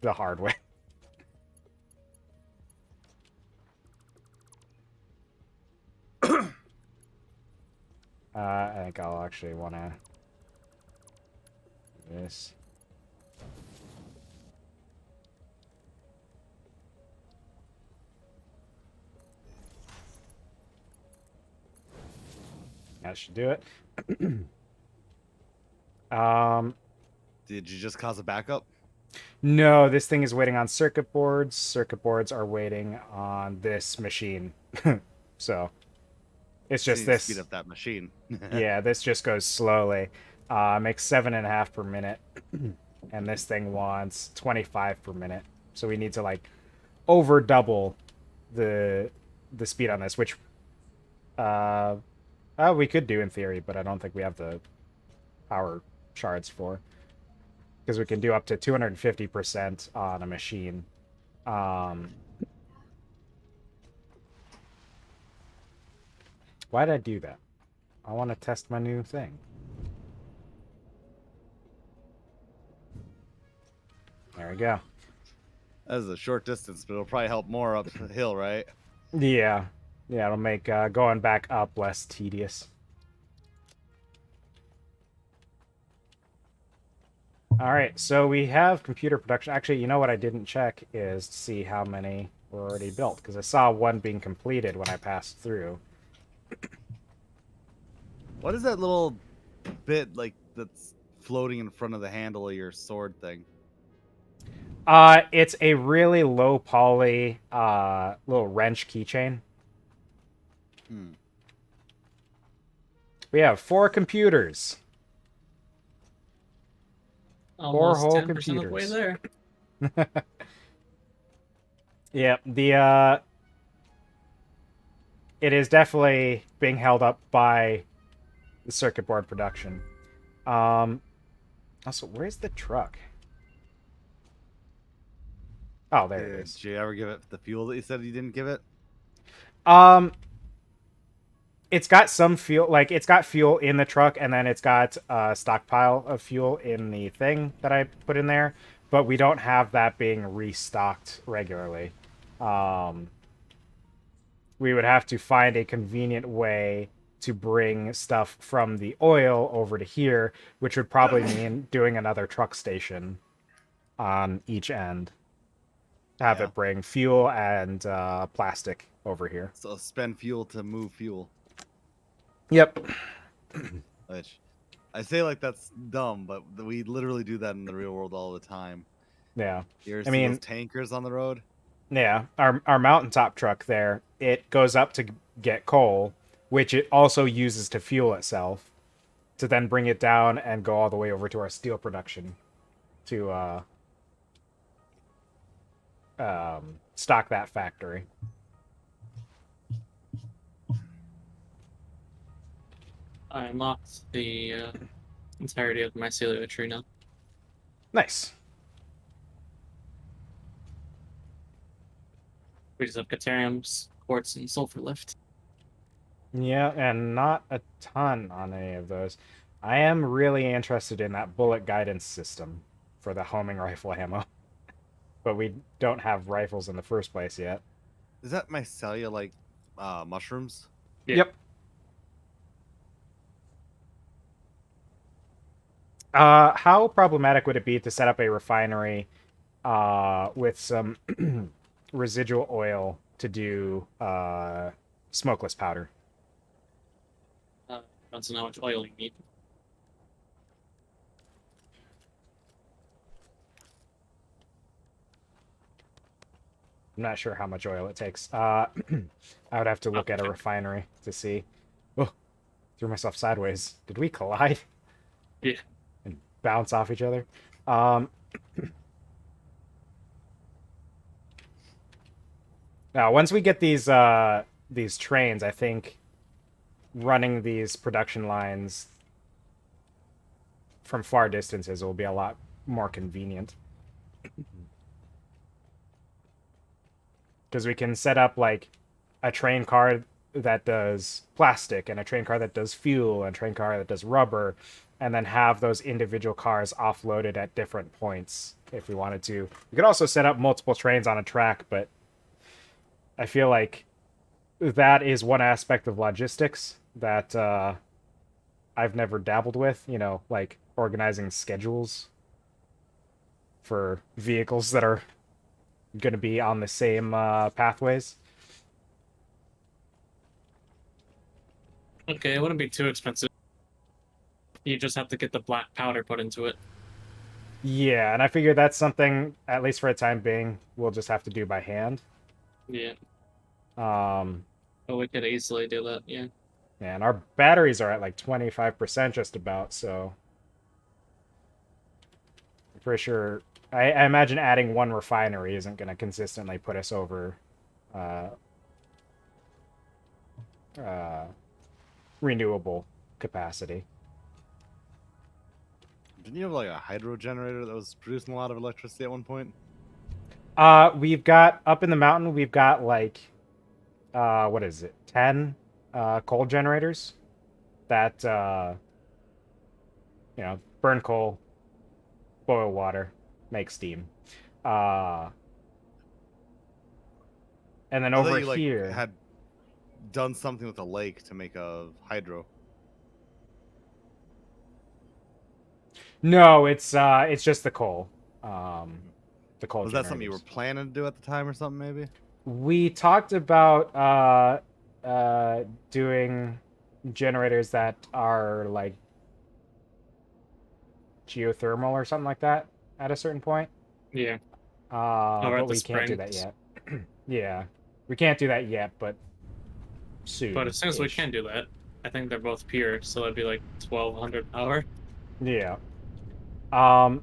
the hard way. I think I'll actually want to do this. That should do it. Did you just cause a backup? No, this thing is waiting on circuit boards. Circuit boards are waiting on this machine. So it's just Need to this. speed up that machine. Yeah, this just goes slowly. Makes 7.5 per minute, and this thing wants 25 per minute. So we need to like over double the speed on this, which we could do in theory, but I don't think we have the power shards for, because we can do up to 250% on a machine. Why did I do that? I want to test my new thing. There we go. That is a short distance, but it'll probably help more up the hill, right? Yeah. Yeah, it'll make going back up less tedious. Alright, so we have computer production. Actually, you know what I didn't check is to see how many were already built, because I saw one being completed when I passed through. What is that little bit like that's floating in front of the handle of your sword thing? It's a really low poly little wrench keychain. We have 4 computers. Almost whole 10% of the way computers. there. Yeah, it is definitely being held up by the circuit board production. Also, where's the truck? Oh, there it is. Did you ever give it the fuel that you said you didn't give it? It's got some fuel, like it's got fuel in the truck, and then it's got a stockpile of fuel in the thing that I put in there, but we don't have that being restocked regularly. We would have to find a convenient way to bring stuff from the oil over to here, which would probably mean doing another truck station on each end. Have it bring fuel and plastic over here. So spend fuel to move fuel. Yep. Which I say like that's dumb, but we literally do that in the real world all the time. Yeah. You ever I see mean, those tankers on the road? Yeah, our mountaintop truck there, it goes up to get coal, which it also uses to fuel itself, to then bring it down and go all the way over to our steel production to stock that factory. I unlocked the entirety of my mycelial tree now. Nice. We just have Cateriums, Quartz, and Sulfur left. Yeah, and not a ton on any of those. I am really interested in that bullet guidance system for the homing rifle ammo. But we don't have rifles in the first place yet. Is that mycelia like mushrooms? Yeah. Yep. How problematic would it be to set up a refinery with some residual oil to do smokeless powder? Don't know how much oil you need. I'm not sure how much oil it takes. I would have to look at a refinery to see. Oh, threw myself sideways. Did we collide? Yeah. And bounce off each other? Now, once we get these trains, I think running these production lines from far distances will be a lot more convenient. Because we can set up like a train car that does plastic and a train car that does fuel and a train car that does rubber, and then have those individual cars offloaded at different points if we wanted to. We could also set up multiple trains on a track, but I feel like that is one aspect of logistics that I've never dabbled with, you know, like organizing schedules for vehicles that are going to be on the same pathways. Okay, it wouldn't be too expensive. You just have to get the black powder put into it. Yeah, and I figure that's something, at least for a time being, we'll just have to do by hand. Yeah. Um, Oh, we could easily do that, yeah. and our batteries are at like 25% just about, so I'm pretty sure. I imagine adding one refinery isn't going to consistently put us over uh, uh, renewable capacity. Didn't you have like a hydro generator that was producing a lot of electricity at one point? We've got up in the mountain, we've got like what is it? 10 coal generators that you know, burn coal, boil water, make steam. Uh and then I thought over you like here, had done something with a lake to make a hydro. no, it's just the coal. The coal Was that something you were generators. planning to do at the time or something? Maybe. We talked about doing generators that are like geothermal or something like that at a certain point. Yeah. Over But at the we can't do that springs. yet. Yeah, we can't do that yet, but soon. But as soon as we can do that, I think they're both pure, so that'd be like 1200 power. Yeah. Um.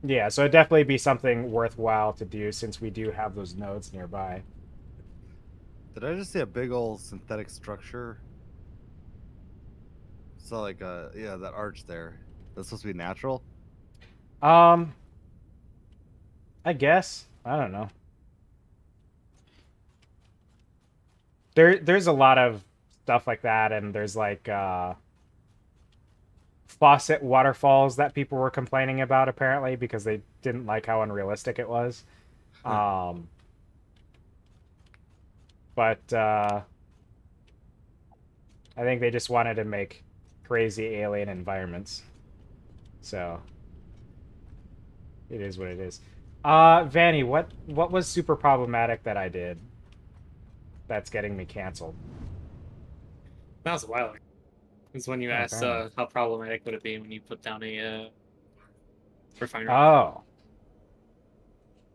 Yeah, so it'd definitely be something worthwhile to do since we do have those nodes nearby. Did I just see a big old synthetic structure? So like yeah, that arch there. That's supposed to be natural? Um, I guess. I don't know. There's a lot of stuff like that, and there's like faucet waterfalls that people were complaining about apparently because they didn't like how unrealistic it was. Um, but I think they just wanted to make crazy alien environments. So it is what it is. Vanny, what was super problematic that I did that's getting me canceled? That was a while ago. It's when you Oh, asked apparently. how problematic would it be when you put down a refinery. Oh.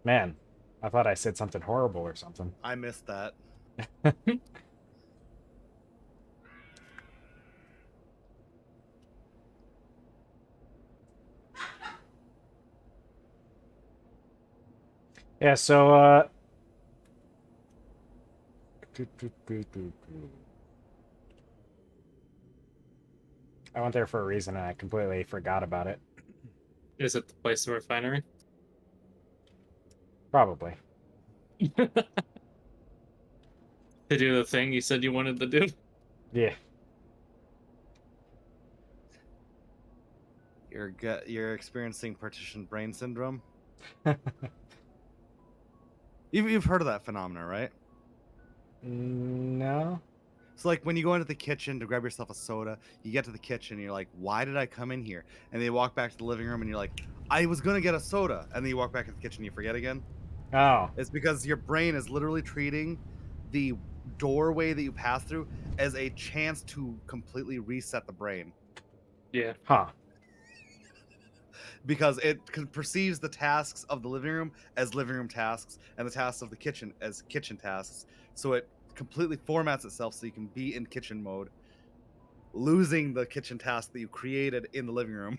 Man, I thought I said something horrible or something. I missed that. Yeah, so I went there for a reason and I completely forgot about it. Is it the place the refinery? Probably. To do the thing you said you wanted to do? Yeah. You're experiencing partition brain syndrome. You've heard of that phenomena, right? No. So like when you go into the kitchen to grab yourself a soda, you get to the kitchen and you're like, why did I come in here? And then you walk back to the living room and you're like, I was gonna get a soda. And then you walk back to the kitchen and you forget again. Oh. It's because your brain is literally treating the doorway that you pass through as a chance to completely reset the brain. Yeah. Huh. Because it perceives the tasks of the living room as living room tasks and the tasks of the kitchen as kitchen tasks. So it completely formats itself so you can be in kitchen mode, losing the kitchen task that you created in the living room.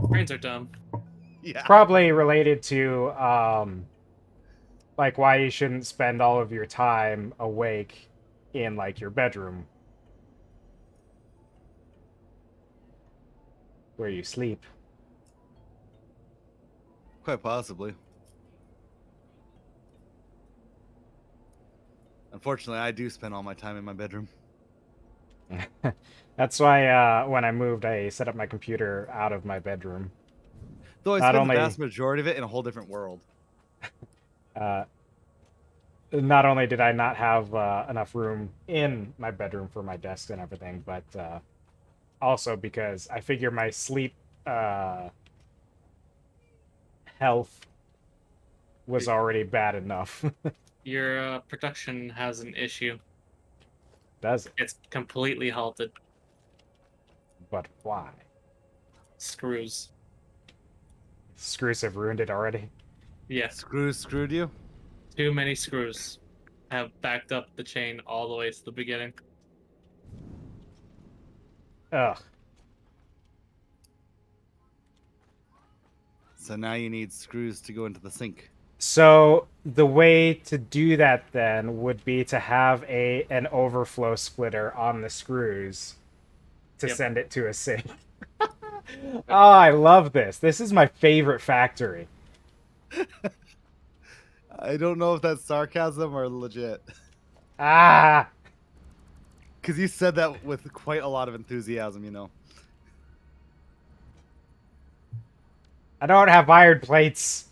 Brains are dumb. Yeah. Probably related to like why you shouldn't spend all of your time awake in like your bedroom where you sleep. Quite possibly. Unfortunately, I do spend all my time in my bedroom. That's why when I moved, I set up my computer out of my bedroom. Though I Not spend only the vast majority of it in a whole different world. uh, not only did I not have enough room in my bedroom for my desk and everything, but also because I figure my sleep health was already bad enough. Your production has an issue. Does it? It's completely halted. But why? Screws. Screws have ruined it already. Yeah, Screwed you? too many screws have backed up the chain all the way to the beginning. Ugh. So now you need screws to go into the sink. So the way to do that then would be to have an overflow splitter on the screws to Yep. send it to a sink. Oh, I love this. This is my favorite factory. I don't know if that's sarcasm or legit. Ah, Because you said that with quite a lot of enthusiasm, you know. I don't have iron plates.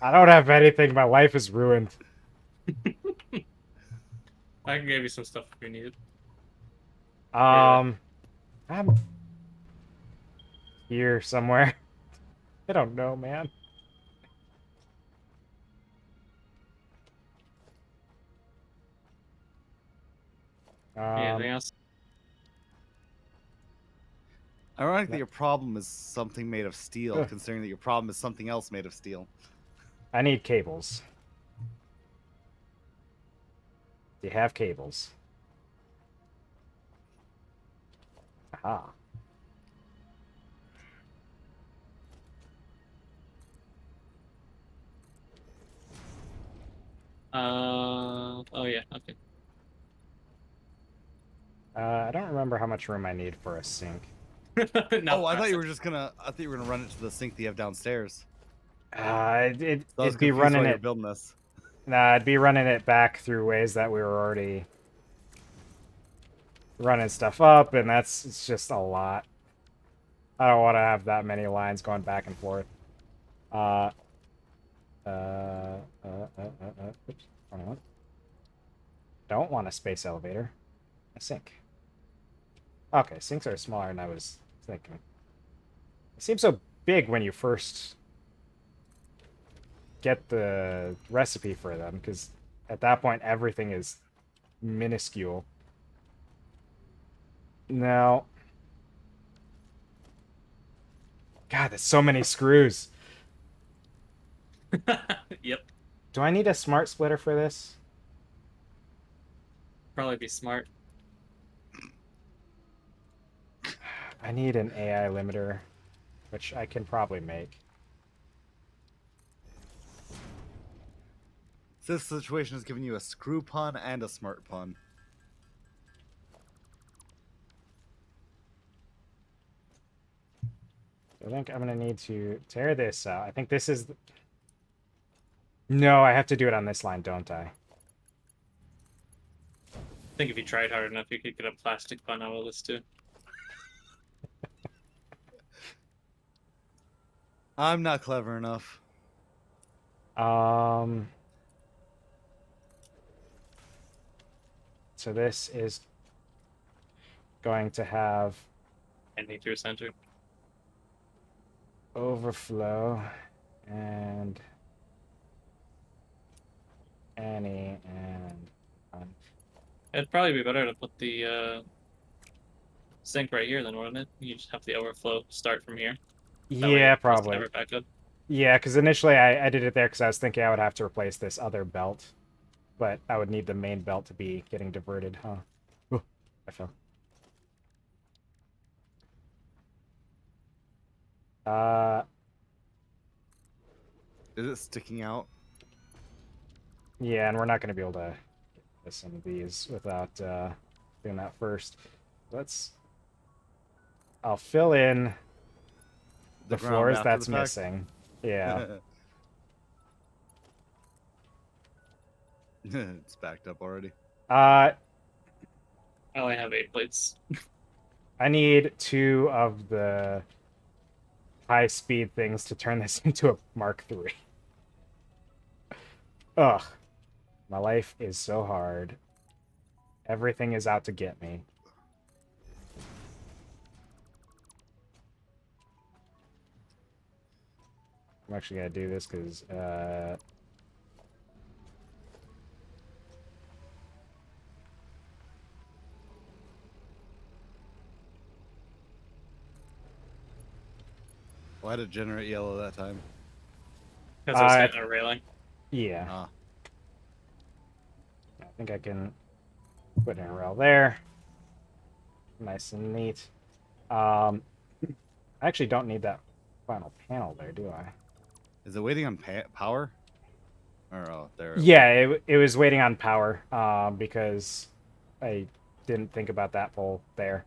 I don't have anything. My life is ruined. I can give you some stuff if you need it. I'm here somewhere. I don't know, man. Anything else? Ironic that your problem is something made of steel, Ugh. considering that your problem is something else made of steel. I need cables. Do you have cables? Aha. Oh yeah, okay. I don't remember how much room I need for a sink. No, I thought you were just gonna. I thought you were gonna run it to the sink that you have downstairs. It'd So I was be confused running while you're it. building this. Nah, I'd be running it back through ways that we were already running stuff up, and it's just a lot. I don't want to have that many lines going back and forth. Oops, wrong one. Don't want a space elevator. A sink. Okay, sinks are smaller than I was thinking. It seems so big when you first get the recipe for them, because at that point everything is minuscule. No. God, there's so many screws. Yep, Do I need a smart splitter for this? probably be smart. I need an AI limiter, which I can probably make. This situation has given you a screw pun and a smart pun. I think I'm going to need to tear this out. I think this is... No, I have to do it on this line, don't I? I think if you tried hard enough, you could get a plastic bun out of this too. I'm not clever enough. So this is going to have Anything through center. overflow and any and It'd probably be better to put the sink right here then, wouldn't it? You just have the overflow start from here. That way yeah, it doesn't probably. ever back up. Yeah, because initially I did it there because I was thinking I would have to replace this other belt, but I would need the main belt to be getting diverted, huh? Ooh, I fell. Is it sticking out? Yeah, and we're not going to be able to get some of these without doing that first. I'll fill in the ground floors after that's the fact? missing. Yeah. It's backed up already. I I only have 8 plates. need 2 of the high-speed things to turn this into a Mark III. Ugh. My life is so hard. Everything is out to get me. I'm actually gonna do this because Why did it generate yellow that time? Because I was hitting a railing. yeah. Ah. I think I can put in a rail there. Nice and neat. I actually don't need that final panel there, do I? Is it waiting on power? Or, oh, there. Yeah, it was waiting on power because I didn't think about that pole there.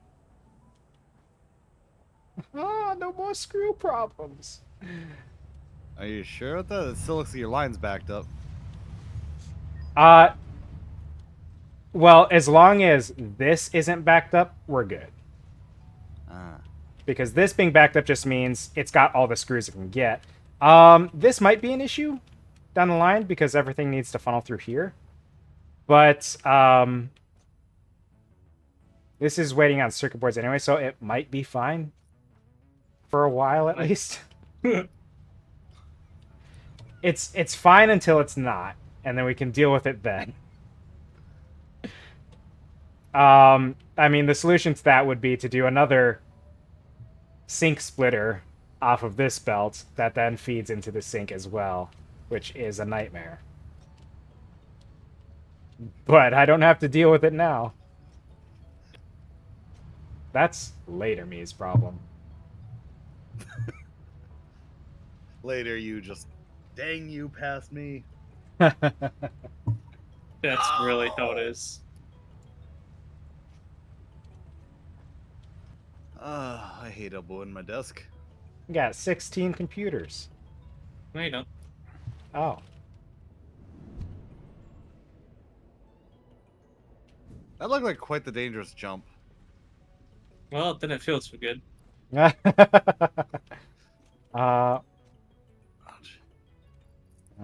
Ah, no more screw problems. Are you sure with that? It still looks like your line's backed up. Well, as long as this isn't backed up, we're good. Ah. Because this being backed up just means it's got all the screws it can get. This might be an issue down the line because everything needs to funnel through here. But this is waiting on circuit boards anyway, so it might be fine for a while at least. It's fine until it's not, and then we can deal with it then. I mean, the solution to that would be to do another sink splitter off of this belt that then feeds into the sink as well, which is a nightmare. But I don't have to deal with it now. That's later me's problem. Later, you just dang you past me. That's really how it is. I hate elbowing my desk. We got 16 computers. No, you don't. Oh. That looked like quite the dangerous jump. Well, then it feels good. I'll Ouch.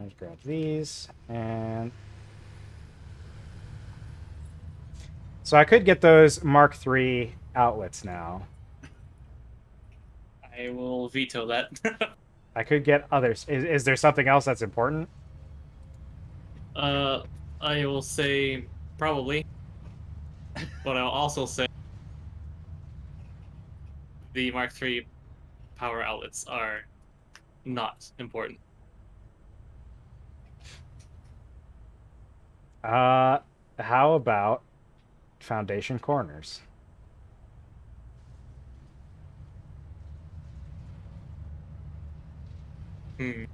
just grab these and so I could get those Mark III outlets now. I will veto that. I could get others. Is there something else that's important? I will say probably, but I'll also say the Mark III power outlets are not important. How about foundation corners? Hmm.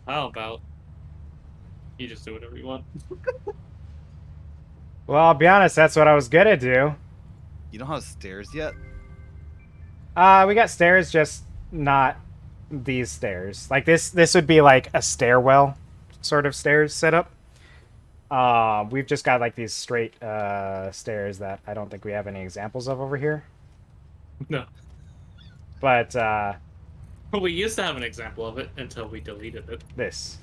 How about you just do whatever you want? Well, I'll be honest, that's what I was gonna do. You don't have stairs yet? We got stairs, just not these stairs. Like this would be like a stairwell sort of stairs setup. We've just got like these straight stairs that I don't think we have any examples of over here. No. But But we used to have an example of it until we deleted it. this.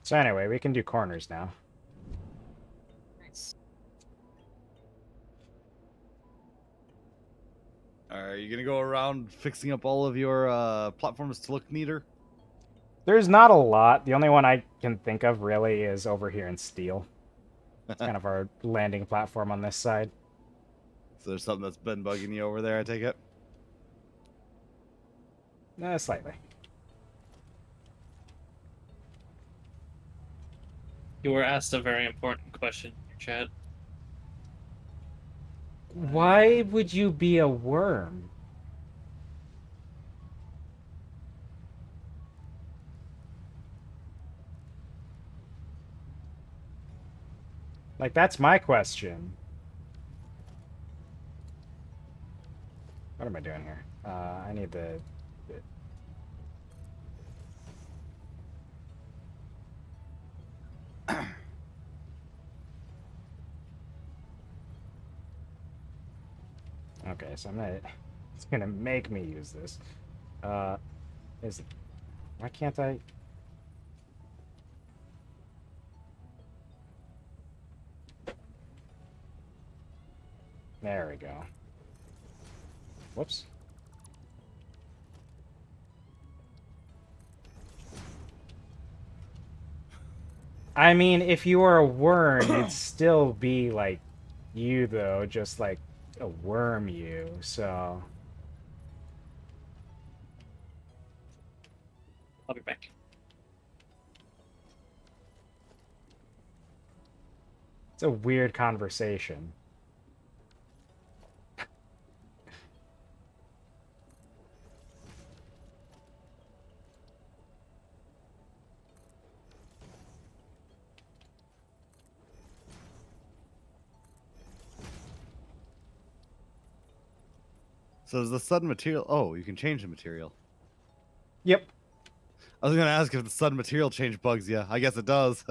So anyway, we can do corners now. Nice. Are you gonna go around fixing up all of your platforms to look neater? There's not a lot. The only one I can think of really is over here in steel. It's kind of our landing platform on this side. So there's something that's been bugging you over there, I take it? Slightly. You were asked a very important question in your chat. Why would you be a worm? Like, that's my question. What am I doing here? I need the Okay, so it's gonna make me use this. Is why can't I? There we go. Whoops. I mean, if you were a worm, you'd still be like you, though, just like a worm you, so. I'll be back. It's a weird conversation. So is the sudden material? Oh, you can change the material. Yep. I was gonna ask if the sudden material change bugs you. I guess it does.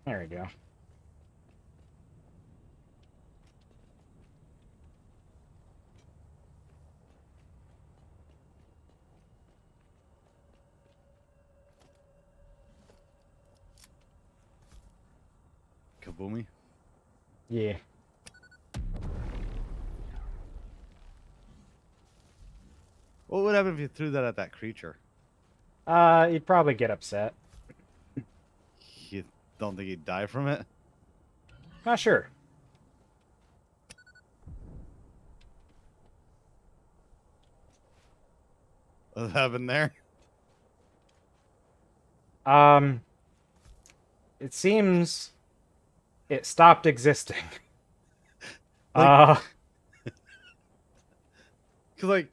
There we go. Kaboomy. Yeah. What would happen if you threw that at that creature? You'd probably get upset. You don't think he'd die from it? Not sure. What happened there? It seems it stopped existing. Like- Cause like,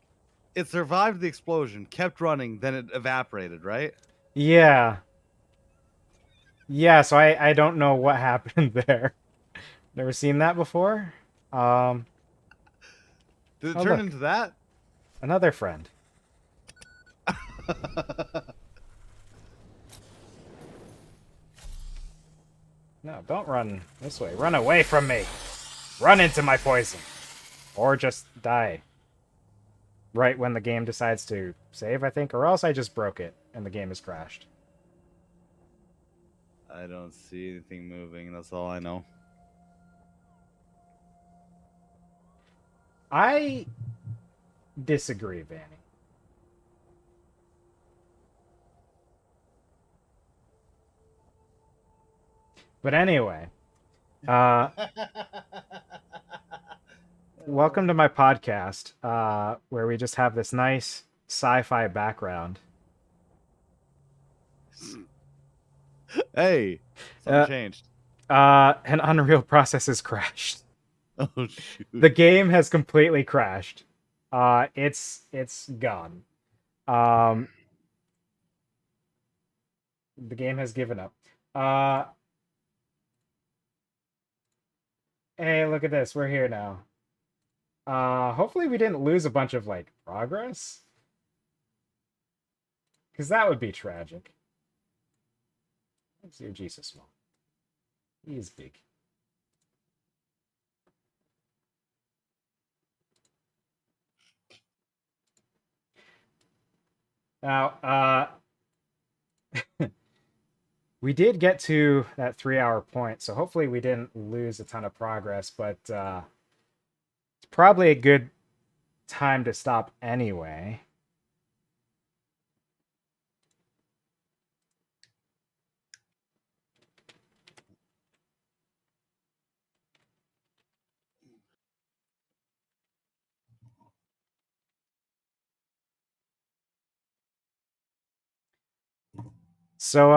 it survived the explosion, kept running, then it evaporated, right? Yeah. Yeah, so I don't know what happened there. Never seen that before. Did it Oh, turn look. into that? Another friend. No, don't run this way. Run away from me. Run into my poison. Or just die. Right when the game decides to save, I think. Or else I just broke it and the game has crashed. I don't see anything moving. That's all I know. I disagree, Vanny. But anyway, welcome to my podcast, where we just have this nice sci-fi background. Hey, something changed. An Unreal process has crashed. Oh shoot! The game has completely crashed. It's gone. The game has given up. Hey, look at this. We're here now. Hopefully we didn't lose a bunch of like progress, because that would be tragic. ZiroGi so small. He is big. Now, we did get to that 3-hour point, so hopefully we didn't lose a ton of progress, but it's probably a good time to stop anyway. So,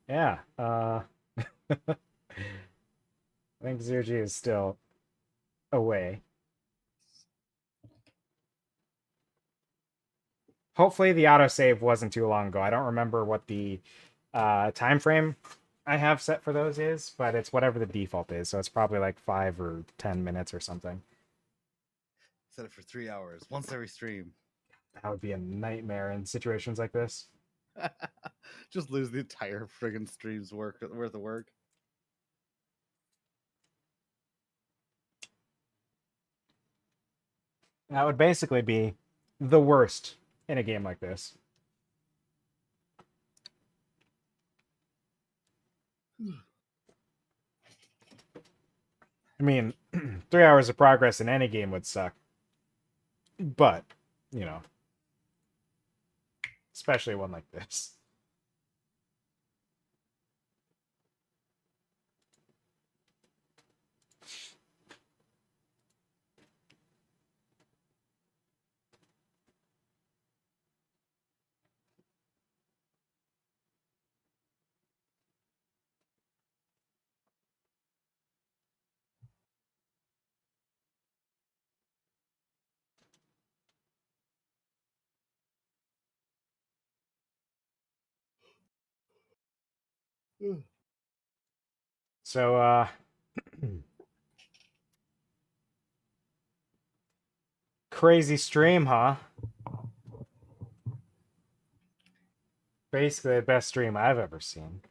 yeah, I think ZiroGi is still... away. Hopefully the autosave wasn't too long ago. I don't remember what the time frame I have set for those is, but it's whatever the default is. So it's probably like 5 or 10 minutes or something. Set it for 3 hours, once every stream. That would be a nightmare in situations like this. Just lose the entire friggin' stream's worth of work. That would basically be the worst in a game like this. I mean, 3 hours of progress in any game would suck. But, you know, especially one like this. So, crazy stream, huh? Basically the best stream I've ever seen.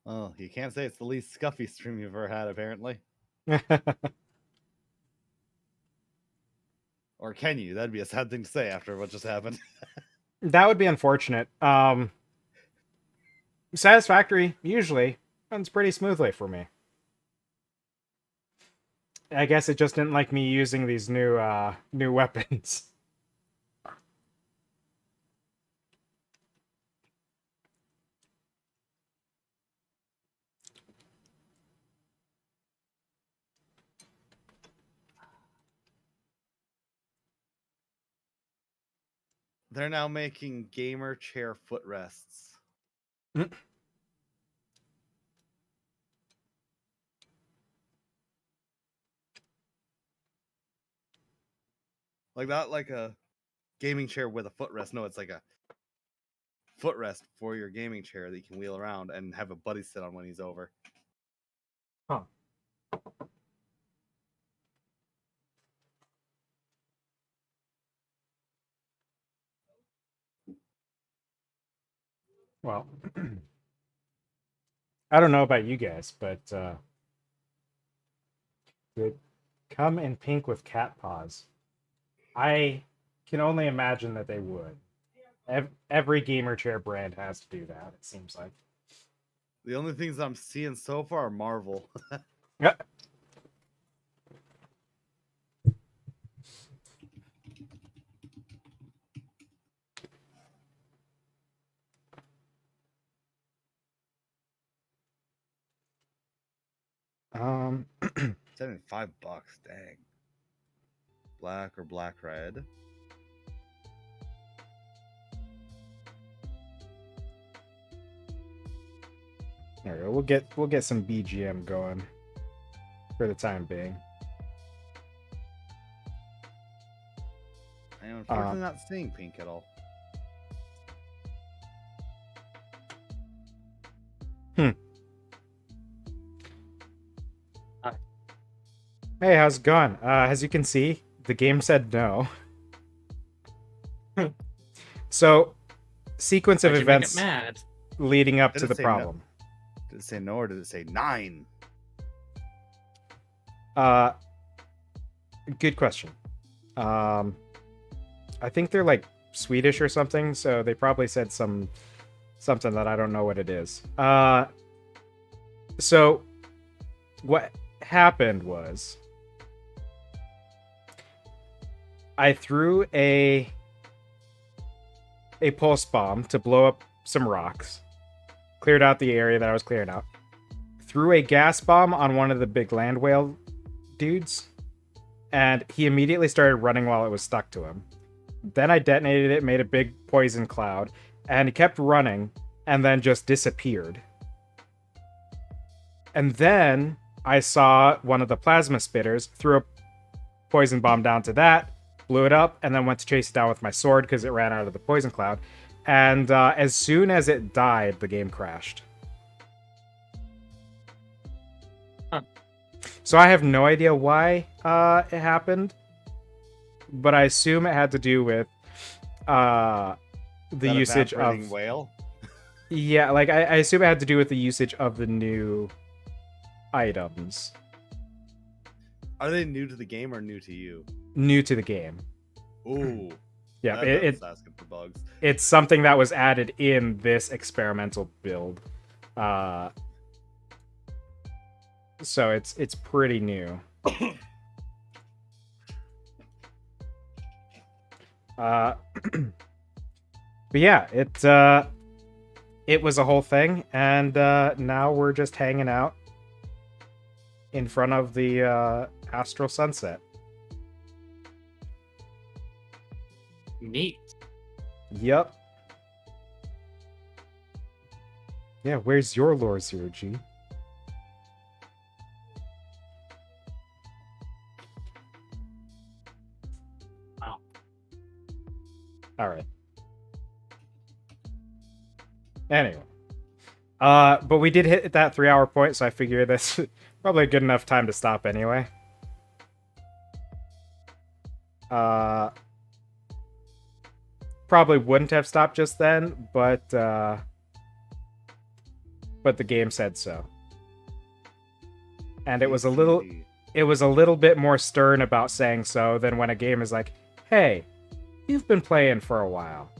Oh, you can't say it's the least scuffy stream you've ever had, apparently. Or can you? That'd be a sad thing to say after what just happened. That would be unfortunate. Satisfactory usually runs pretty smoothly for me. I guess it just didn't like me using these new weapons. They're now making gamer chair footrests. Like not like a gaming chair with a footrest. No, it's like a footrest for your gaming chair that you can wheel around and have a buddy sit on when he's over. Huh. Well, I don't know about you guys, but they come in pink with cat paws. I can only imagine that they would. Every gamer chair brand has to do that, it seems like. The only things I'm seeing so far are Marvel. Yeah. $75, dang. Black or black red. There we go. We'll get some BGM going for the time being. I am unfortunately not seeing pink at all. Hey, how's it going? As you can see, the game said no. So, sequence of Why'd you make it events mad? leading up Did to it the say no? problem. Did it say no or did it say 9? Good question. I think they're like Swedish or something, so they probably said something that I don't know what it is. So what happened was I threw a pulse bomb to blow up some rocks, cleared out the area that I was clearing out, threw a gas bomb on one of the big land whale dudes, and he immediately started running while it was stuck to him. Then I detonated it, made a big poison cloud, and he kept running and then just disappeared. And then I saw one of the plasma spitters, threw a poison bomb down to that, blew it up, and then went to chase it down with my sword because it ran out of the poison cloud. And as soon as it died, the game crashed. Huh. So I have no idea why it happened, but I assume it had to do with the That usage evaporating of... whale. Yeah, like I assume it had to do with the usage of the new items. Are they new to the game or new to you? New to the game. Ooh. Yeah, That's asking for bugs. it's something that was added in this experimental build. So it's pretty new. But yeah, it was a whole thing, and now we're just hanging out in front of the astral sunset. Neat. Yep. Yeah, where's your lore, ZiroGi? Wow. Alright. Anyway. But we did hit that 3-hour point, so I figure that's probably a good enough time to stop anyway. Probably wouldn't have stopped just then, but the game said so. And it was a little bit more stern about saying so than when a game is like, "Hey, you've been playing for a while.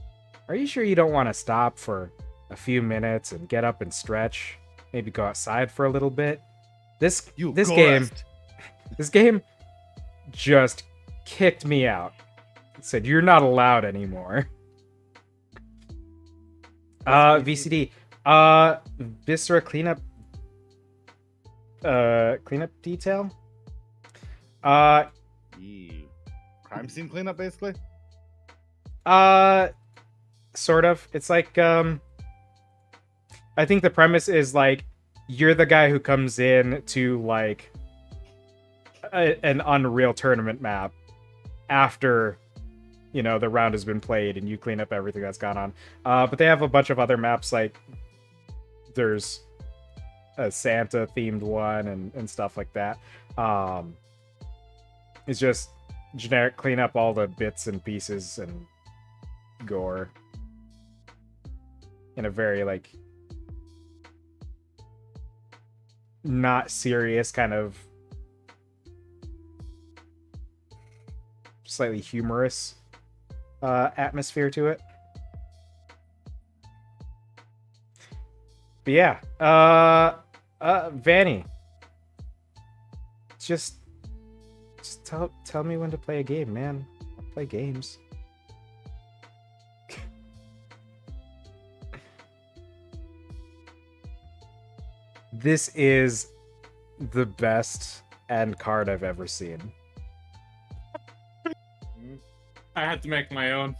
Are you sure you don't want to stop for a few minutes and get up and stretch? Maybe go outside for a little bit?" This game just kicked me out. It said, "You're not allowed anymore." VCD. Viscera cleanup detail. Crime scene cleanup, basically. Sort of. It's like I think the premise is like you're the guy who comes in to like an Unreal Tournament map after, you know, the round has been played and you clean up everything that's gone on. But they have a bunch of other maps, like there's a Santa themed one and stuff like that. It's just generic clean up all the bits and pieces and gore in a very like not serious kind of slightly humorous atmosphere to it. But yeah, Vanny, just tell me when to play a game, man. I'll play games. This is the best end card I've ever seen. I had to make my own.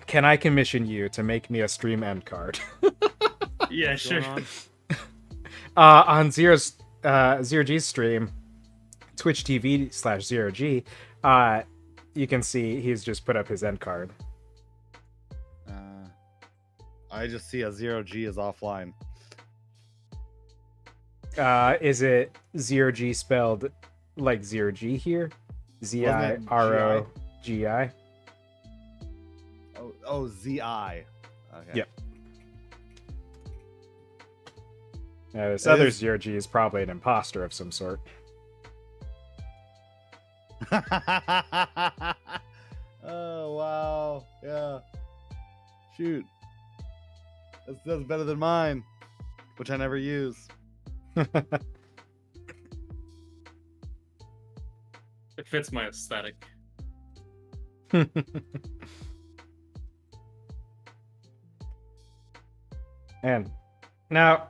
Can I commission you to make me a stream end card? Yeah, What's sure. going on? On ZiroG's stream, Twitch TV/ZiroG, you can see he's just put up his end card. I just see a ZiroG is offline. Is it ZiroG spelled like ZiroG here? ZiroGi? Oh, ZI. Okay. Yep. This It other is- ZiroG is probably an imposter of some sort. Oh wow. Yeah. Shoot. That's better than mine, which I never use. It fits my aesthetic. And now,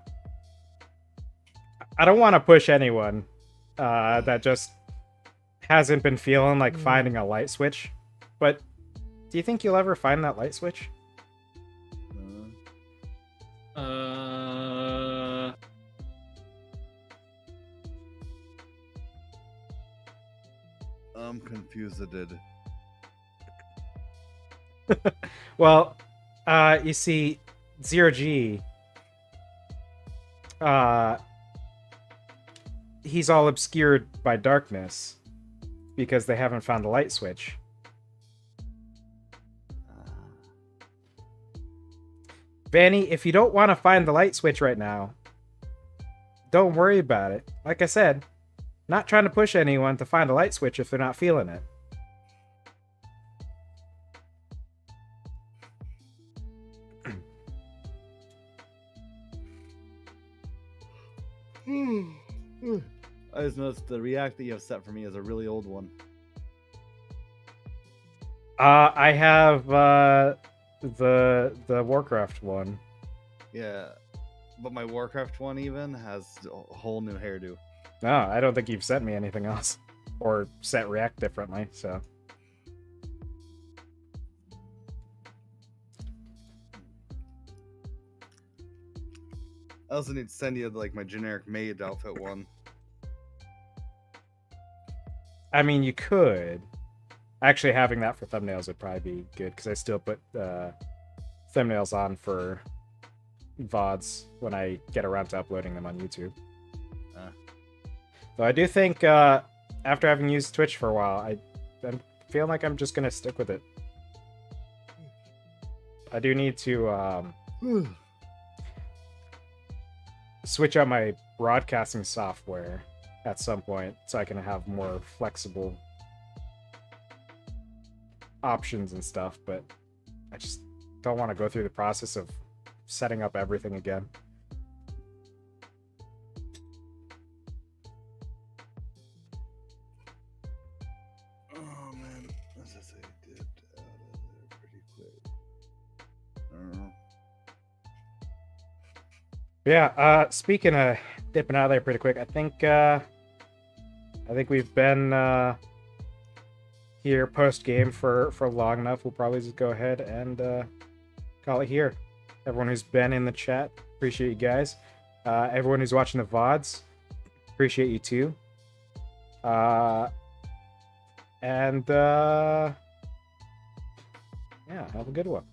I don't want to push anyone that just hasn't been feeling like finding a light switch, but do you think you'll ever find that light switch? I'm confused. Well, you see, ZiroGi, he's all obscured by darkness because they haven't found a light switch. Vanny, if you don't want to find the light switch right now, don't worry about it. Like I said, not trying to push anyone to find a light switch if they're not feeling it. I just noticed the react that you have set for me is a really old one. I have the Warcraft one. Yeah, but my Warcraft one even has a whole new hairdo. No, I don't think you've sent me anything else. Or set React differently, so. I also need to send you like my generic maid outfit one. I mean, you could. Actually, having that for thumbnails would probably be good, because I still put thumbnails on for VODs when I get around to uploading them on YouTube. Though I do think, after having used Twitch for a while, I'm feeling like I'm just going to stick with it. I do need to switch out my broadcasting software at some point so I can have more flexible options and stuff, but I just don't want to go through the process of setting up everything again. Oh man, as I say, dipped out of there pretty quick. I don't know. Yeah, speaking of dipping out of there pretty quick, I think we've been here post game for long enough. We'll probably just go ahead and call it here. Everyone who's been in the chat, appreciate you guys. Everyone who's watching the VODs, appreciate you too. And yeah, have a good one.